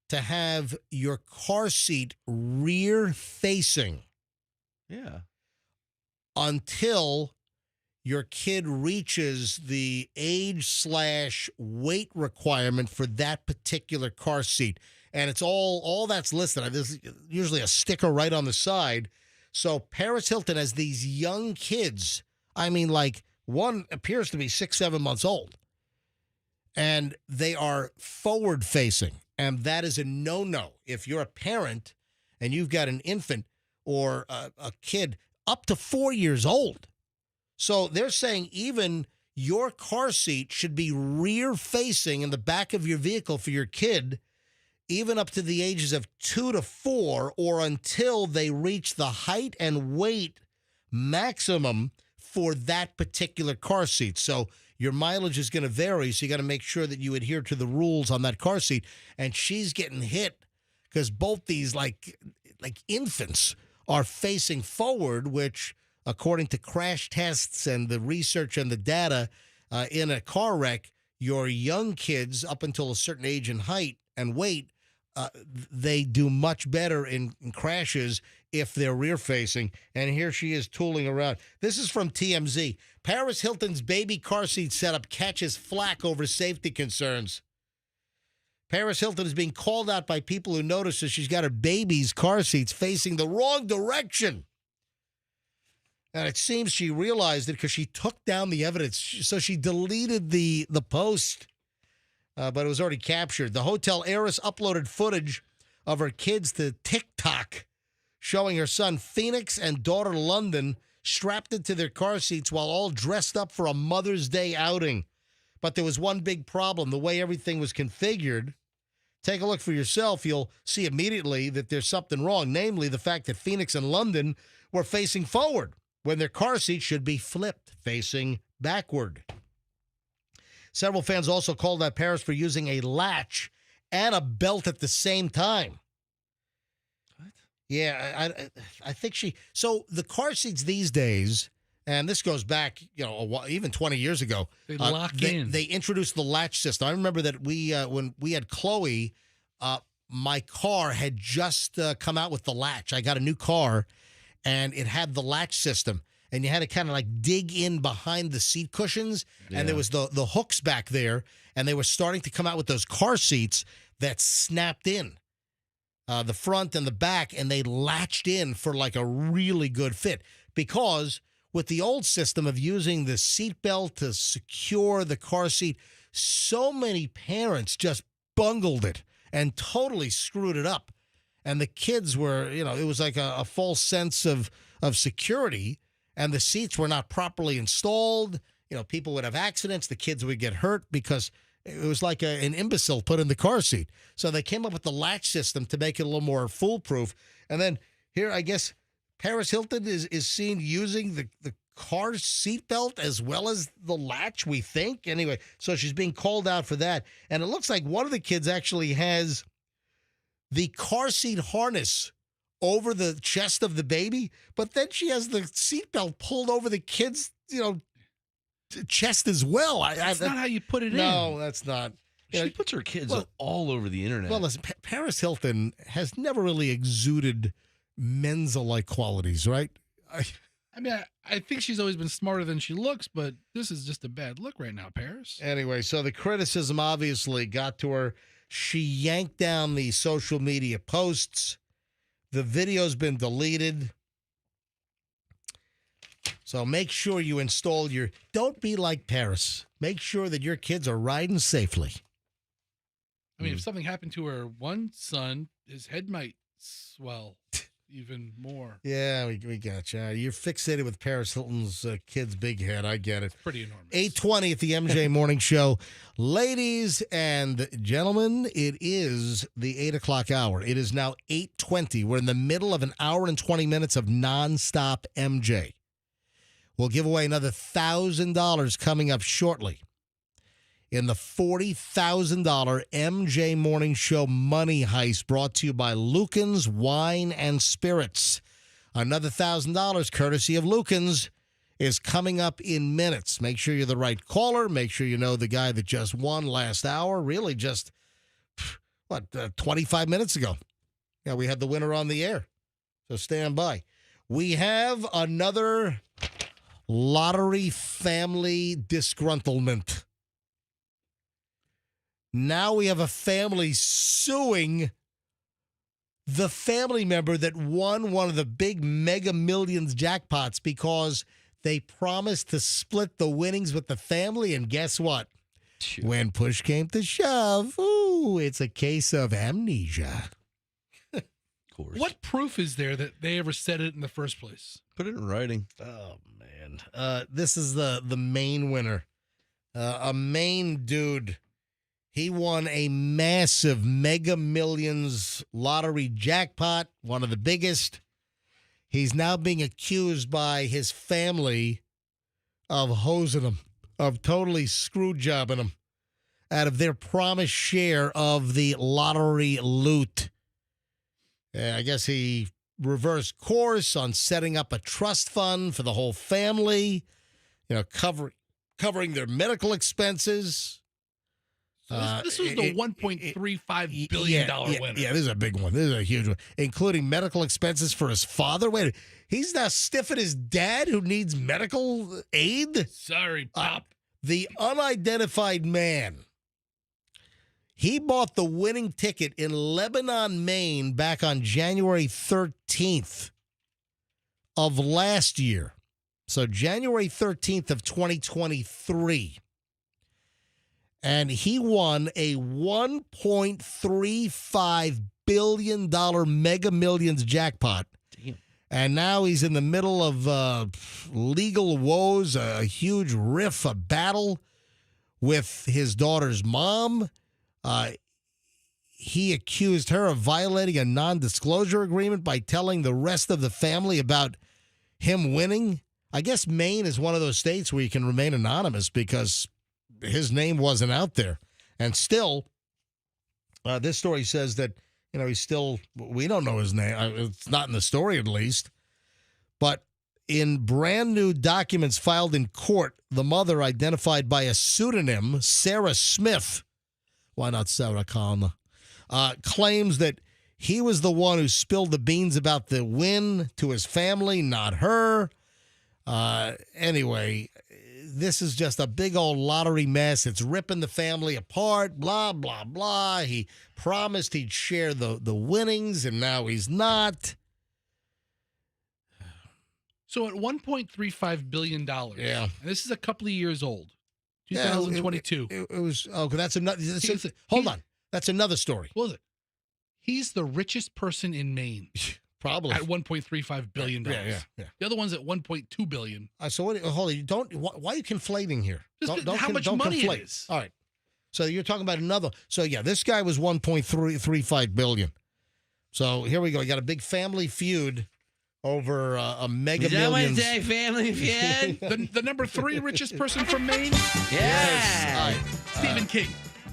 to have your car seat rear facing. Yeah. Until your kid reaches the age/weight requirement for that particular car seat. And it's all that's listed. There's usually a sticker right on the side. So Paris Hilton has these young kids. I mean, like one appears to be 6, 7 months old. And they are forward facing. And that is a no-no. If you're a parent and you've got an infant or a kid up to 4 years old. So they're saying even your car seat should be rear facing in the back of your vehicle for your kid, even up to the ages of 2 to 4, or until they reach the height and weight maximum for that particular car seat. So your mileage is going to vary, so you got to make sure that you adhere to the rules on that car seat. And she's getting hit because both these like infants are facing forward, which according to crash tests and the research and the data in a car wreck, your young kids up until a certain age and height and weight, they do much better in crashes if they're rear facing. And here she is tooling around. This is from TMZ. Paris Hilton's baby car seat setup catches flack over safety concerns. Paris Hilton is being called out by people who notice that she's got her baby's car seats facing the wrong direction. And it seems she realized it because she took down the evidence. So she deleted the post, but it was already captured. The hotel heiress uploaded footage of her kids to TikTok, showing her son Phoenix and daughter London strapped into their car seats while all dressed up for a Mother's Day outing. But there was one big problem, the way everything was configured. Take a look for yourself. You'll see immediately that there's something wrong, namely the fact that Phoenix and London were facing forward when their car seats should be flipped, facing backward. Several fans also called out Paris for using a latch and a belt at the same time. What? Yeah, I think she... So the car seats these days, and this goes back, even 20 years ago. They lock in. They introduced the latch system. I remember that when we had Chloe, my car had just come out with the latch. I got a new car, and it had the latch system. And you had to kind of like dig in behind the seat cushions. Yeah. And there was the hooks back there. And they were starting to come out with those car seats that snapped in the front and the back. And they latched in for like a really good fit. Because with the old system of using the seat belt to secure the car seat, so many parents just bungled it and totally screwed it up. And the kids were, it was like a false sense of security. And the seats were not properly installed. People would have accidents. The kids would get hurt because it was like an imbecile put in the car seat. So they came up with the latch system to make it a little more foolproof. And then here, I guess, Paris Hilton is seen using the car seat belt as well as the latch, we think. Anyway, so she's being called out for that. And it looks like one of the kids actually has the car seat harness over the chest of the baby, but then she has the seatbelt pulled over the kid's, chest as well. That's not how you put it in. No, that's not. She puts her kids all over the internet. Well, listen, Paris Hilton has never really exuded Mensa-like qualities, right? I think she's always been smarter than she looks, but this is just a bad look right now, Paris. Anyway, so the criticism obviously got to her. She yanked down the social media posts. The video's been deleted. So make sure you install don't be like Paris. Make sure that your kids are riding safely. I mean, if something happened to her one son, his head might swell even more. Yeah, we got you. You're fixated with Paris Hilton's kid's big head. I get it. Pretty enormous. 8:20 at the MJ Morning Show. Ladies and gentlemen, it is the 8 o'clock hour. It is now 8:20. We're in the middle of an hour and 20 minutes of nonstop MJ. We'll give away another $1,000 coming up shortly in the $40,000 MJ Morning Show Money Heist, brought to you by Lucan's Wine and Spirits. Another $1,000 courtesy of Lucan's is coming up in minutes. Make sure you're the right caller. Make sure you know the guy that just won last hour. Really just, 25 minutes ago. Yeah, we had the winner on the air. So stand by. We have another lottery family disgruntlement. Now we have a family suing the family member that won one of the big Mega Millions jackpots because they promised to split the winnings with the family. And guess what? Sure. When push came to shove, it's a case of amnesia. Of course. What proof is there that they ever said it in the first place? Put it in writing. Oh, man. This is the main winner. A Maine dude. He won a massive Mega Millions lottery jackpot, one of the biggest. He's now being accused by his family of hosing him, of totally screw jobbing him out of their promised share of the lottery loot. I guess he reversed course on setting up a trust fund for the whole family, covering their medical expenses. This was the $1.35 billion winner. Yeah, this is a big one. This is a huge one, including medical expenses for his father. Wait, he's now stiffing his dad who needs medical aid? Sorry, Pop. The unidentified man. He bought the winning ticket in Lebanon, Maine back on January 13th of last year. So January 13th of 2023. And he won a $1.35 billion Mega Millions jackpot. Damn. And now he's in the middle of legal woes, a huge riff, a battle with his daughter's mom. He accused her of violating a non-disclosure agreement by telling the rest of the family about him winning. I guess Maine is one of those states where you can remain anonymous because his name wasn't out there. And still, this story says that, he's still, we don't know his name. It's not in the story, at least. But in brand new documents filed in court, the mother, identified by a pseudonym, Sarah Smith, why not Sarah Connor, claims that he was the one who spilled the beans about the win to his family, not her. Anyway, this is just a big old lottery mess. It's ripping the family apart, blah, blah, blah. He promised he'd share the winnings, and now he's not. So at $1.35 billion, yeah, and this is a couple of years old, 2022. It was, that's another, hold on. That's another story. What was it? He's the richest person in Maine. Probably. At $1.35 billion. Yeah. The other one's at $1.2 billion. So hold on, why are you conflating here? Just how much money conflate. it is. All right. So you're talking about another. So yeah, this guy was $1.35 billion. So here we go. You got a big family feud over a Mega Millions. Is that what family feud? the number 3 richest person from Maine? Yeah. All right. Stephen King.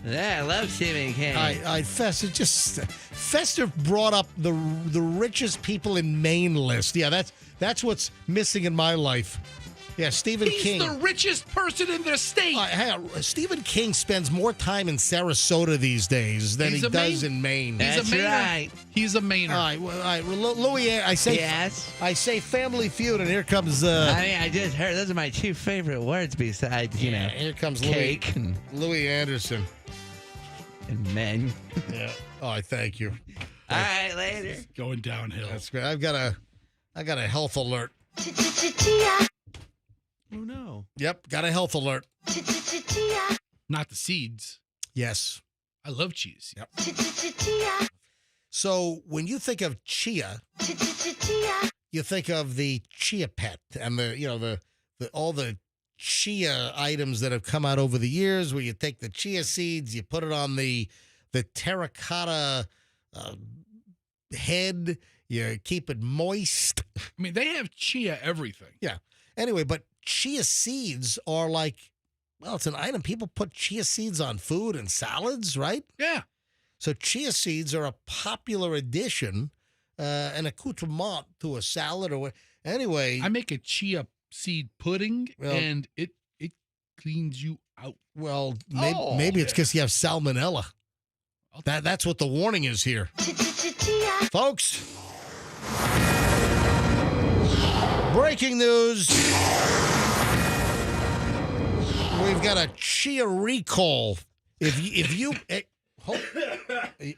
Yeah, I love Stephen King. I Fester brought up the richest people in Maine list. Yeah, that's what's missing in my life. Yeah, Stephen King. He's the richest person in the state. Hang on. Stephen King spends more time in Sarasota these days than he does in Maine. He's a Mainer. Right. He's a Mainer. All right, Louis, I say yes. I say Family Feud, and here comes. I just heard those are my 2 favorite words besides here comes cake Louis Anderson and men. Yeah. Oh, I thank you. All right, later. It's going downhill. That's great. I got a health alert. Oh, no. Yep, got a health alert. Not the seeds. Yes. I love cheese. Yep. So when you think of chia, you think of the chia pet and the all the chia items that have come out over the years, where you take the chia seeds, you put it on the terracotta head, you keep it moist. I mean, they have chia everything. Yeah. Anyway, but chia seeds are like, well, it's an item. People put chia seeds on food and salads, right? Yeah. So chia seeds are a popular addition, an accoutrement to a salad or what. Anyway. I make a chia seed pudding, and it cleans you out. Well, maybe it's because you have salmonella. That's what the warning is here. Folks. Breaking news. We've got a chia recall. If you are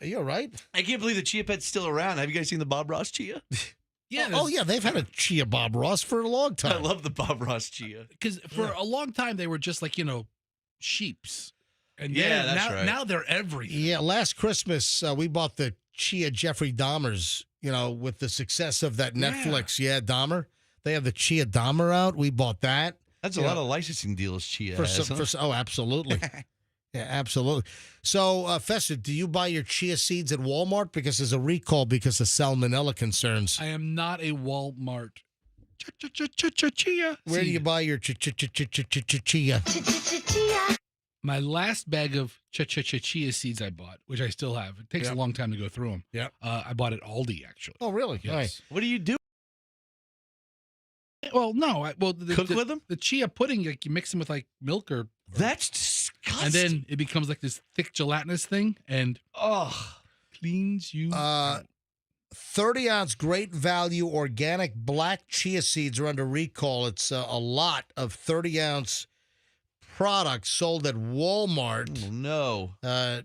you all right? I can't believe the chia pet's still around. Have you guys seen the Bob Ross chia? Yeah. Yeah, they've had a chia Bob Ross for a long time. I love the Bob Ross chia. Because for a long time they were just like, sheeps. And that's right. Now they're everything. Yeah, last Christmas we bought the chia Jeffrey Dahmer's, with the success of that Netflix. Yeah, Dahmer. They have the chia Dahmer out. We bought that. That's a lot of licensing deals chia has. Oh, absolutely. Yeah, absolutely. So, Fester, do you buy your chia seeds at Walmart? Because there's a recall because of salmonella concerns. I am not a Walmart. Chia. Where do you buy your chia? My last bag of chia seeds I bought, which I still have. It takes a long time to go through them. Yeah. I bought at Aldi, actually. Oh, really? Yes. Right. What do you do? Well, no. Cook with them? The chia pudding, like you mix them with like milk or That's disgusting. and then it becomes like this thick gelatinous thing and cleans you. 30-ounce great value organic black chia seeds are under recall. It's a lot of 30-ounce products sold at Walmart. Oh, no.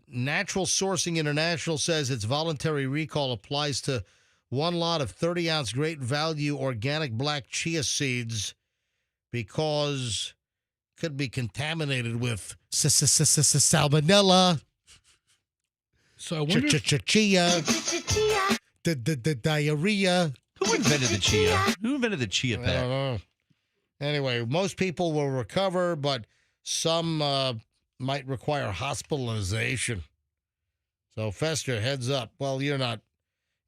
Natural Sourcing International says its voluntary recall applies to one lot of 30-ounce great value organic black chia seeds because could be contaminated with salmonella. So I wonder chia, the diarrhea. Who invented the chia? Who invented the chia I pet? don't know. Anyway, most people will recover, but some might require hospitalization. So, Fester, heads up. Well, you're not.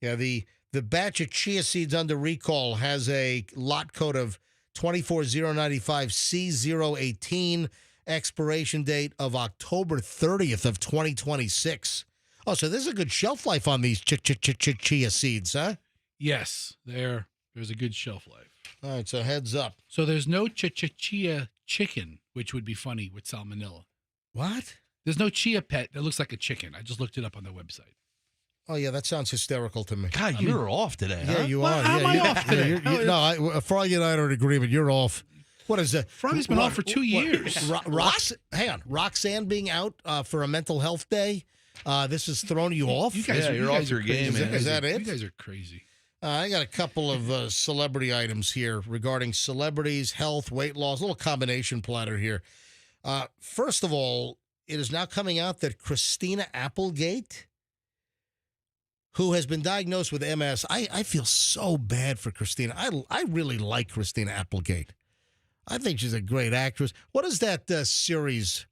Yeah, the batch of chia seeds under recall has a lot code of 24095C018, expiration date of October 30th of 2026. Oh, so there's a good shelf life on these chia seeds, huh? yes, there's a good shelf life. All right, so heads up. So there's no chia chicken, which would be funny with salmonella. What? There's no chia pet that looks like a chicken. I just looked it up on their website. Oh, yeah, that sounds hysterical to me. God, you're off today, huh? Yeah, you Well, are. how am I off today? No, Froggy and I are in agreement. You're off. What is that? Froggy's been off for 2 years. Hang on. Roxanne being out for a mental health day. This has thrown you off? You guys you're off your crazy. game, man. Is that it? You guys are crazy. I got a couple of celebrity items here regarding celebrities, health, weight loss, a little combination platter here. First of all, it is now coming out that Christina Applegate, who has been diagnosed with MS, I feel so bad for Christina. I really like Christina Applegate. I think she's a great actress. What is that series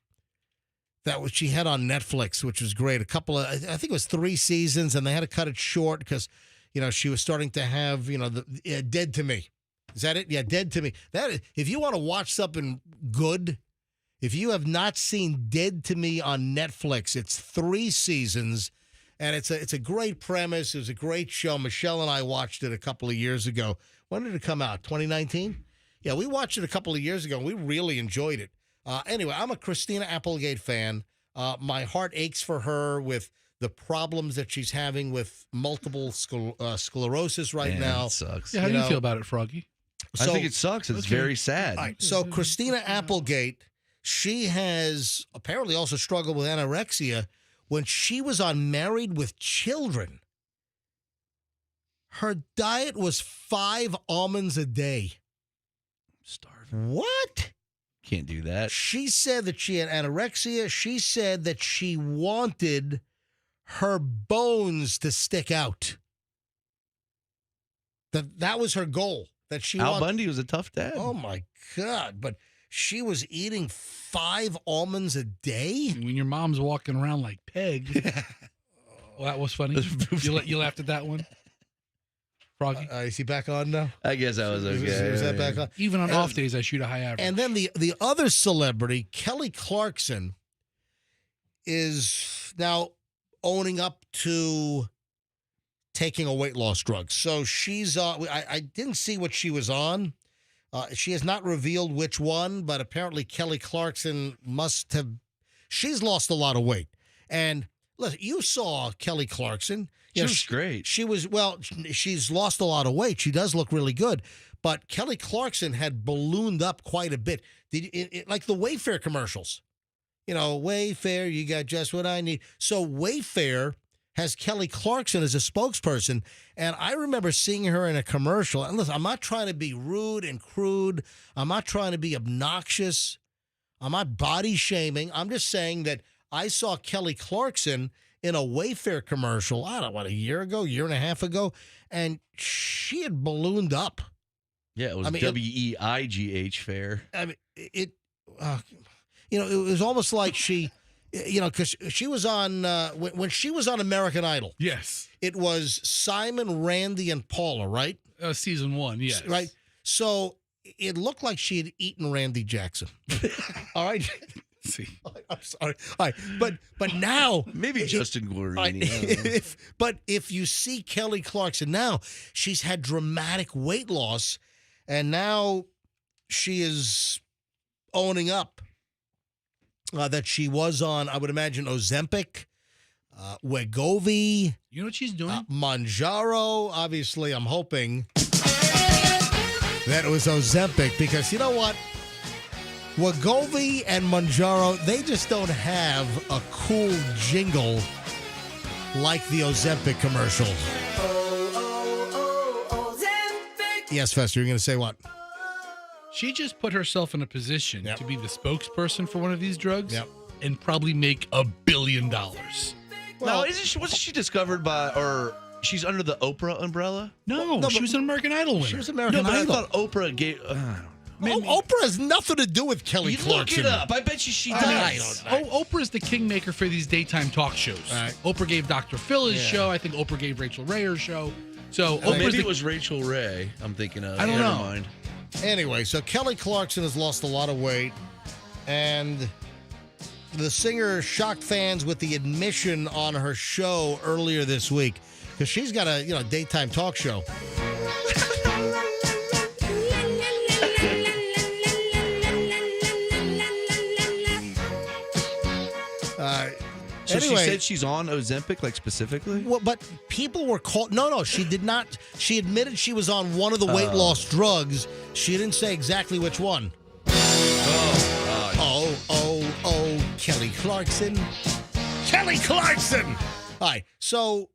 that she had on Netflix, which was great? I think it was 3 seasons, and they had to cut it short because, she was starting to have, Dead to Me. Is that it? Yeah, Dead to Me. If you want to watch something good, if you have not seen Dead to Me on Netflix, it's 3 seasons, and it's a great premise. It was a great show. Michelle and I watched it a couple of years ago. When did it come out? 2019? Yeah, we watched it a couple of years ago, and we really enjoyed it. Anyway, I'm a Christina Applegate fan. My heart aches for her with the problems that she's having with multiple sclerosis right now. It sucks. Yeah, how do you feel about it, Froggy? I think it sucks. It's very sad. All right, so Christina Applegate, she has apparently also struggled with anorexia. When she was on Married with Children, her diet was 5 almonds a day. Starving. What? Can't do that. She said that she had anorexia. She said that she wanted her bones to stick out. That was her goal. That she Al Bundy was a tough dad. Oh my God! But she was eating 5 almonds a day. When your mom's walking around like Peg. Well, that was funny. You laughed at that one, Froggy. Is he back on now? I guess that was okay. Is that back on? Even on off days, I shoot a high average. And then the other celebrity, Kelly Clarkson, is now owning up to taking a weight loss drug. So she's I didn't see what she was on. She has not revealed which one, but apparently Kelly Clarkson she's lost a lot of weight. And listen, you saw Kelly Clarkson. She was great. She's lost a lot of weight. She does look really good. But Kelly Clarkson had ballooned up quite a bit. Like the Wayfair commercials. Wayfair, you got just what I need. So Wayfair has Kelly Clarkson as a spokesperson, and I remember seeing her in a commercial. And listen, I'm not trying to be rude and crude. I'm not trying to be obnoxious. I'm not body shaming. I'm just saying that I saw Kelly Clarkson in a Wayfair commercial, I don't know, a year and a half ago, and she had ballooned up. Yeah, it was WEIGH fair. I mean, it was almost like she, because she was on, when she was on American Idol. Yes. It was Simon, Randy, and Paula, right? Season 1, yes. Right. So it looked like she had eaten Randy Jackson. All right. See, I'm sorry. All right, but now maybe Justin Guarini. If you see Kelly Clarkson now, she's had dramatic weight loss, and now she is owning up that she was on, I would imagine, Ozempic, Wegovy. You know what she's doing? Manjaro. Obviously, I'm hoping that it was Ozempic because you know what? Wegovy and Mounjaro, they just don't have a cool jingle like the Ozempic commercials. Yes, Fester, you're going to say what? She just put herself in a position to be the spokesperson for one of these drugs and probably make $1 billion. Well, wasn't she discovered by, or she's under the Oprah umbrella? No, she was an American Idol winner. She was American Idol. I thought Oprah gave. Oprah has nothing to do with Kelly Clarkson. Look it up. I bet you she does. Oprah is the kingmaker for these daytime talk shows. Right. Oprah gave Dr. Phil his show. I think Oprah gave Rachel Ray her show. So maybe it was Rachel Ray. I'm thinking of. I don't know. Never mind. Anyway, so Kelly Clarkson has lost a lot of weight, and the singer shocked fans with the admission on her show earlier this week because she's got a daytime talk show. So anyway, she said she's on Ozempic, like specifically? Well, but people were called. No, she did not. She admitted she was on one of the weight loss drugs. She didn't say exactly which one. Kelly Clarkson. Kelly Clarkson! All right, so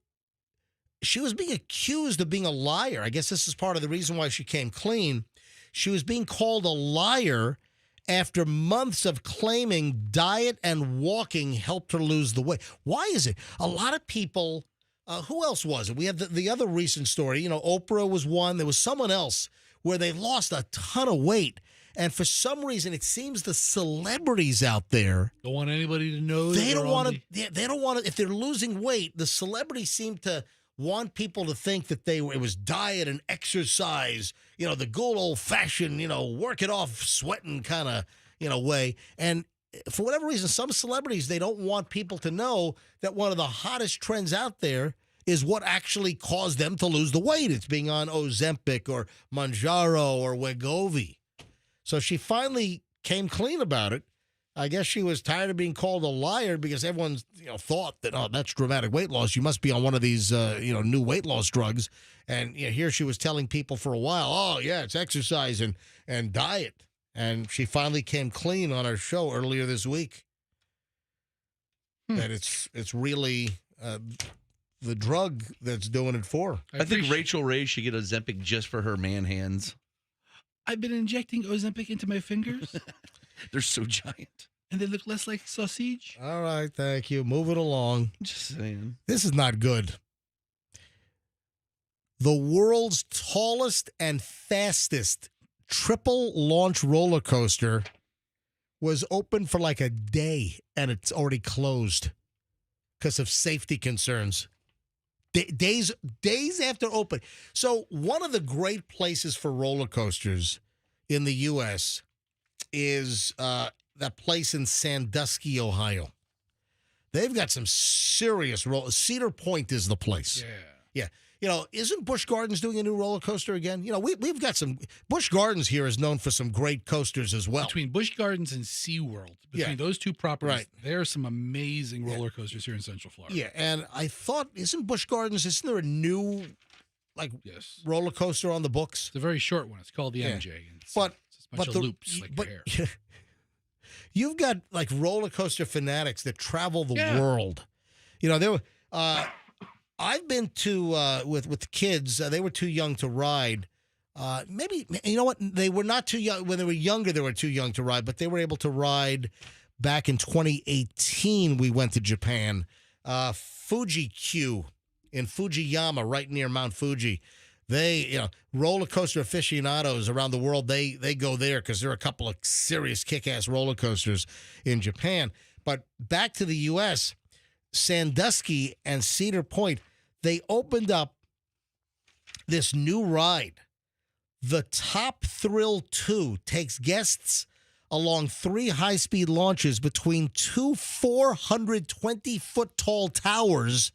she was being accused of being a liar. I guess this is part of the reason why she came clean. She was being called a liar after months of claiming diet and walking helped her lose the weight. Why is it? A lot of people, who else was it? We had the other recent story. Oprah was one. There was someone else where they lost a ton of weight. And for some reason, it seems the celebrities out there don't want anybody to know. They don't want to. They don't want to. If they're losing weight, the celebrities seem to want people to think that it was diet and exercise, the good old-fashioned, work it off, sweating kind of, way. And for whatever reason, some celebrities, they don't want people to know that one of the hottest trends out there is what actually caused them to lose the weight. It's being on Ozempic or Mounjaro or Wegovy. So she finally came clean about it. I guess she was tired of being called a liar because everyone's thought that, that's dramatic weight loss. You must be on one of these new weight loss drugs. And here she was telling people for a while, it's exercise and diet. And she finally came clean on her show earlier this week. That it's really the drug that's doing it for her. I think Rachel Ray should get Ozempic just for her man hands. I've been injecting Ozempic into my fingers. They're so giant. And they look less like sausage. All right, thank you. Move it along. Just saying. This is not good. The world's tallest and fastest triple launch roller coaster was open for like a day, and it's already closed because of safety concerns. Days after open. So one of the great places for roller coasters in the U.S. is that place in Sandusky, Ohio. They've got some serious Cedar Point is the place. Yeah. Isn't Busch Gardens doing a new roller coaster again? We've got some. Busch Gardens here is known for some great coasters as well. Between Busch Gardens and SeaWorld, between those two properties, there are some amazing roller coasters here in Central Florida. Yeah, and I thought, isn't there a new roller coaster on the books? It's a very short one. It's called the MJ. It's a bunch of loops like your hair. You've got like roller coaster fanatics that travel the world. There were. I've been to with the kids. They were too young to ride. Maybe they were not too young when they were younger. They were too young to ride, but they were able to ride. Back in 2018, we went to Japan. Fuji Q in Fujiyama, right near Mount Fuji. They, roller coaster aficionados around the world, they go there because there are a couple of serious kick-ass roller coasters in Japan. But back to the U.S., Sandusky and Cedar Point, they opened up this new ride. The Top Thrill 2 takes guests along 3 high-speed launches between 2 420-foot-tall towers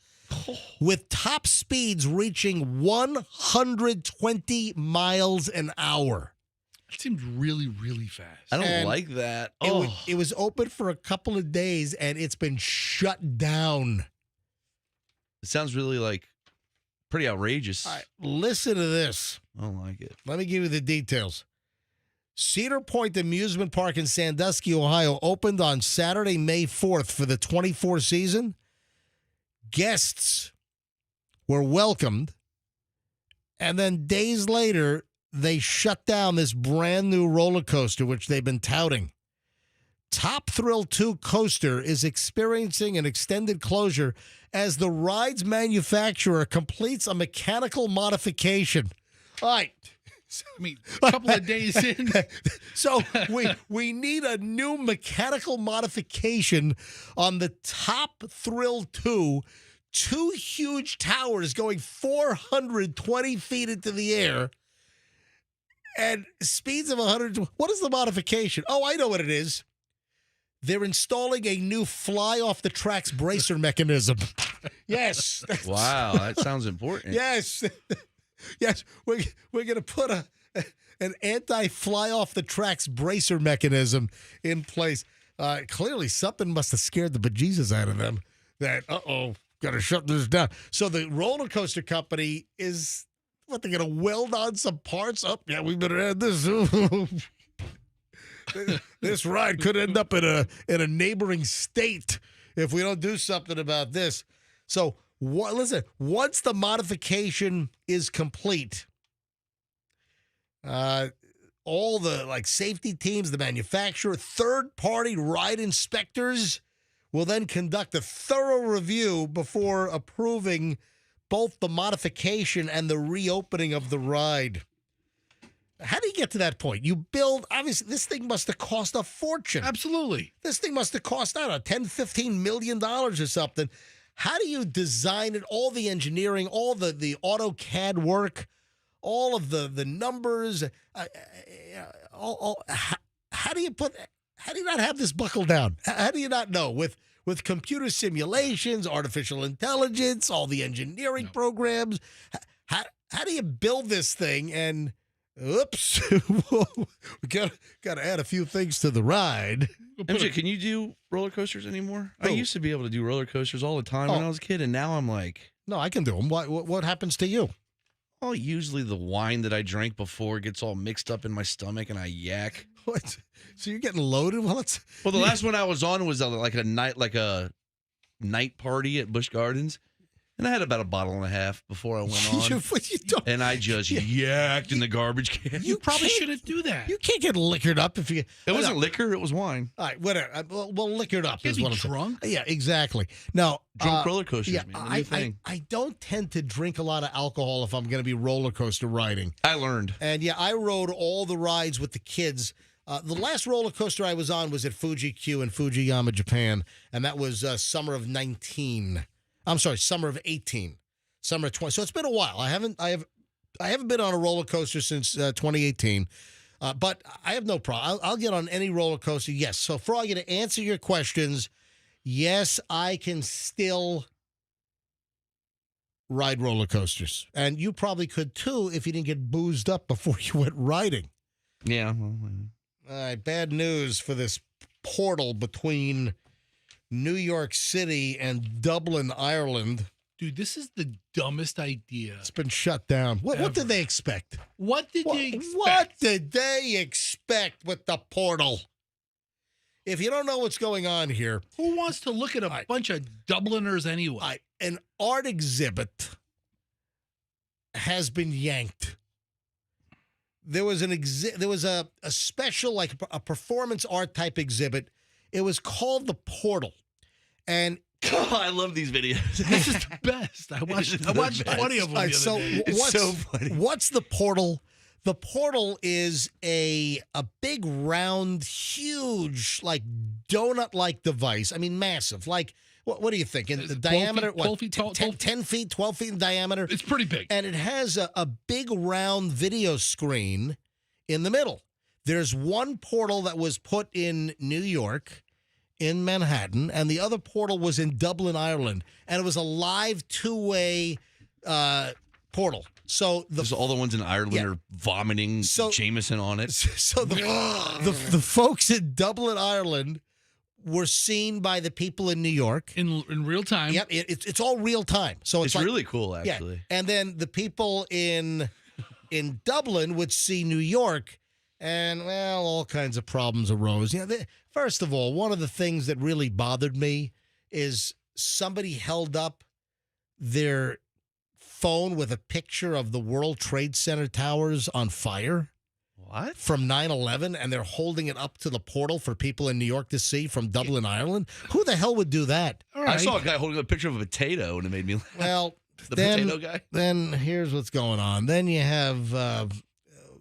with top speeds reaching 120 miles an hour. That seems really, really fast. I don't like that. It was open for a couple of days, and it's been shut down. It sounds really pretty outrageous. All right, listen to this. I don't like it. Let me give you the details. Cedar Point Amusement Park in Sandusky, Ohio, opened on Saturday, May 4th for the 24 season. Guests were welcomed, and then days later, they shut down this brand new roller coaster, which they've been touting. Top Thrill 2 coaster is experiencing an extended closure as the ride's manufacturer completes a mechanical modification. All right. I mean, a couple of days in. So we need a new mechanical modification on the Top Thrill 2. Two huge towers going 420 feet into the air and speeds of 100. What is the modification? Oh, I know what it is. They're installing a new fly-off-the-tracks bracer mechanism. Yes. Wow, that sounds important. Yes. Yes, we're going to put an anti-fly-off-the-tracks bracer mechanism in place. Clearly, something must have scared the bejesus out of them. That, got to shut this down. So the roller coaster company is, they're going to weld on some parts? Oh, yeah, we better add this. This ride could end up in a neighboring state if we don't do something about this. So, listen, once the modification is complete, all the safety teams, the manufacturer, third-party ride inspectors will then conduct a thorough review before approving both the modification and the reopening of the ride. How do you get to that point? You build, obviously, this thing must have cost a fortune. Absolutely. This thing must have cost, I don't know, $10, $15 million or something. How do you design it, all the engineering, all the AutoCAD work, all of the numbers? How do you not have this buckled down? How do you not know? With computer simulations, artificial intelligence, all the engineering programs, how do you build this thing and... Oops, we got to add a few things to the ride. MJ, can you do roller coasters anymore? I used to be able to do roller coasters all the time when I was a kid, and now I'm like... No, I can do them. What happens to you? Well, usually the wine that I drank before gets all mixed up in my stomach, and I yak. What? So you're getting loaded? Well, the last one I was on was like a night party at Busch Gardens. And I had about a bottle and a half before I went on. And I just yacked in the garbage can. You probably shouldn't do that. You can't get liquored up if you... It wasn't liquor, it was wine. All right, whatever. Well, liquored up is what I'm drunk? saying. Yeah, exactly. Now, drunk roller coasters, man. The new thing. I don't tend to drink a lot of alcohol if I'm going to be roller coaster riding. I learned. And yeah, I rode all the rides with the kids. The last roller coaster I was on was at Fuji Q in Fujiyama, Japan. And that was summer of 19. I'm sorry, summer of 18, summer of 20. So it's been a while. I haven't been on a roller coaster since 2018, but I have no problem. I'll get on any roller coaster. Yes. So Froggy, to answer your questions, yes, I can still ride roller coasters, and you probably could too if you didn't get boozed up before you went riding. Yeah. All right. Bad news for this portal between New York City and Dublin, Ireland. Dude, this is the dumbest idea. It's been shut down. What did they expect? What did they expect? What did they expect with the portal? If you don't know what's going on here. Who wants to look at a bunch of Dubliners anyway? An art exhibit has been yanked. There was a special, like a performance art type exhibit. It was called The Portal. And I love these videos. This is the best. I watched 20 of them the other day. It's so funny. What's The Portal? The Portal is a big, round, huge, like donut-like device. I mean, massive. Like, what do you think? In the diameter, 12 feet tall? 10 feet, 12 feet in diameter. It's pretty big. And it has a big, round video screen in the middle. There's one portal that was put in New York, in Manhattan, and the other portal was in Dublin, Ireland, and it was a live two-way portal. So all the ones in Ireland are vomiting Jameson on it. So the folks in Dublin, Ireland, were seen by the people in New York in real time. Yep, it's all real time. So it's like, really cool, actually. Yeah. And then the people in Dublin would see New York And, well, all kinds of problems arose. First of all, one of the things that really bothered me is somebody held up their phone with a picture of the World Trade Center towers on fire. What? From 9/11, and they're holding it up to the portal for people in New York to see from Dublin, Ireland. Who the hell would do that? All right. I saw a guy holding a picture of a potato, and it made me laugh. Well, the then, potato guy. Then here's what's going on. Then you have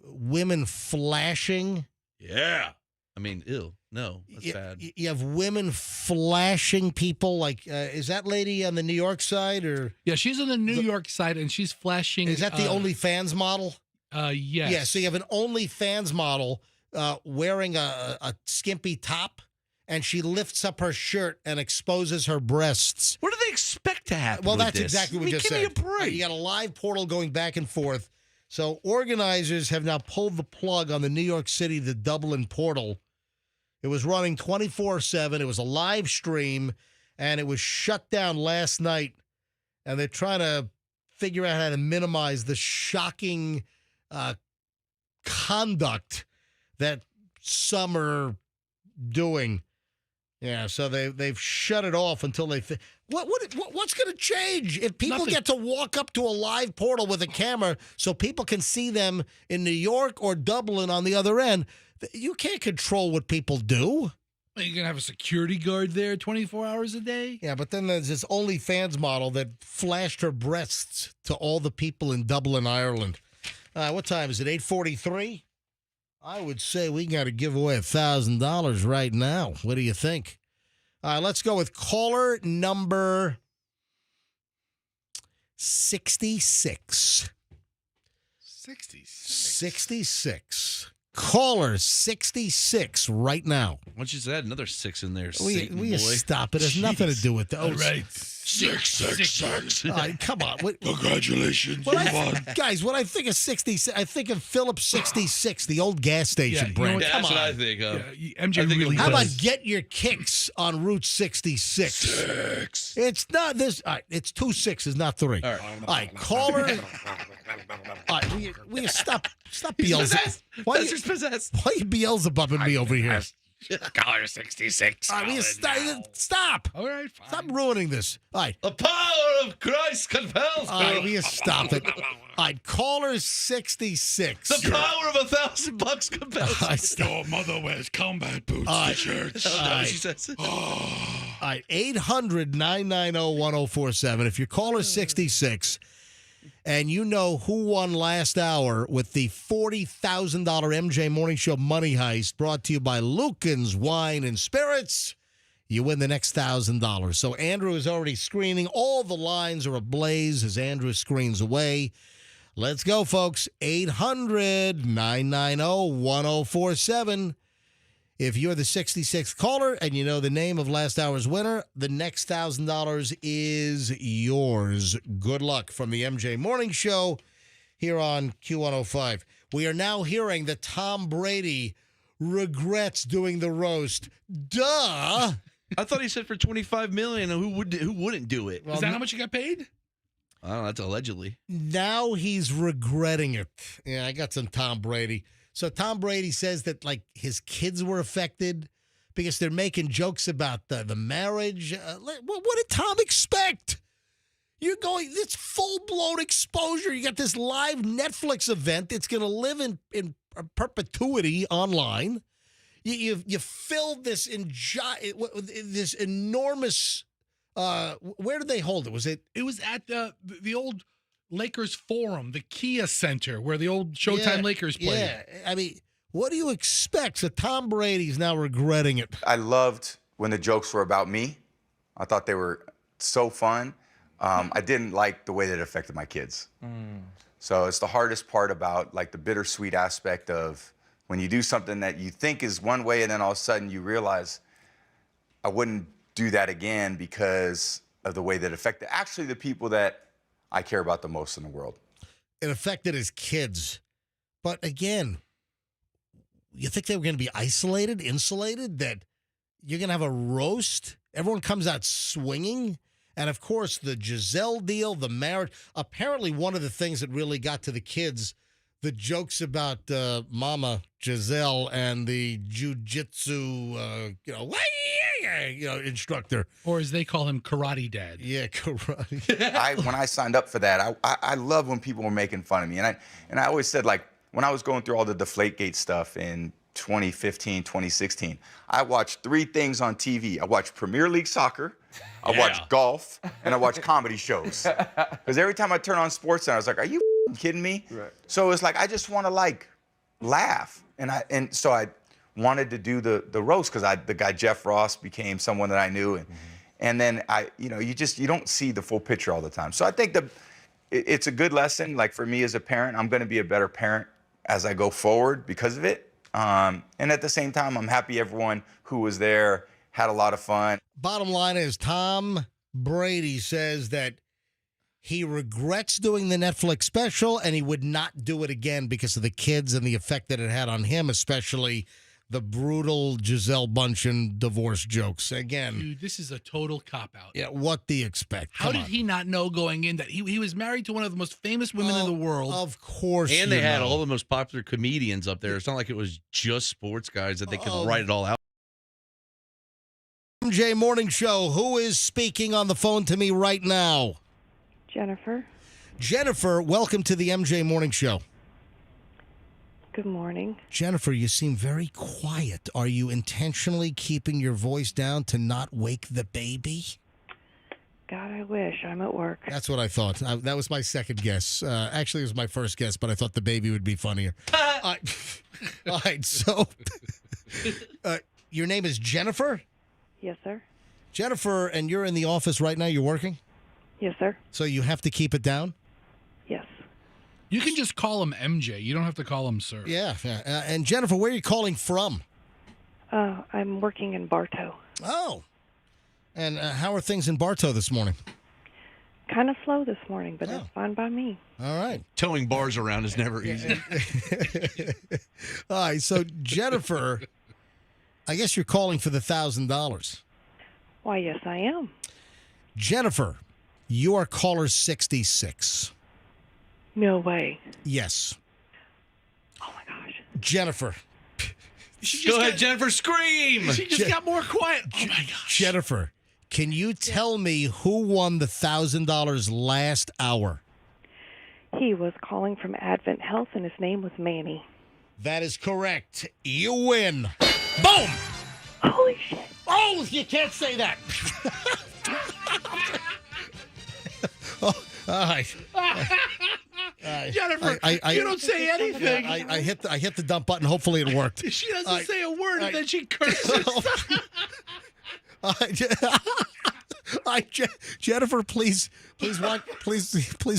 women flashing. Yeah. I mean, ew. No, that's bad. You have women flashing people. Like, is that lady on the New York side? Yeah, she's on the New York side, and she's flashing. Is that the OnlyFans model? Yes. Yeah, so you have an OnlyFans model wearing a skimpy top, and she lifts up her shirt and exposes her breasts. What do they expect to happen? Well, with that's this? exactly what we just give said. me a break. You got a live portal going back and forth. So organizers have now pulled the plug on the New York City to Dublin portal. It was running 24/7. It was a live stream, and it was shut down last night. And they're trying to figure out how to minimize the shocking conduct that some are doing. Yeah, so they've shut it off until they. What's going to change if people Nothing. get to walk up to a live portal with a camera so people can see them in New York or Dublin on the other end? You can't control what people do. You're going to have a security guard there 24 hours a day? Yeah, but then there's this OnlyFans model that flashed her breasts to all the people in Dublin, Ireland. What time is it? 8:43? I would say we got to give away $1,000 right now. What do you think? Let's go with caller number 66. 66. Caller 66 right now. Why don't you just add another 6 in there, Will Satan you boy? stop it? It has nothing to do with those. All right. 666. Come on. Congratulations. When guys, when I think of 66, I think of Phillips 66, the old gas station you know brand. what? Come That's on. what I think of. MJ I think really of How about does. get your kicks on Route 66? 6. It's not this. All right, it's 2 6s, not 3. All right. All right, caller. All right, will you stop He's Beelzebub? possessed. Why Buster's possessed. are you Beelzebubbing me over here? Caller 66. All right, will you stop? All right, fine. Stop ruining this. All right. The power of Christ compels All right, me. will you stop it? All right, caller 66. The power of $1,000 compels All me. right, Your mother wears combat boots All right. to church. That's what right. she says. All right, 800-990-1047. If you're caller 66 and you know who won last hour with the $40,000 MJ Morning Show Money Heist brought to you by Lucan's Wine and Spirits, you win the next $1,000. So Andrew is already screening. All the lines are ablaze as Andrew screens away. Let's go, folks. 800-990-1047. If you're the 66th caller and you know the name of last hour's winner, the next $1,000 is yours. Good luck from the MJ Morning Show here on Q105. We are now hearing that Tom Brady regrets doing the roast. Duh! I thought he said for $25 million. Who wouldn't do it? Is that how much you got paid? I don't know. That's allegedly. Now he's regretting it. Yeah, I got some Tom Brady. So Tom Brady says that, like, his kids were affected because they're making jokes about the marriage. What did Tom expect? You're going, this full-blown exposure. You got this live Netflix event that's going to live in perpetuity online. You filled this this enormous. Where did they hold it? Was it? It was at the old Lakers Forum, the Kia Center, where the old Showtime Lakers played. Yeah, I mean, what do you expect? So Tom Brady's now regretting it. I loved when the jokes were about me. I thought they were so fun. I didn't like the way that it affected my kids. So it's the hardest part about, like, the bittersweet aspect of when you do something that you think is one way and then all of a sudden you realize I wouldn't do that again because of the way that it affected actually the people that I care about the most in the world. It affected his kids. But again, you think they were going to be isolated, insulated, that you're going to have a roast? Everyone comes out swinging? And, of course, the Giselle deal, the marriage. Apparently, one of the things that really got to the kids, the jokes about Mama Giselle and the jujitsu, instructor. Or as they call him, Karate Dad. Yeah, karate. When I signed up for that, I love when people were making fun of me. And I always said, like, when I was going through all the Deflategate stuff in 2015, 2016, I watched 3 things on TV. I watched Premier League soccer, I watched golf, and I watched comedy shows. Because every time I turn on SportsCenter, I was like, are you kidding me? Right. So it's like, I just want to, like, laugh. And so I wanted to do the roast because the guy Jeff Ross became someone that I knew. And then you don't see the full picture all the time. So I think it's a good lesson. Like, for me as a parent, I'm going to be a better parent as I go forward because of it. And at the same time, I'm happy everyone who was there had a lot of fun. Bottom line is Tom Brady says that he regrets doing the Netflix special and he would not do it again because of the kids and the effect that it had on him, especially the brutal Giselle Bundchen divorce jokes. Again. Dude, this is a total cop-out. Yeah, what do you expect? How did he not know going in that he was married to one of the most famous women in the world? Of course. And they had all the most popular comedians up there. It's not like it was just sports guys that they could write it all out. MJ Morning Show. Who is speaking on the phone to me right now? Jennifer. Jennifer, welcome to the MJ Morning Show. Good morning. Jennifer, you seem very quiet. Are you intentionally keeping your voice down to not wake the baby? God, I wish. I'm at work. That's what I thought. That was my second guess. Actually, it was my first guess, but I thought the baby would be funnier. All right, so your name is Jennifer? Yes, sir. Jennifer, and you're in the office right now? You're working? Yes, sir. So you have to keep it down? Yes. You can just call him MJ. You don't have to call him sir. Yeah. And Jennifer, where are you calling from? I'm working in Bartow. Oh. And how are things in Bartow this morning? Kind of slow this morning, but that's fine by me. All right. Towing bars around is never easy. All right. So, Jennifer, I guess you're calling for the $1,000. Why, yes, I am. Jennifer, you are caller 66. No way. Yes. Oh, my gosh. Jennifer. Go ahead, Jennifer, scream. She just got more quiet. Oh, my gosh. Jennifer, can you tell me who won the $1,000 last hour? He was calling from Advent Health, and his name was Manny. That is correct. You win. Boom! Holy shit. Oh, you can't say that. Oh, all right. Jennifer, you don't say anything. I hit the dump button. Hopefully it worked. She doesn't say a word, and then she curses. Jennifer, please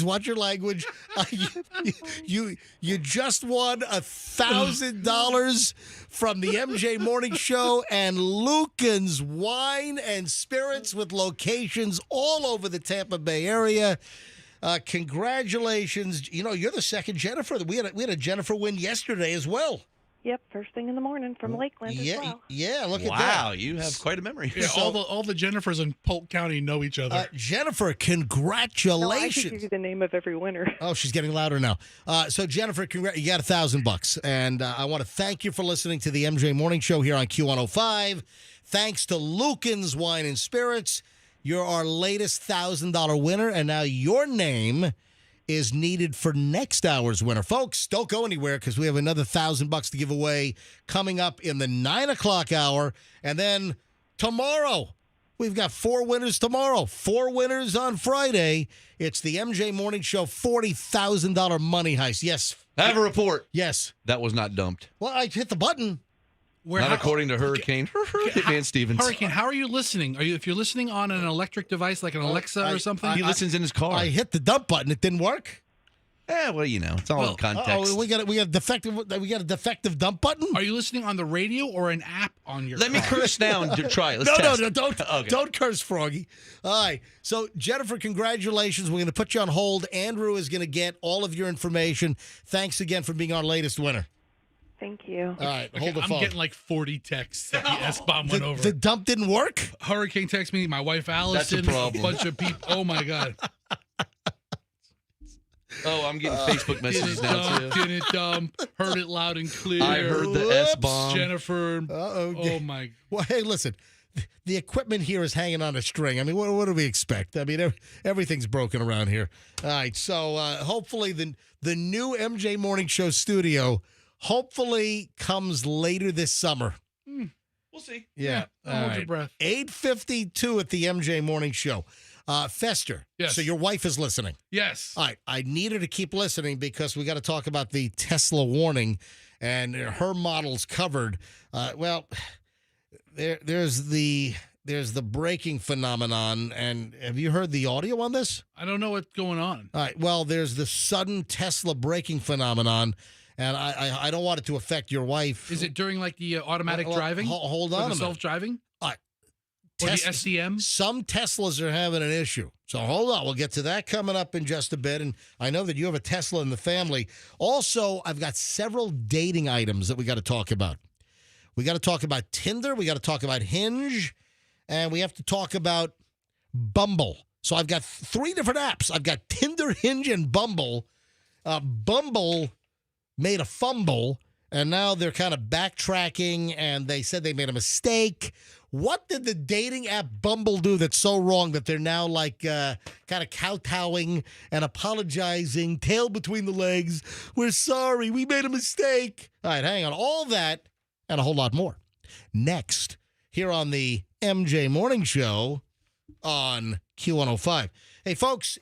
watch your language. You just won $1,000 from the MJ Morning Show and Lucan's Wine and Spirits with locations all over the Tampa Bay area. Congratulations! You know, you're the second Jennifer. We had a Jennifer win yesterday as well. Yep, first thing in the morning from Lakeland as well. Yeah, look at that. Wow, you have quite a memory. Yeah, all the Jennifers in Polk County know each other. Jennifer, congratulations. No, I should give you the name of every winner. Oh, she's getting louder now. So, Jennifer, you got $1,000. And I want to thank you for listening to the MJ Morning Show here on Q105. Thanks to Lucan's Wine and Spirits. You're our latest $1,000 winner, and now your name is needed for next hour's winner. Folks, don't go anywhere because we have another $1,000 to give away coming up in the 9 o'clock hour. And then tomorrow, we've got 4 winners tomorrow, 4 winners on Friday. It's the MJ Morning Show $40,000 money heist. Yes. I have a report. Yes. That was not dumped. Well, I hit the button. Not according to Hurricane Hitman Stevens. Hurricane, how are you listening? If you're listening on an electric device like an Alexa or something? He listens in his car. I hit the dump button. It didn't work. Yeah, well, you know, it's all in context. Oh, we got a defective dump button. Are you listening on the radio or an app on your? Let me curse now and try it. No, don't curse, Froggy. All right. So, Jennifer, congratulations. We're going to put you on hold. Andrew is going to get all of your information. Thanks again for being our latest winner. Thank you. All right, hold the phone. I'm getting like 40 texts that the S-bomb went over. The dump didn't work? Hurricane text me, my wife Allison, That's a problem. bunch of people. Oh, my God. Oh, I'm getting Facebook messages now too. Didn't dump. Heard it loud and clear. I heard the S-bomb. Jennifer. Uh-oh. Oh my. Well, hey, listen. The equipment here is hanging on a string. I mean, what do we expect? I mean, everything's broken around here. All right, so hopefully the new MJ Morning Show studio hopefully comes later this summer. We'll see. Yeah. Hold your breath. 8:52 at the MJ Morning Show. Fester. Yes. So your wife is listening. Yes. All right. I need her to keep listening because we got to talk about the Tesla warning and her model's covered. There's the braking phenomenon, and have you heard the audio on this? I don't know what's going on. All right. Well, there's the sudden Tesla braking phenomenon, and I don't want it to affect your wife. Is it during like the automatic driving? Hold on. Or the self-driving? Or the SDM? Some Teslas are having an issue. So hold on. We'll get to that coming up in just a bit. And I know that you have a Tesla in the family. Also, I've got several dating items that we got to talk about. We got to talk about Tinder. We got to talk about Hinge. And we have to talk about Bumble. So I've got 3 different apps. I've got Tinder, Hinge, and Bumble. Bumble made a fumble, and now they're kind of backtracking, and they said they made a mistake. What did the dating app Bumble do that's so wrong that they're now like kind of kowtowing and apologizing, tail between the legs? We're sorry. We made a mistake. All right, hang on. All that and a whole lot more. Next, here on the MJ Morning Show on Q105. Hey, folks.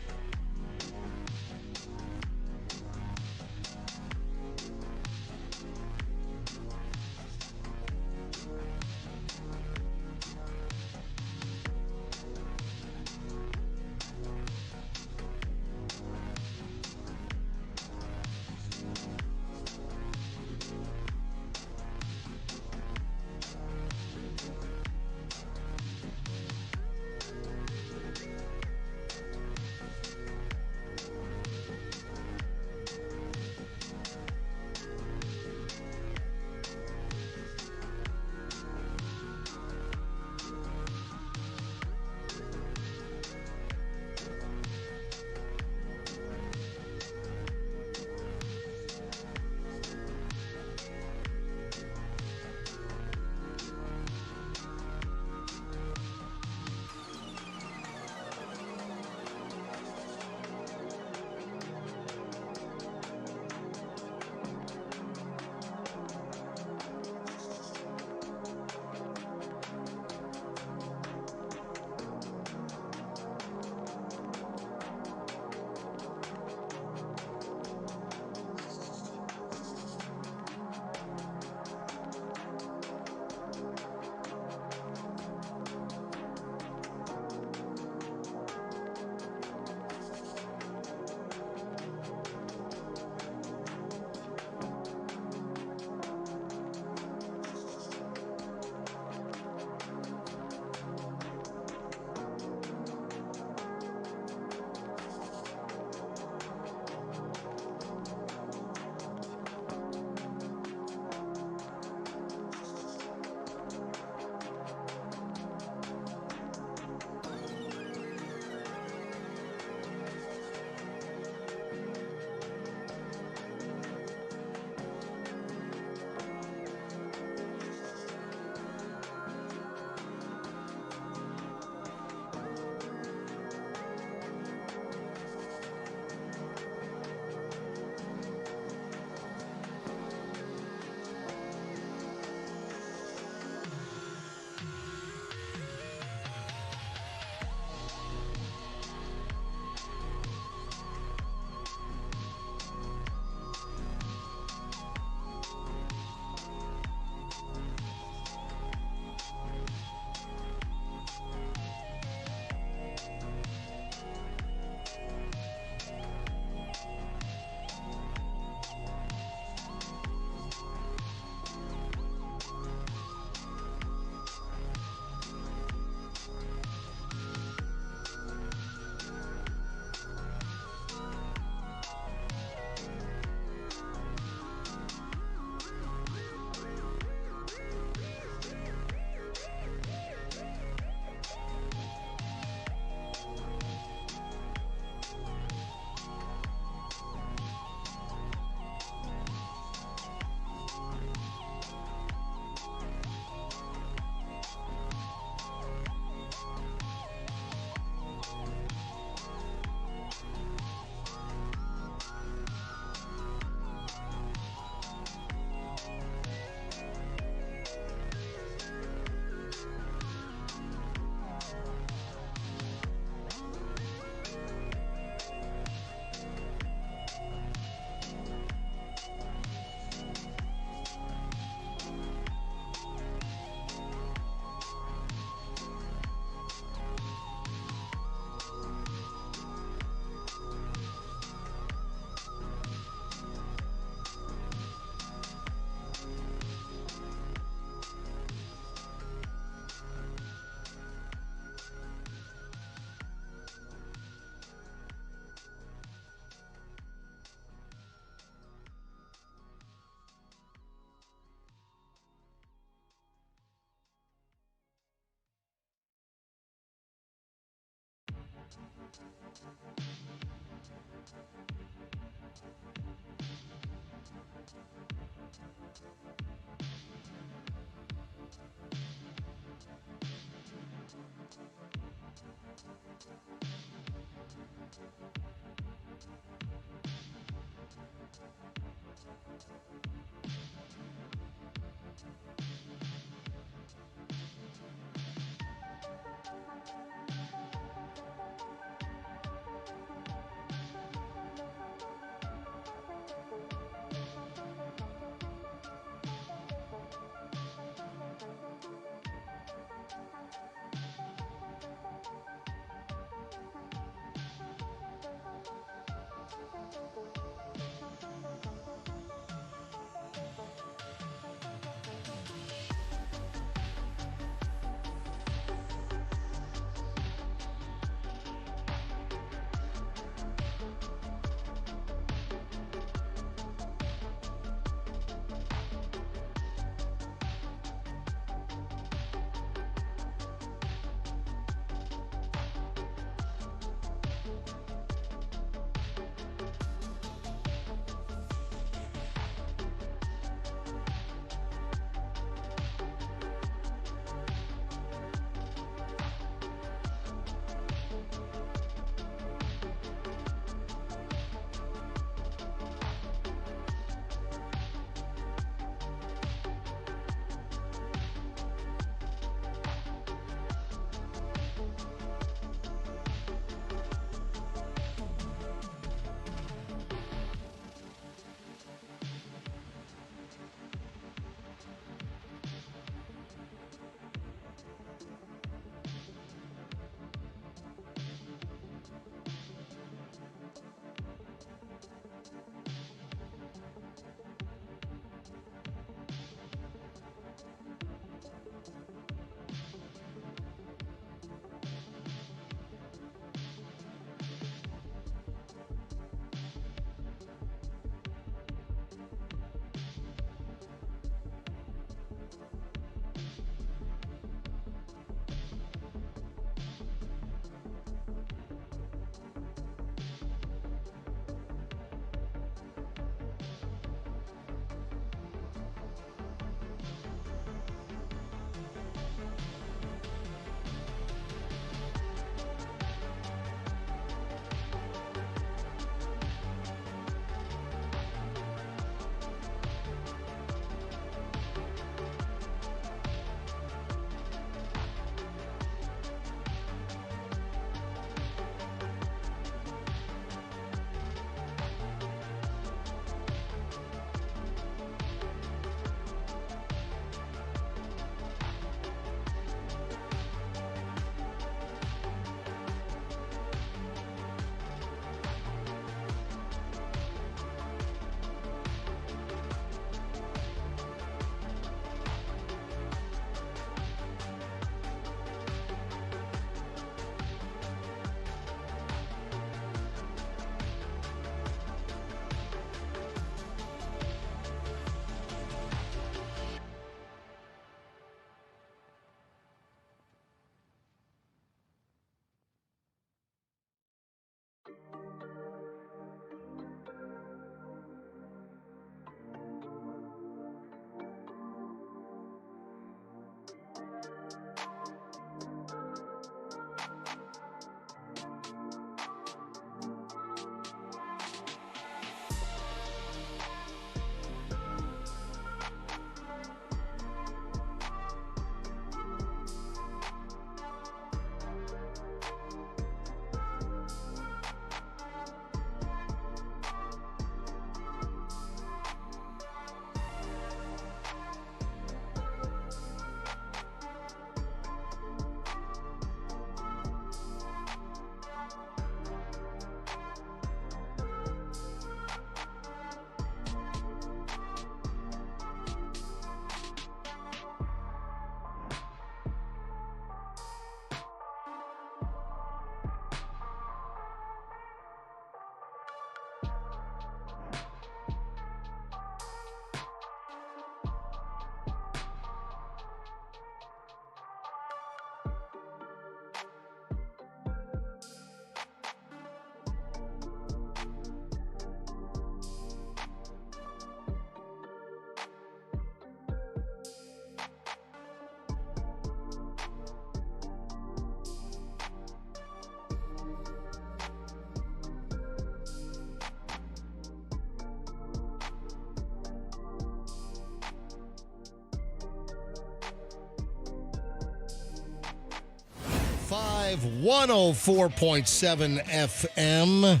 Drive 104.7 FM.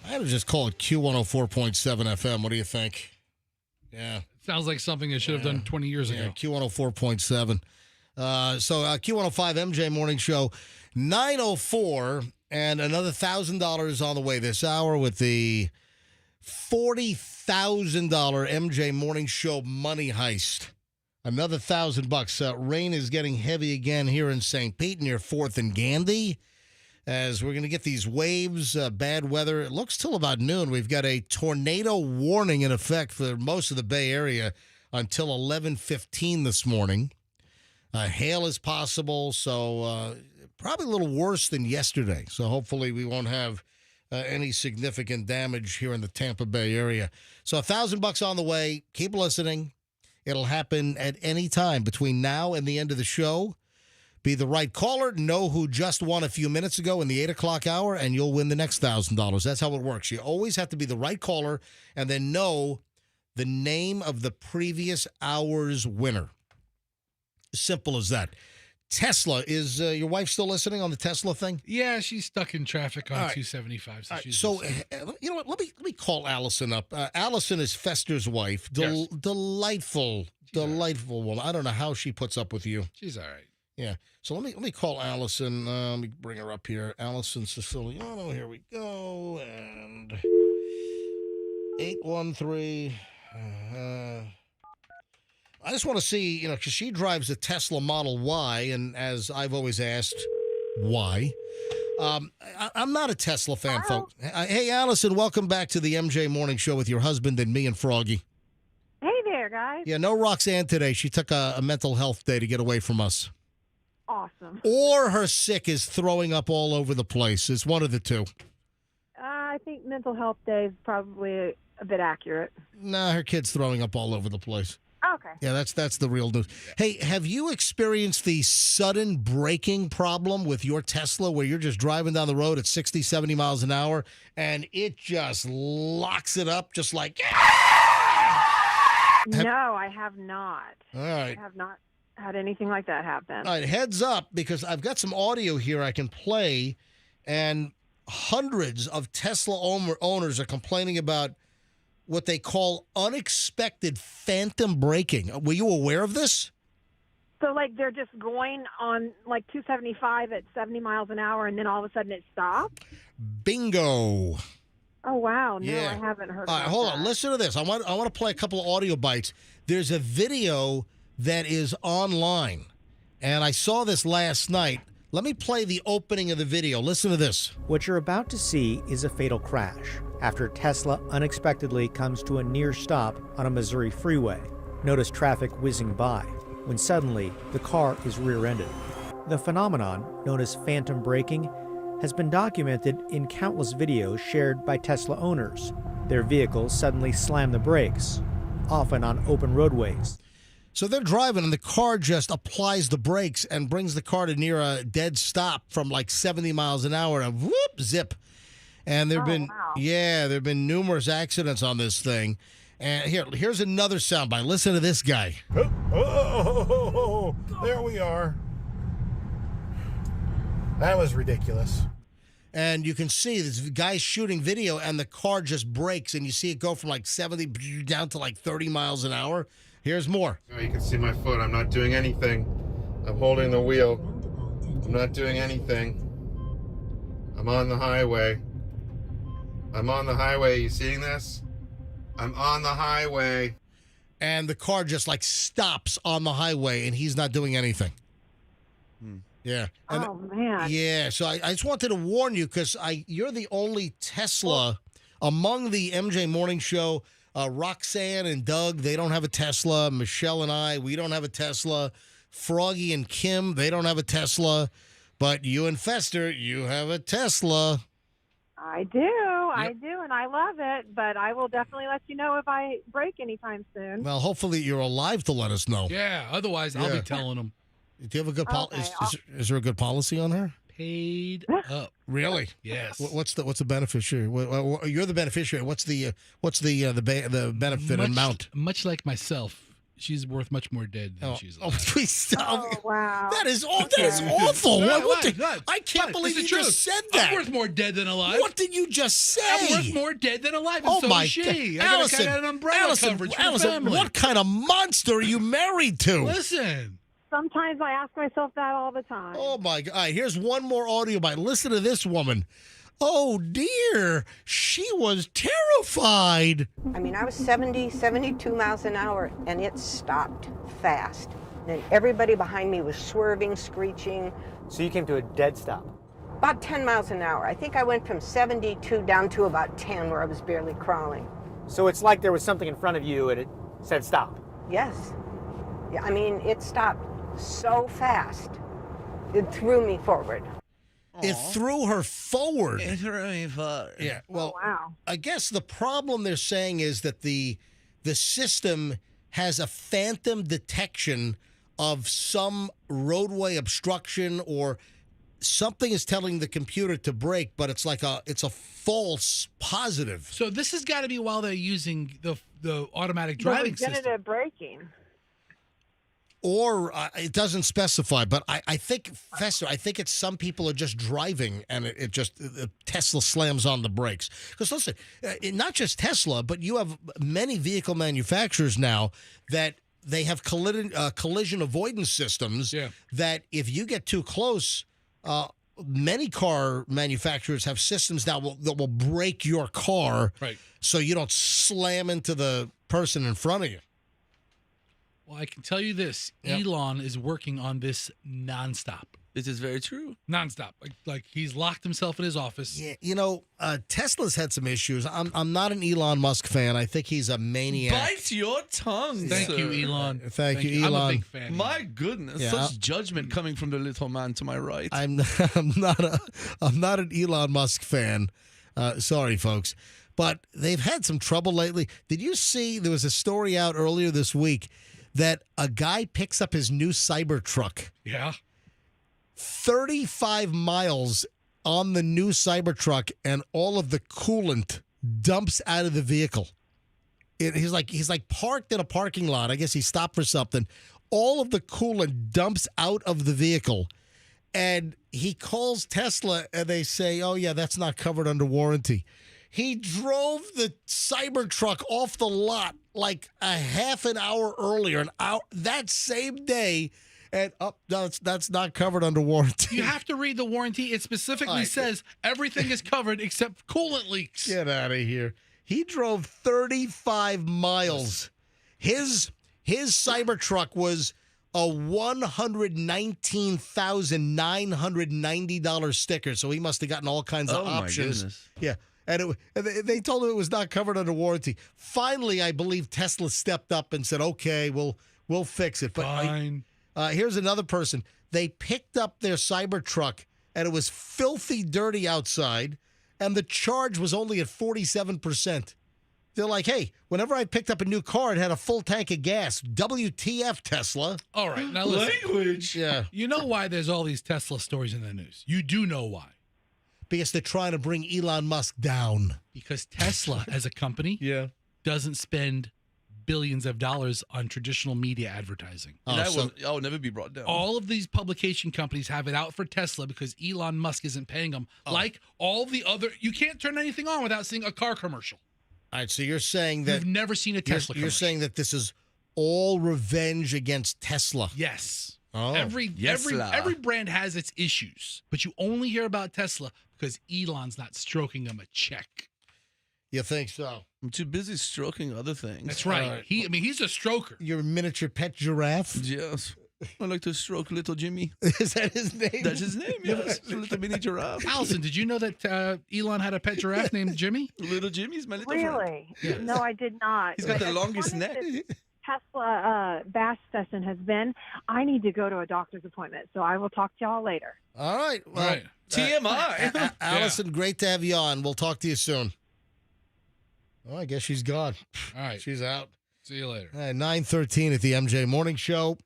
I would just call it Q104.7 FM. What do you think? Yeah. Sounds like something they should have done 20 years ago. Q104.7. So Q105 MJ Morning Show, 9:04, and another $1,000 on the way this hour with the $40,000 MJ Morning Show money heist. Another $1,000. Rain is getting heavy again here in St. Pete near 4th and Gandy. As we're going to get these waves, bad weather. It looks till about noon. We've got a tornado warning in effect for most of the Bay Area until 11:15 this morning. Hail is possible, so probably a little worse than yesterday. So hopefully we won't have any significant damage here in the Tampa Bay area. So $1,000 on the way. Keep listening. It'll happen at any time between now and the end of the show. Be the right caller, know who just won a few minutes ago in the 8 o'clock hour, and you'll win the next $1,000. That's how it works. You always have to be the right caller and then know the name of the previous hour's winner. Simple as that. Tesla, is your wife still listening on the Tesla thing? Yeah, she's stuck in traffic on 275. So you know what? Let me call Allison up. Allison is Fester's wife. Delightful woman. I don't know how she puts up with you. She's all right. Yeah. So let me call Allison. Let me bring her up here. Allison Siciliano. Here we go. And 813. I just want to see, because she drives a Tesla Model Y, and as I've always asked, why? I'm not a Tesla fan, folks. Hey, Allison, welcome back to the MJ Morning Show with your husband and me and Froggy. Hey there, guys. Yeah, no Roxanne today. She took a mental health day to get away from us. Awesome. Or her sick is throwing up all over the place. It's one of the two. I think mental health day is probably a bit accurate. Nah, her kid's throwing up all over the place. Okay. Yeah, that's the real news. Hey, have you experienced the sudden braking problem with your Tesla where you're just driving down the road at 60, 70 miles an hour and it just locks it up just like... No, I have not. All right. I have not had anything like that happen. All right, heads up, because I've got some audio here I can play, and hundreds of Tesla owners are complaining about what they call unexpected phantom braking. Were you aware of this? So, they're just going on, 275 at 70 miles an hour, and then all of a sudden it stops? Bingo. Oh, wow. No, Yeah. I haven't heard All about right, hold that. on. Listen to this. I want to play a couple of audio bites. There's a video that is online, and I saw this last night. Let me play the opening of the video. Listen to this. What you're about to see is a fatal crash after Tesla unexpectedly comes to a near stop on a Missouri freeway. Notice traffic whizzing by, when suddenly the car is rear-ended. The phenomenon, known as phantom braking, has been documented in countless videos shared by Tesla owners. Their vehicles suddenly slam the brakes, often on open roadways. So they're driving, and the car just applies the brakes and brings the car to near a dead stop from 70 miles an hour, and whoop, zip. And there have been numerous accidents on this thing. And here's another soundbite. Listen to this guy. Oh, there we are. That was ridiculous. And you can see this guy's shooting video, and the car just brakes, and you see it go from 70 down to 30 miles an hour. Here's more. Oh, you can see my foot. I'm not doing anything. I'm holding the wheel. I'm not doing anything. I'm on the highway. I'm on the highway. You seeing this? I'm on the highway. And the car just stops on the highway, and he's not doing anything. Yeah. And, oh, man. Yeah. So I just wanted to warn you, because you're the only Tesla among the MJ Morning Show. Roxanne and Doug, they don't have a Tesla. Michelle and I, we don't have a Tesla. Froggy and Kim, they don't have a Tesla. But you and Fester, you have a Tesla. I do. I do, and I love it. But I will definitely let you know if I break anytime soon. Well, hopefully you're alive to let us know. Yeah, otherwise I'll be telling them. Do you have a good policy? Is there a good policy on her? Paid up. Really? Yes. What's the beneficiary? You're the beneficiary. What's the benefit amount? Much like myself, She's worth much more dead than she's alive. Please stop. Oh, wow. That is awful. What? I can't believe you just said that. I'm worth more dead than alive. What did you just say? I'm worth more dead than alive, and Oh so my is she. God. I got an umbrella coverage for the family. What kind of monster are you married to? Listen. Sometimes I ask myself that all the time. Oh my God. All right, here's one more audio bite. Listen to this woman. Oh dear, she was terrified. I mean, I was 70, 72 miles an hour, and it stopped fast. And everybody behind me was swerving, screeching. So you came to a dead stop? About 10 miles an hour. I think I went from 72 down to about 10 where I was barely crawling. So it's like there was something in front of you and it said stop? Yes. Yeah, I mean, it stopped so fast. It threw me forward. It threw her forward. It threw me forward. Yeah. Well, wow. I guess the problem they're saying is that the system has a phantom detection of some roadway obstruction or something is telling the computer to brake, but it's a false positive. So this has got to be while they're using the automatic driving system. Regenerative braking. Or it doesn't specify, but I think, Fester, I think it's some people are just driving and it just Tesla slams on the brakes. Because listen, not just Tesla, but you have many vehicle manufacturers now that they have collision avoidance systems that if you get too close, many car manufacturers have systems now that will brake your car so you don't slam into the person in front of you. Well, I can tell you this. Elon is working on this nonstop. This is very true. Nonstop. Like he's locked himself in his office. Yeah, you know, Tesla's had some issues. I'm not an Elon Musk fan. I think he's a maniac. Bite your tongue. Thank you, Elon. Thank you, Elon. I'm a big fan. My goodness, Yeah. such judgment coming from the little man to my right. I'm not an Elon Musk fan. Sorry, folks, but they've had some trouble lately. Did you see there was a story out earlier this week that a guy picks up his new Cybertruck? Yeah. 35 miles on the new Cybertruck, and all of the coolant dumps out of the vehicle. He's like parked in a parking lot. I guess he stopped for something. All of the coolant dumps out of the vehicle, and he calls Tesla, and they say, "Oh yeah, that's not covered under warranty." He drove the Cybertruck off the lot like a half an hour earlier, that same day. And that's not covered under warranty. You have to read the warranty. It specifically says everything is covered except coolant leaks. Get out of here. He drove 35 miles. His Cybertruck was a $119,990 sticker, so he must have gotten all kinds of options. My goodness. Yeah. And they told him it was not covered under warranty. Finally, I believe Tesla stepped up and said, "Okay, we'll fix it." But Fine. Here's another person. They picked up their Cybertruck, and it was filthy dirty outside, and the charge was only at 47%. They're like, "Hey, whenever I picked up a new car, it had a full tank of gas. WTF, Tesla?" All right, now listen. Language. Yeah. You know why there's all these Tesla stories in the news. You do know why. Because they're trying to bring Elon Musk down. Because Tesla, as a company, doesn't spend billions of dollars on traditional media advertising. Will never be brought down. All of these publication companies have it out for Tesla because Elon Musk isn't paying them. Like all the other, you can't turn anything on without seeing a car commercial. All right, so you're saying that you've never seen a Tesla commercial. You're saying that this is all revenge against Tesla. Yes. Oh. Every brand has its issues, but you only hear about Tesla because Elon's not stroking them a check. You think so? I'm too busy stroking other things. That's right. He's a stroker. Your miniature pet giraffe? Yes. I like to stroke little Jimmy. Is that his name? That's his name, yes. Little mini giraffe. Allison, did you know that Elon had a pet giraffe named Jimmy? Little Jimmy's my little friend. Really? Yes. No, I did not. He's got the longest neck. Tesla bash session has been. I need to go to a doctor's appointment, so I will talk to y'all later. All right. Well, TMI. Allison, great to have you on. We'll talk to you soon. Oh, I guess she's gone. All right. She's out. See you later. 9:13 at the MJ Morning Show.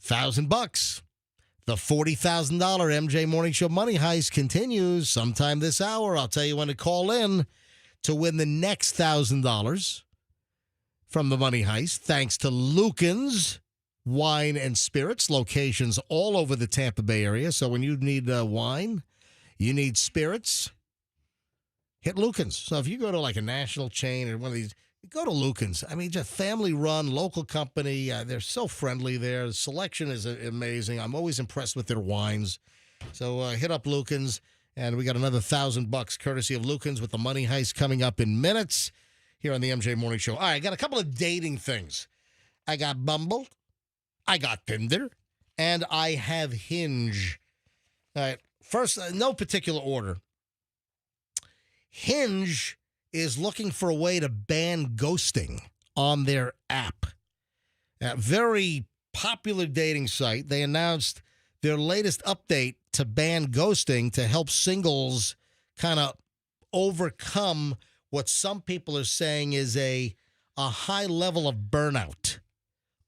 $1,000. The $40,000 MJ Morning Show money heist continues sometime this hour. I'll tell you when to call in to win the next $1,000. from the money heist, thanks to Lucan's Wine and Spirits, locations all over the Tampa Bay area. So when you need wine, you need spirits, hit Lucan's. So if you go to like a national chain or one of these, go to Lucan's. I mean, just family-run, local company. They're so friendly there. The selection is amazing. I'm always impressed with their wines. So hit up Lucan's, and we got another $1,000 courtesy of Lucan's with the money heist coming up in minutes here on the MJ Morning Show. All right, I got a couple of dating things. I got Bumble, I got Tinder, and I have Hinge. All right, first, no particular order. Hinge is looking for a way to ban ghosting on their app. A very popular dating site. They announced their latest update to ban ghosting to help singles kind of overcome what some people are saying is a high level of burnout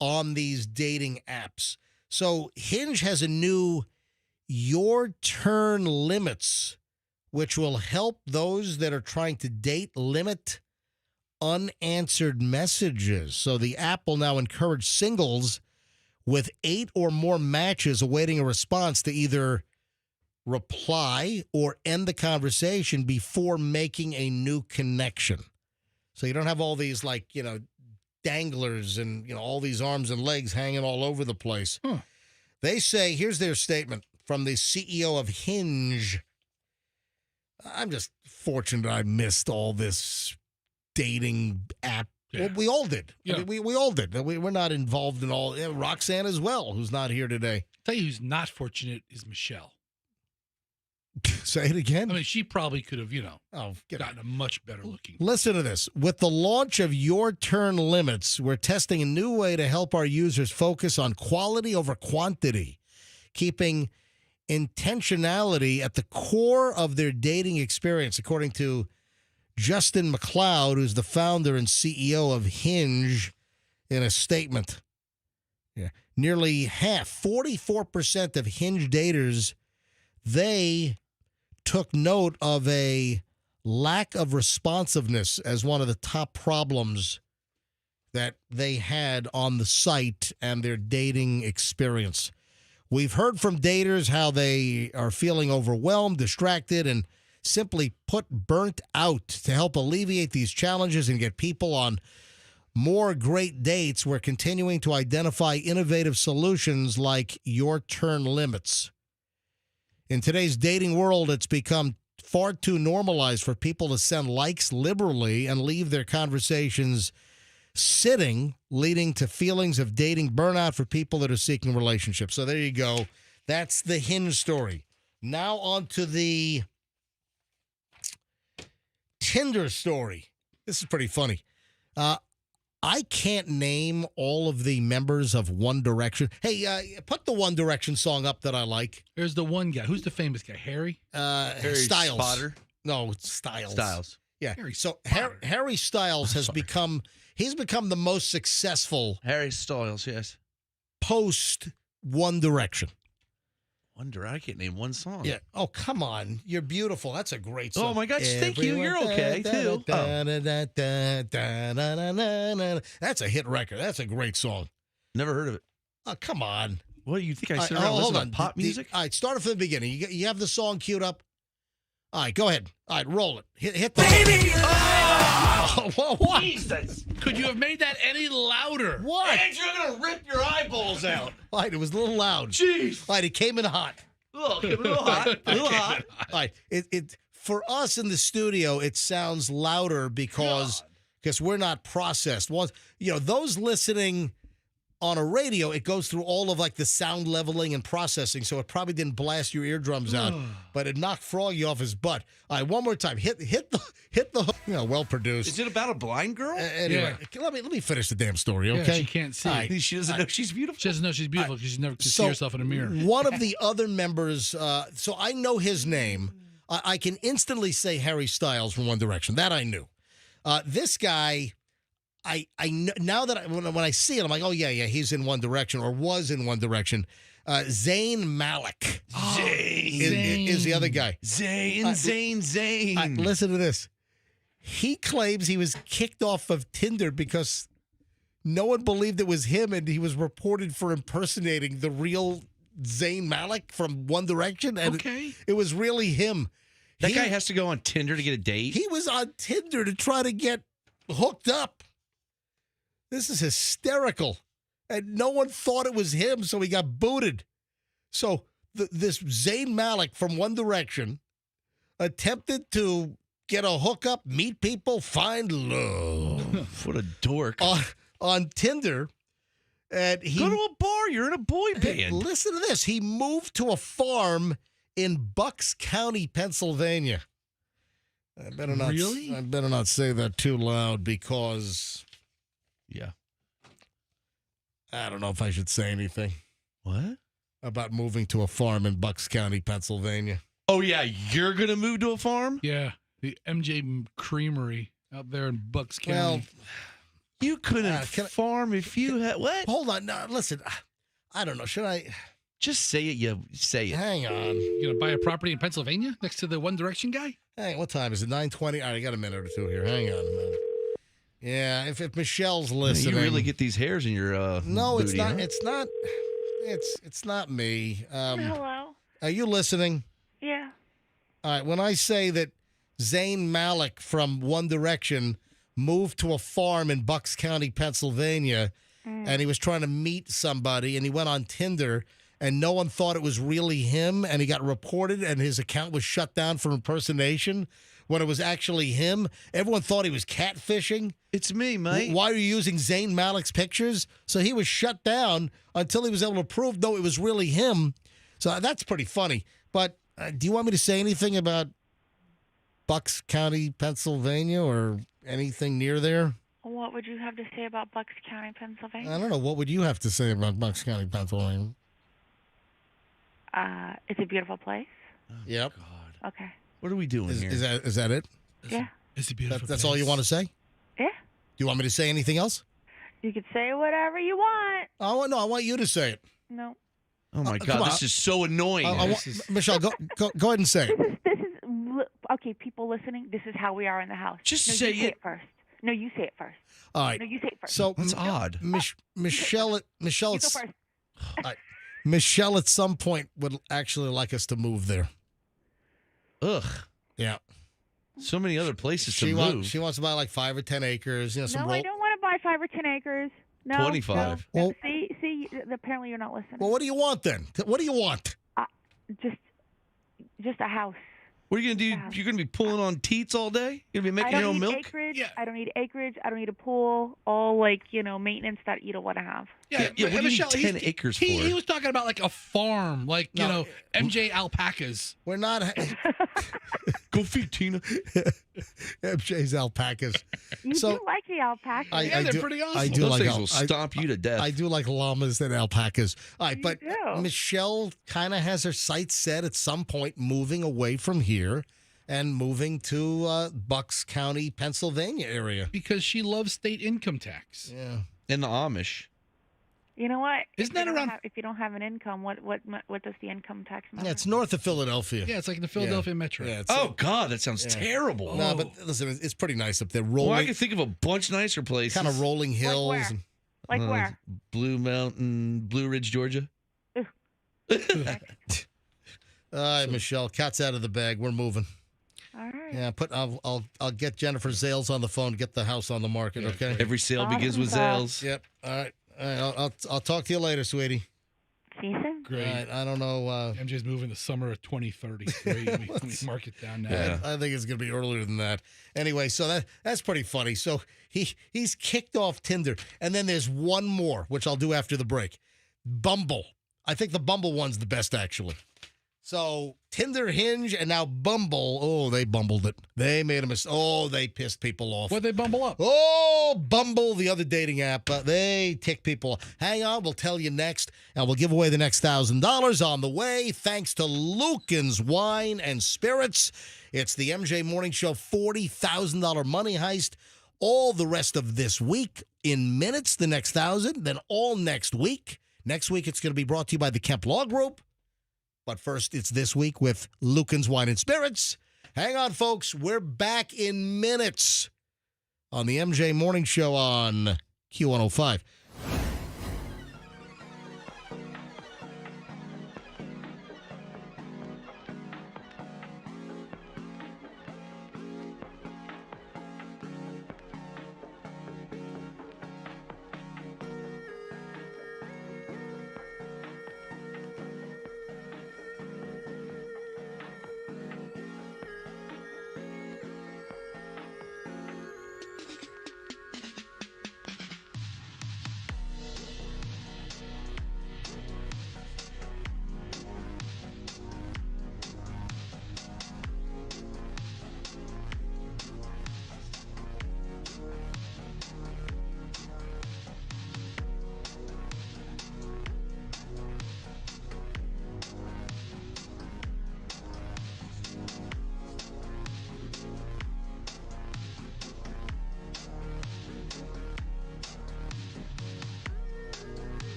on these dating apps. So Hinge has a new Your Turn limits, which will help those that are trying to date limit unanswered messages. So the app will now encourage singles with 8 or more matches awaiting a response to either reply or end the conversation before making a new connection. So you don't have all these danglers and all these arms and legs hanging all over the place. They say, here's their statement from the CEO of Hinge. I'm just fortunate I missed all this dating app. Yeah. Well, we all did. Yeah. I mean, we all did. We're not involved in all. Roxanne as well, who's not here today. I'll tell you who's not fortunate is Michelle. Say it again? I mean, she probably could have, gotten a much better looking. Listen to this. With the launch of Your Turn limits, we're testing a new way to help our users focus on quality over quantity, keeping intentionality at the core of their dating experience, according to Justin McLeod, who's the founder and CEO of Hinge, in a statement. Yeah. Nearly half, 44% of Hinge daters, they took note of a lack of responsiveness as one of the top problems that they had on the site and their dating experience. We've heard from daters how they are feeling overwhelmed, distracted, and simply put, burnt out. To help alleviate these challenges and get people on more great dates, we're continuing to identify innovative solutions like Your Turn limits. In today's dating world, it's become far too normalized for people to send likes liberally and leave their conversations sitting, leading to feelings of dating burnout for people that are seeking relationships. So there you go. That's the Hinge story. Now on to the Tinder story. This is pretty funny. I can't name all of the members of One Direction. Hey, put the One Direction song up that I like. There's the one guy. Who's the famous guy? Harry? Harry Styles. Spotter? No, it's Styles. Styles. Yeah. Harry Styles has become the most successful Harry Styles, yes. Post One Direction. I can't name one song. Yeah. Oh, come on. You're beautiful. That's a great song. Oh, my gosh. Thank you. You're okay, too. That's a hit record. That's a great song. Never heard of it. Oh, come on. What do you think? I sit around listening to pop music? All right, start it from the beginning. You have the song queued up? All right, go ahead. All right, roll it. Hit the... Baby! What? Jesus. Could you have made that any louder? What? Andrew, I'm going to rip your eyeballs out. All right, it was a little loud. Jeez. All right, it came in hot. Oh, it came in a little hot. A little hot. All right, it for us in the studio, it sounds louder because we're not processed. Those listening on a radio, it goes through all of the sound leveling and processing, so it probably didn't blast your eardrums out, but it knocked Froggy off his butt. All right, one more time. Hit the hook. Well produced. Is it about a blind girl? Anyway, let me finish the damn story, okay? She can't see. Right. She doesn't know she's beautiful. She doesn't know she's beautiful because she's never could see herself in a mirror. One of the other members, so I know his name. I can instantly say Harry Styles from One Direction. That I knew. This guy... I now that when I see it, I'm like, oh yeah, he's in One Direction or was in One Direction. Zayn Malik is the other guy. Zayn. Listen to this. He claims he was kicked off of Tinder because no one believed it was him, and he was reported for impersonating the real Zayn Malik from One Direction. And it was really him. That guy has to go on Tinder to get a date? He was on Tinder to try to get hooked up. This is hysterical. And no one thought it was him, so he got booted. So this Zayn Malik from One Direction attempted to get a hookup, meet people, find love. What a dork. On Tinder. And he go to a bar. You're in a boy band. Listen to this. He moved to a farm in Bucks County, Pennsylvania. I better not. Really? I better not say that too loud because. Yeah. I don't know if I should say anything. What? About moving to a farm in Bucks County, Pennsylvania. Oh, yeah. You're going to move to a farm? Yeah. The MJ Creamery out there in Bucks County. Well, you couldn't farm if you had. What? Hold on. No, listen. I don't know. Should I. Just say it. You say it. Hang on. You going to buy a property in Pennsylvania next to the One Direction guy? Hey, what time is it? 9:20? All right, I got a minute or two here. Hang on a minute. Yeah, if Michelle's listening. You really get these hairs in your No, booty, it's not. huh? It's not. It's not me. Hello? Are you listening? Yeah. All right, when I say that Zayn Malik from One Direction moved to a farm in Bucks County, Pennsylvania, and he was trying to meet somebody, and he went on Tinder, and no one thought it was really him, and he got reported, and his account was shut down for impersonation when it was actually him. Everyone thought he was catfishing. It's me, mate. Why are you using Zayn Malik's pictures? So he was shut down until he was able to prove, no, it was really him. So that's pretty funny. But do you want me to say anything about Bucks County, Pennsylvania, or anything near there? What would you have to say about Bucks County, Pennsylvania? I don't know. What would you have to say about Bucks County, Pennsylvania? It's a beautiful place. Yep. Okay. What are we doing here? Is that it? Yeah. It's a beautiful That's all you want to say? Yeah. Do you want me to say anything else? You could say whatever you want. Oh, no, I want you to say it. No. Oh, my come God. on. This is so annoying. Michelle, go ahead and say it. This is okay, people listening, this is how we are in the house. Just no, say you say it. it first. No, you say it first. All right. No, you say it first. So That's odd. Michelle, You go it's, first. Michelle at some point would actually like us to move there. Ugh. Yeah. So many other places to She move. she wants to buy like 5 or 10 acres. You know, some No, I don't want to buy 5 or 10 acres. No. 25. No. Well- See, apparently you're not listening. Well, what do you want then? What do you want? Just a house. What are you going to do? You're going to be pulling on teats all day? You're going to be I making don't your own need milk? acreage. I don't need acreage. I don't need a pool. All maintenance that you don't want to have. Yeah, what do you need Michelle, 10 acres for? He was talking about like a farm, like, No. MJ alpacas. We're not. Go feed Tina. MJ's alpacas. You do like the alpacas. They're pretty awesome. I do Those like things will stomp you to death. I do like llamas and alpacas. All right, but do. Michelle kind of has her sights set at some point moving away from here and moving to Bucks County, Pennsylvania area. Because she loves state income tax. Yeah. And the Amish. You know what? Isn't that around? If you don't have an income, what does the income tax matter? Yeah, it's north of Philadelphia. Yeah, it's like the Philadelphia Metro. Yeah, Oh, God, that sounds terrible. No, but listen, it's pretty nice up there. Well, I Rolling, can think of a bunch nicer places. kind of rolling hills. where? and- Like where? Blue Mountain, Blue Ridge, Georgia. All right, Michelle, cat's out of the bag. We're moving. All right. Yeah, I'll get Jennifer Zales on the phone, get the house on the market. Okay. Every sale begins with Awesome. Zales. Yep. All right. I'll talk to you later, sweetie. See you soon. Great. All right. I don't know. MJ's moving the summer of 2030. Great. Let me mark it down now. Yeah. I think it's gonna be earlier than that. Anyway, so that's pretty funny. So he's kicked off Tinder, and then there's one more, which I'll do after the break. Bumble. I think the Bumble one's the best, actually. So Tinder, Hinge, and now Bumble. Oh, they bumbled it. They made a mistake. Oh, they pissed people off. What'd they bumble up? Oh, Bumble, the other dating app. They tick people off. Hang on, we'll tell you next, and we'll give away the next $1,000 on the way, thanks to Lucan's Wine and Spirits. It's the MJ Morning Show $40,000 money heist. All the rest of this week in minutes, the next 1,000, then all next week. Next week, it's going to be brought to you by the Kemp Law Group. But first, it's This Week with Lucan's Wine and Spirits. Hang on, folks. We're back in minutes on the MJ Morning Show on Q105.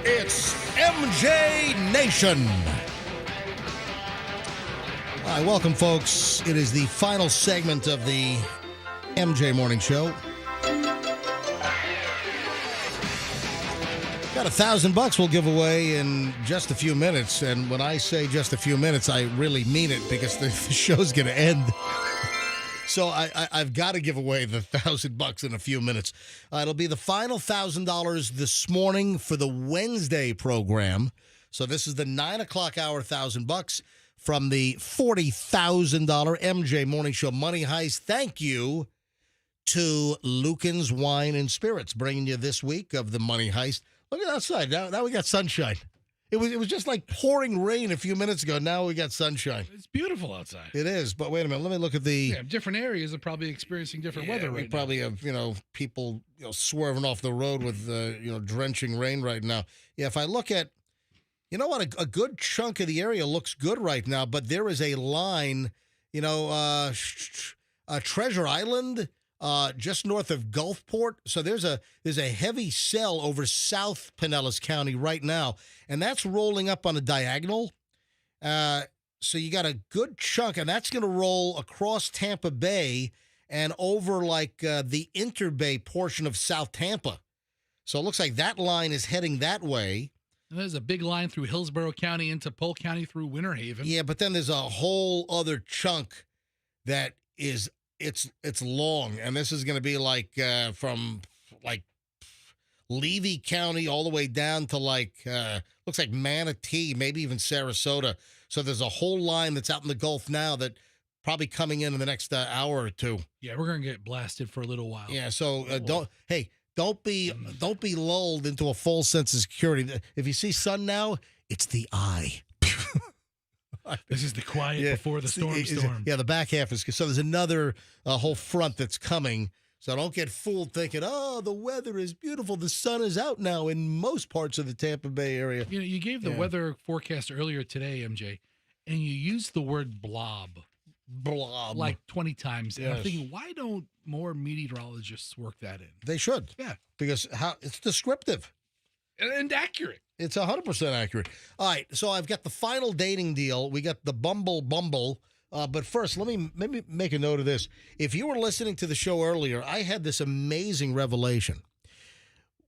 It's MJ Nation. Hi, welcome, folks. It is the final segment of the MJ Morning Show. Got $1,000 we'll give away in just a few minutes. And when I say just a few minutes, I really mean it because the show's going to end. So I've got to give away the $1,000 in a few minutes. It'll be the final $1,000 this morning for the Wednesday program. So this is the 9 o'clock hour $1,000 from the $40,000 MJ Morning Show Money Heist. Thank you to Lucan's Wine and Spirits bringing you this week of the Money Heist. Look at outside. Now we got sunshine. It was just like pouring rain a few minutes ago. Now we got sunshine. It's beautiful outside. It is, but wait a minute. Let me look at the... Yeah, different areas are probably experiencing different weather right now. We probably have, people swerving off the road with, drenching rain right now. Yeah, if I look at... You know what? A good chunk of the area looks good right now, but there is a line, Treasure Island... just north of Gulfport. So there's a heavy cell over South Pinellas County right now, and that's rolling up on a diagonal. So you got a good chunk, and that's going to roll across Tampa Bay and over the Interbay portion of South Tampa. So it looks like that line is heading that way. And there's a big line through Hillsborough County into Polk County through Winter Haven. Yeah, but then there's a whole other chunk that is... It's long, and this is going to be from Levy County all the way down to looks like Manatee, maybe even Sarasota. So there's a whole line that's out in the Gulf now that probably coming in the next hour or two. Yeah, we're going to get blasted for a little while. Yeah, so don't don't be lulled into a false sense of security. If you see sun now, it's the eye. This is the quiet before the storm. Yeah, the back half is so. There's another whole front that's coming. So don't get fooled thinking, oh, the weather is beautiful. The sun is out now in most parts of the Tampa Bay area. You know, you gave the weather forecast earlier today, MJ, and you used the word blob. Blob. Like 20 times. And I'm thinking, why don't more meteorologists work that in? They should. Yeah. Because it's descriptive. And accurate. It's 100% accurate. All right, so I've got the final dating deal. We got the Bumble. But first, let me make a note of this. If you were listening to the show earlier, I had this amazing revelation.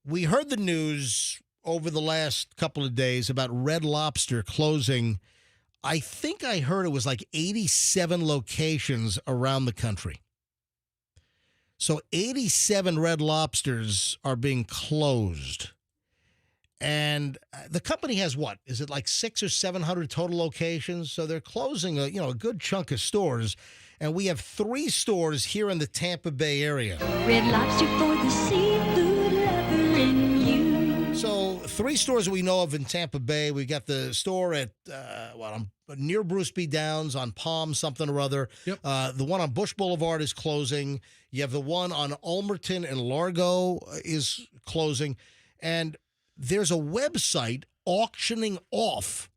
We heard the news over the last couple of days about Red Lobster closing. I think I heard it was like 87 locations around the country. So 87 Red Lobsters are being closed. And the company has what? Is it like 600 or 700 total locations? So they're closing a good chunk of stores. And we have 3 stores here in the Tampa Bay area. Red Lobster for the seafood lover in you. So 3 stores we know of in Tampa Bay. We got the store at near Bruce B. Downs on Palm something or other. Yep. The one on Bush Boulevard is closing. You have the one on Ulmerton and Largo is closing. And there's a website auctioning off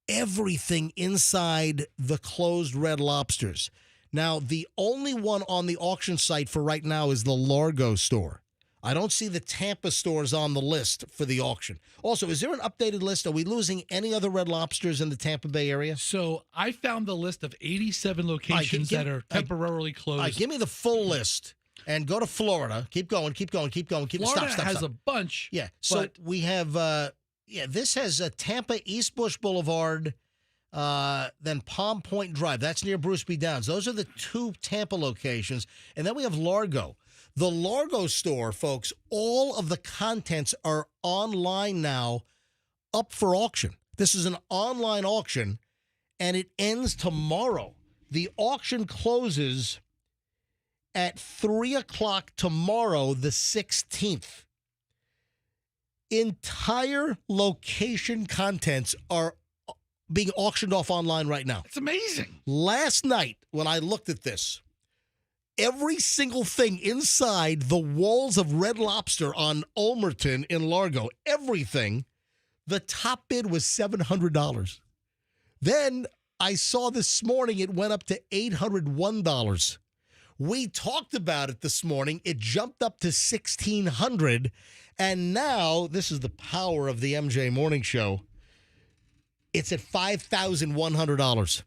everything inside the closed Red Lobsters. Now, the only one on the auction site for right now is the Largo store. I don't see the Tampa stores on the list for the auction. Also, is there an updated list? Are we losing any other Red Lobsters in the Tampa Bay area? So I found the list of 87 locations that are temporarily closed. Give me the full list. And go to Florida. Keep going. Florida has a bunch. Yeah. So we have, this has Tampa East Bush Boulevard, then Palm Point Drive. That's near Bruce B. Downs. Those are the 2 Tampa locations. And then we have Largo. The Largo store, folks, all of the contents are online now, up for auction. This is an online auction, and it ends tomorrow. The auction closes at 3 o'clock tomorrow, the 16th. Entire location contents are being auctioned off online right now. It's amazing. Last night, when I looked at this, every single thing inside the walls of Red Lobster on Ulmerton in Largo, everything, the top bid was $700. Then I saw this morning it went up to $801. We talked about it this morning. It jumped up to $1,600. And now, this is the power of the MJ Morning Show, it's at $5,100.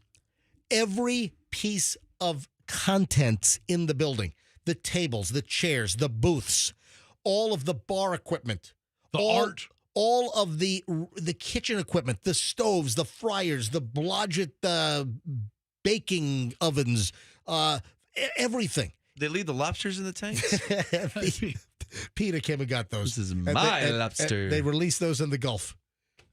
Every piece of contents in the building, the tables, the chairs, the booths, all of the bar equipment, art, all of the kitchen equipment, the stoves, the fryers, the Blodgett baking ovens, everything. They leave the lobsters in the tanks? Peter came and got those. This is my lobster. They released those in the Gulf.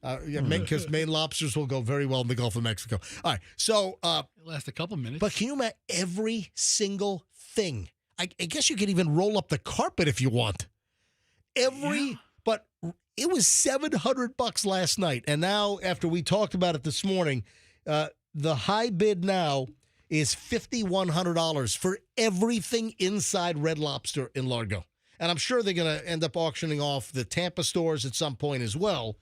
Because Maine lobsters will go very well in the Gulf of Mexico. All right, so it lasts a couple minutes. But can you imagine every single thing? I guess you could even roll up the carpet if you want. But it was $700 last night, and now after we talked about it this morning, the high bid now is $5,100 for everything inside Red Lobster in Largo. And I'm sure they're going to end up auctioning off the Tampa stores at some point as well.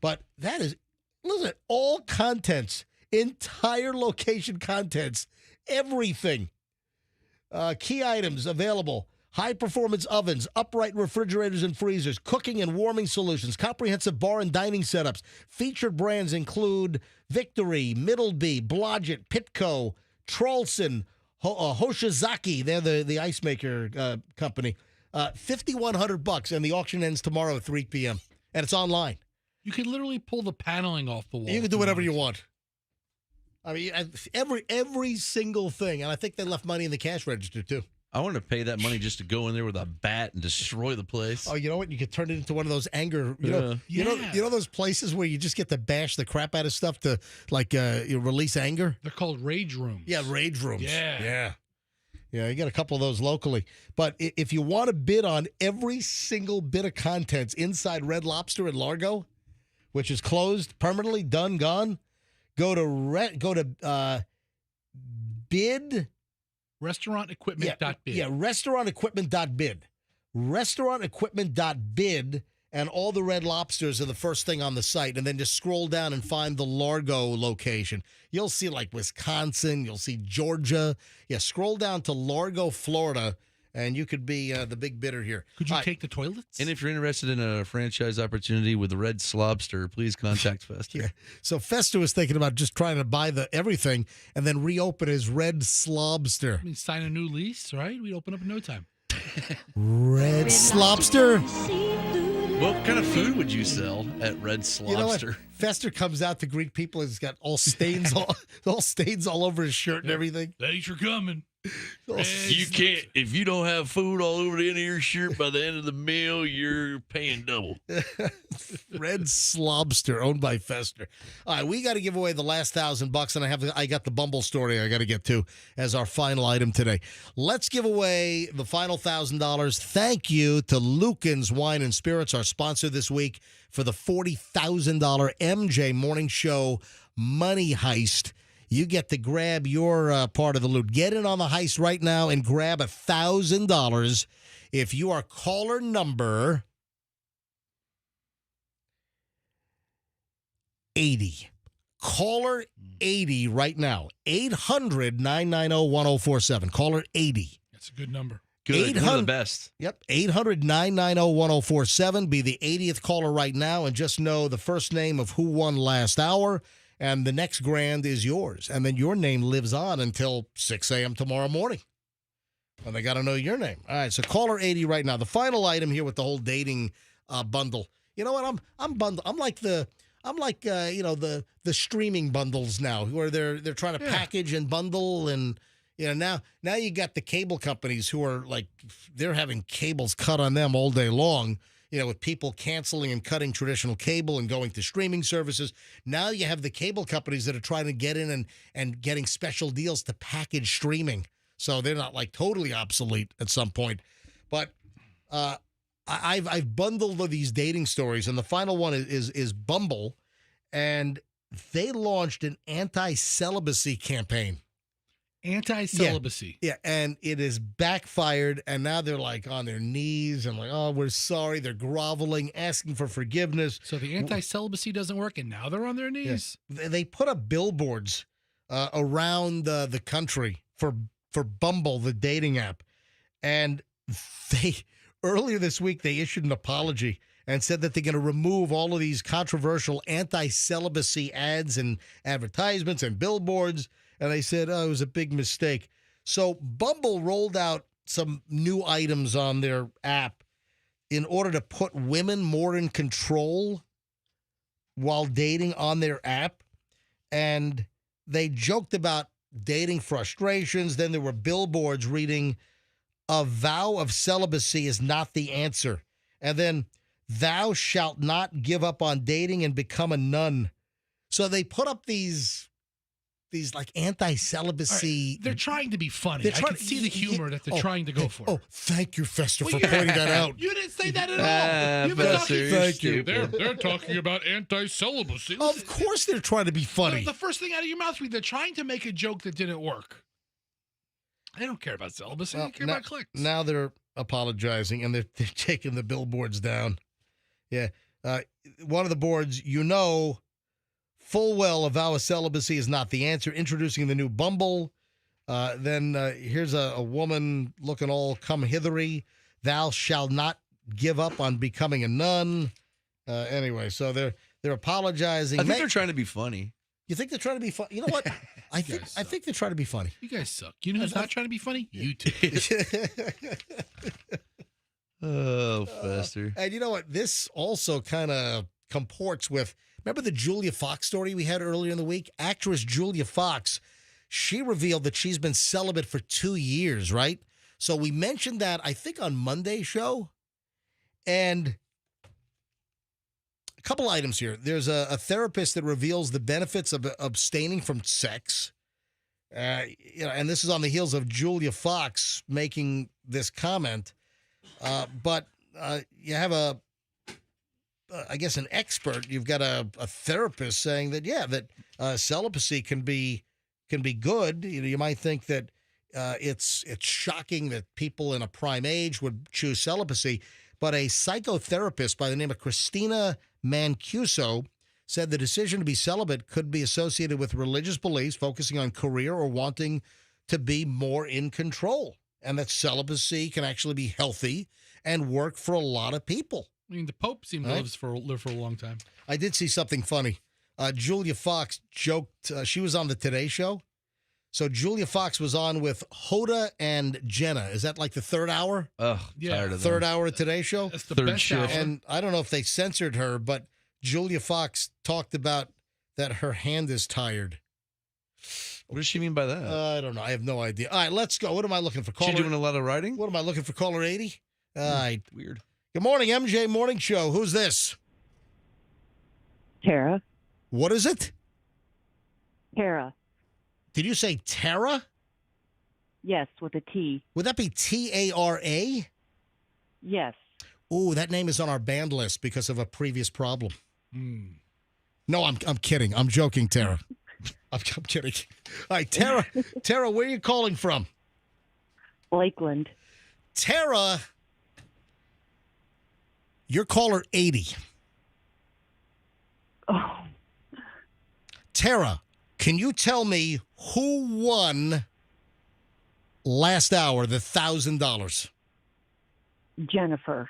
But that is, listen, all contents, entire location contents, everything. Key items available. High-performance ovens, upright refrigerators and freezers, cooking and warming solutions, comprehensive bar and dining setups. Featured brands include Victory, Middleby, Blodgett, Pitco, Trollson, Hoshizaki. They're the ice maker company. $5,100, and the auction ends tomorrow at 3 p.m. And it's online. You can literally pull the paneling off the wall. You can do whatever you want. I mean, every single thing, and I think they left money in the cash register too. I want to pay that money just to go in there with a bat and destroy the place. Oh, you know what? You could turn it into one of those anger. You know those places where you just get to bash the crap out of stuff to like release anger. They're called rage rooms. Yeah, rage rooms. Yeah. Yeah, you got a couple of those locally. But if you want to bid on every single bit of contents inside Red Lobster in Largo, which is closed permanently, done, gone, go to bid. Restaurantequipment.bid. Yeah, restaurantequipment.bid. Restaurantequipment.bid, and all the Red Lobsters are the first thing on the site. And then just scroll down and find the Largo location. You'll see like Wisconsin. You'll see Georgia. Yeah, scroll down to Largo, Florida, and you could be the big bidder here. Could you take the toilets? And if you're interested in a franchise opportunity with the Red Slobster, please contact Fester. Yeah. So Fester was thinking about just trying to buy the everything and then reopen his Red Slobster. I mean, sign a new lease, right? We'd open up in no time. Red Slobster. What kind of food would you sell at Red Slobster? You know what? Fester comes out to greet people and he's got all stains all over his shirt and everything. Thanks for coming. Oh, You can't, if you don't have food all over the end of your shirt by the end of the meal, you're paying double. Red Slobster, owned by Fester. All right, we got to give away the last $1,000, and I got the Bumble story I got to get to as our final item today. Let's give away the final $1,000. Thank you to Lucan's Wine and Spirits, our sponsor this week, for the $40,000 MJ Morning Show Money Heist. You get to grab your part of the loot. Get in on the heist right now and grab $1,000 if you are caller number 80. Caller 80 right now. 800-990-1047. Caller 80. That's a good number. Good. One of the best. Yep. 800-990-1047. Be the 80th caller right now and just know the first name of who won last hour. And the next grand is yours. And then your name lives on until 6 a.m. tomorrow morning. And they got to know your name. All right, so caller 80 right now. The final item here with the whole dating bundle. You know what? I'm bundled. I'm like the streaming bundles now, where they're trying to package and bundle, and now you got the cable companies who are like, they're having cables cut on them all day long. With people canceling and cutting traditional cable and going to streaming services. Now you have the cable companies that are trying to get in and getting special deals to package streaming. So they're not like totally obsolete at some point. But I've bundled these dating stories, and the final one is Bumble. And they launched an anti-celibacy campaign. Anti-celibacy. Yeah, and it is backfired, and now they're like on their knees and like, oh, we're sorry. They're groveling, asking for forgiveness. So the anti-celibacy doesn't work, and now they're on their knees. Yeah. They put up billboards around the country for Bumble, the dating app, and earlier this week they issued an apology and said that they're going to remove all of these controversial anti-celibacy ads and advertisements and billboards. And they said, it was a big mistake. So Bumble rolled out some new items on their app in order to put women more in control while dating on their app. And they joked about dating frustrations. Then there were billboards reading, a vow of celibacy is not the answer. And then, thou shalt not give up on dating and become a nun. So they put up these like anti-celibacy. Right. They're trying to be funny. I can see the humor that they're trying to go for. Oh, thank you, Fester, for pointing that out. You didn't say that at all. You've been talking. Thank you. They're talking about anti-celibacy. Of course they're trying to be funny. The first thing out of your mouth, they're trying to make a joke that didn't work. They don't care about celibacy. They care about clicks. Now they're apologizing, and they're taking the billboards down. Yeah. One of the boards, full well, a vow of celibacy is not the answer. Introducing the new Bumble. Then here's a woman looking all come hithery. Thou shalt not give up on becoming a nun. Anyway, so they're apologizing. I think they're trying to be funny. You think they're trying to be funny? You know what? I think they're trying to be funny. You guys suck. You know who's not trying to be funny? You two. Oh, Fester. And you know what? This also kind of comports with, remember the Julia Fox story we had earlier in the week? Actress Julia Fox, she revealed that she's been celibate for 2 years, right? So we mentioned that, I think, on Monday's show. And a couple items here. There's a therapist that reveals the benefits of abstaining from sex. And this is on the heels of Julia Fox making this comment. But you have I guess an expert. You've got a therapist saying that that celibacy can be good. You might think that it's shocking that people in a prime age would choose celibacy, but a psychotherapist by the name of Christina Mancuso said the decision to be celibate could be associated with religious beliefs, focusing on career, or wanting to be more in control, and that celibacy can actually be healthy and work for a lot of people. I mean, the Pope seemed to live for a long time. I did see something funny. Julia Fox joked, she was on the Today Show. So Julia Fox was on with Hoda and Jenna. Is that like the third hour? Ugh, tired of third hour of Today Show? That's the best hour. And I don't know if they censored her, but Julia Fox talked about that her hand is tired. What does she mean by that? I don't know. I have no idea. All right, let's go. What am I looking for? She doing a lot of writing? What am I looking for? Caller 80? All right. Weird. Good morning, MJ Morning Show. Who's this? Tara. What is it? Tara. Did you say Tara? Yes, with a T. Would that be Tara? Yes. Ooh, that name is on our banned list because of a previous problem. No, I'm kidding. I'm joking, Tara. I'm kidding. All right, Tara. Tara, where are you calling from? Lakeland. Tara, you're caller 80. Oh. Tara, can you tell me who won last hour the $1,000? Jennifer.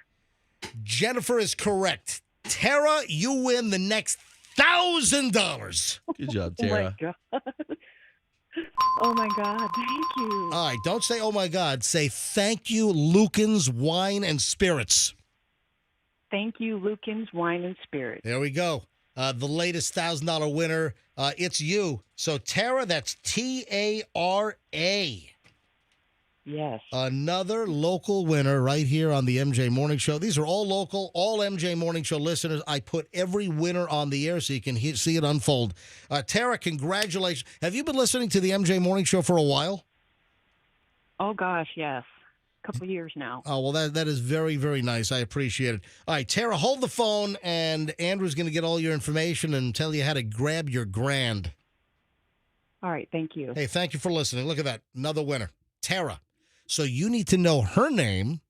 Jennifer is correct. Tara, you win the next $1,000. Good job, Tara. Oh, my God. Oh, my God. Thank you. All right, don't say, oh, my God. Say, thank you, Lucan's Wine and Spirits. Thank you, Lucan's Wine and Spirits. There we go. The latest $1,000 winner. It's you. So, Tara, that's Tara. Yes. Another local winner right here on the MJ Morning Show. These are all local, all MJ Morning Show listeners. I put every winner on the air so you can see it unfold. Tara, congratulations. Have you been listening to the MJ Morning Show for a while? Oh, gosh, yes. A couple years now. Oh, well, that is very, very nice. I appreciate it. All right, Tara, hold the phone, and Andrew's going to get all your information and tell you how to grab your grand. All right, thank you. Hey, thank you for listening. Look at that. Another winner. Tara. So you need to know her name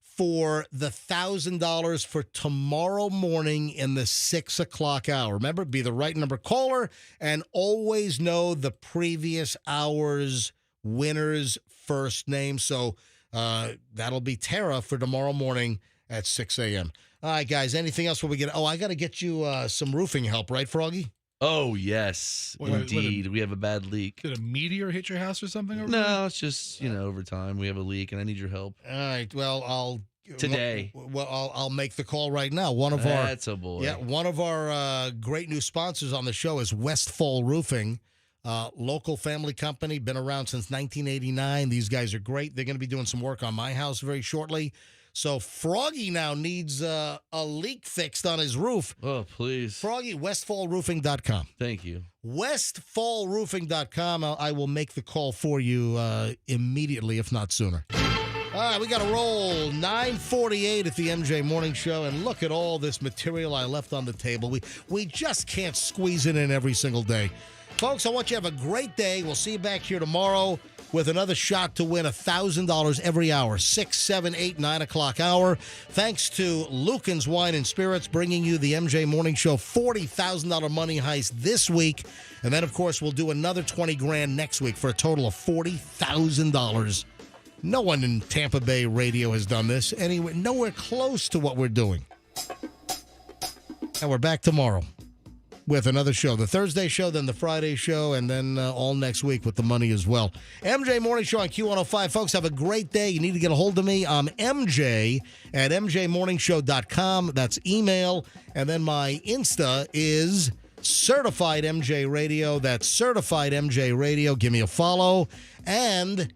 for the $1,000 for tomorrow morning in the 6 o'clock hour. Remember, be the right number caller and always know the previous hour's winner's first name. So that'll be Tara for tomorrow morning at 6 a.m. All right, guys, anything else before we get? Oh, I got to get you some roofing help, right, Froggy? Oh, yes, indeed. We have a bad leak. Did a meteor hit your house or something? Over No, there? it's just, over time we have a leak and I need your help. All right. Well, Today. I'll make the call right now. That's a boy. Yeah, one of our great new sponsors on the show is Westfall Roofing, local family company, been around since 1989. These guys are great. They're going to be doing some work on my house very shortly. So Froggy now needs a leak fixed on his roof. Oh, please. Froggy, westfallroofing.com. Thank you. Westfallroofing.com. I will make the call for you immediately, if not sooner. All right, we got to roll. 9:48 at the MJ Morning Show, and look at all this material I left on the table. We just can't squeeze it in every single day. Folks, I want you to have a great day. We'll see you back here tomorrow with another shot to win $1,000 every hour, 6, 7, 8, 9 o'clock hour. Thanks to Lucan's Wine and Spirits bringing you the MJ Morning Show $40,000 money heist this week. And then, of course, we'll do another $20,000 next week for a total of $40,000. No one in Tampa Bay radio has done this. Anyway, nowhere close to what we're doing. And we're back tomorrow with another show. The Thursday show, then the Friday show, and then all next week with the money as well. MJ Morning Show on Q105. Folks, have a great day. You need to get a hold of me. I'm MJ at MJMorningshow.com. That's email. And then my Insta is Certified MJ Radio. That's Certified MJ Radio. Give me a follow. And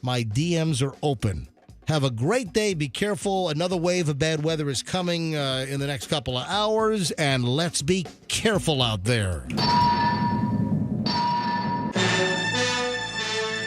my DMs are open. Have a great day. Be careful. Another wave of bad weather is coming in the next couple of hours, and let's be careful out there.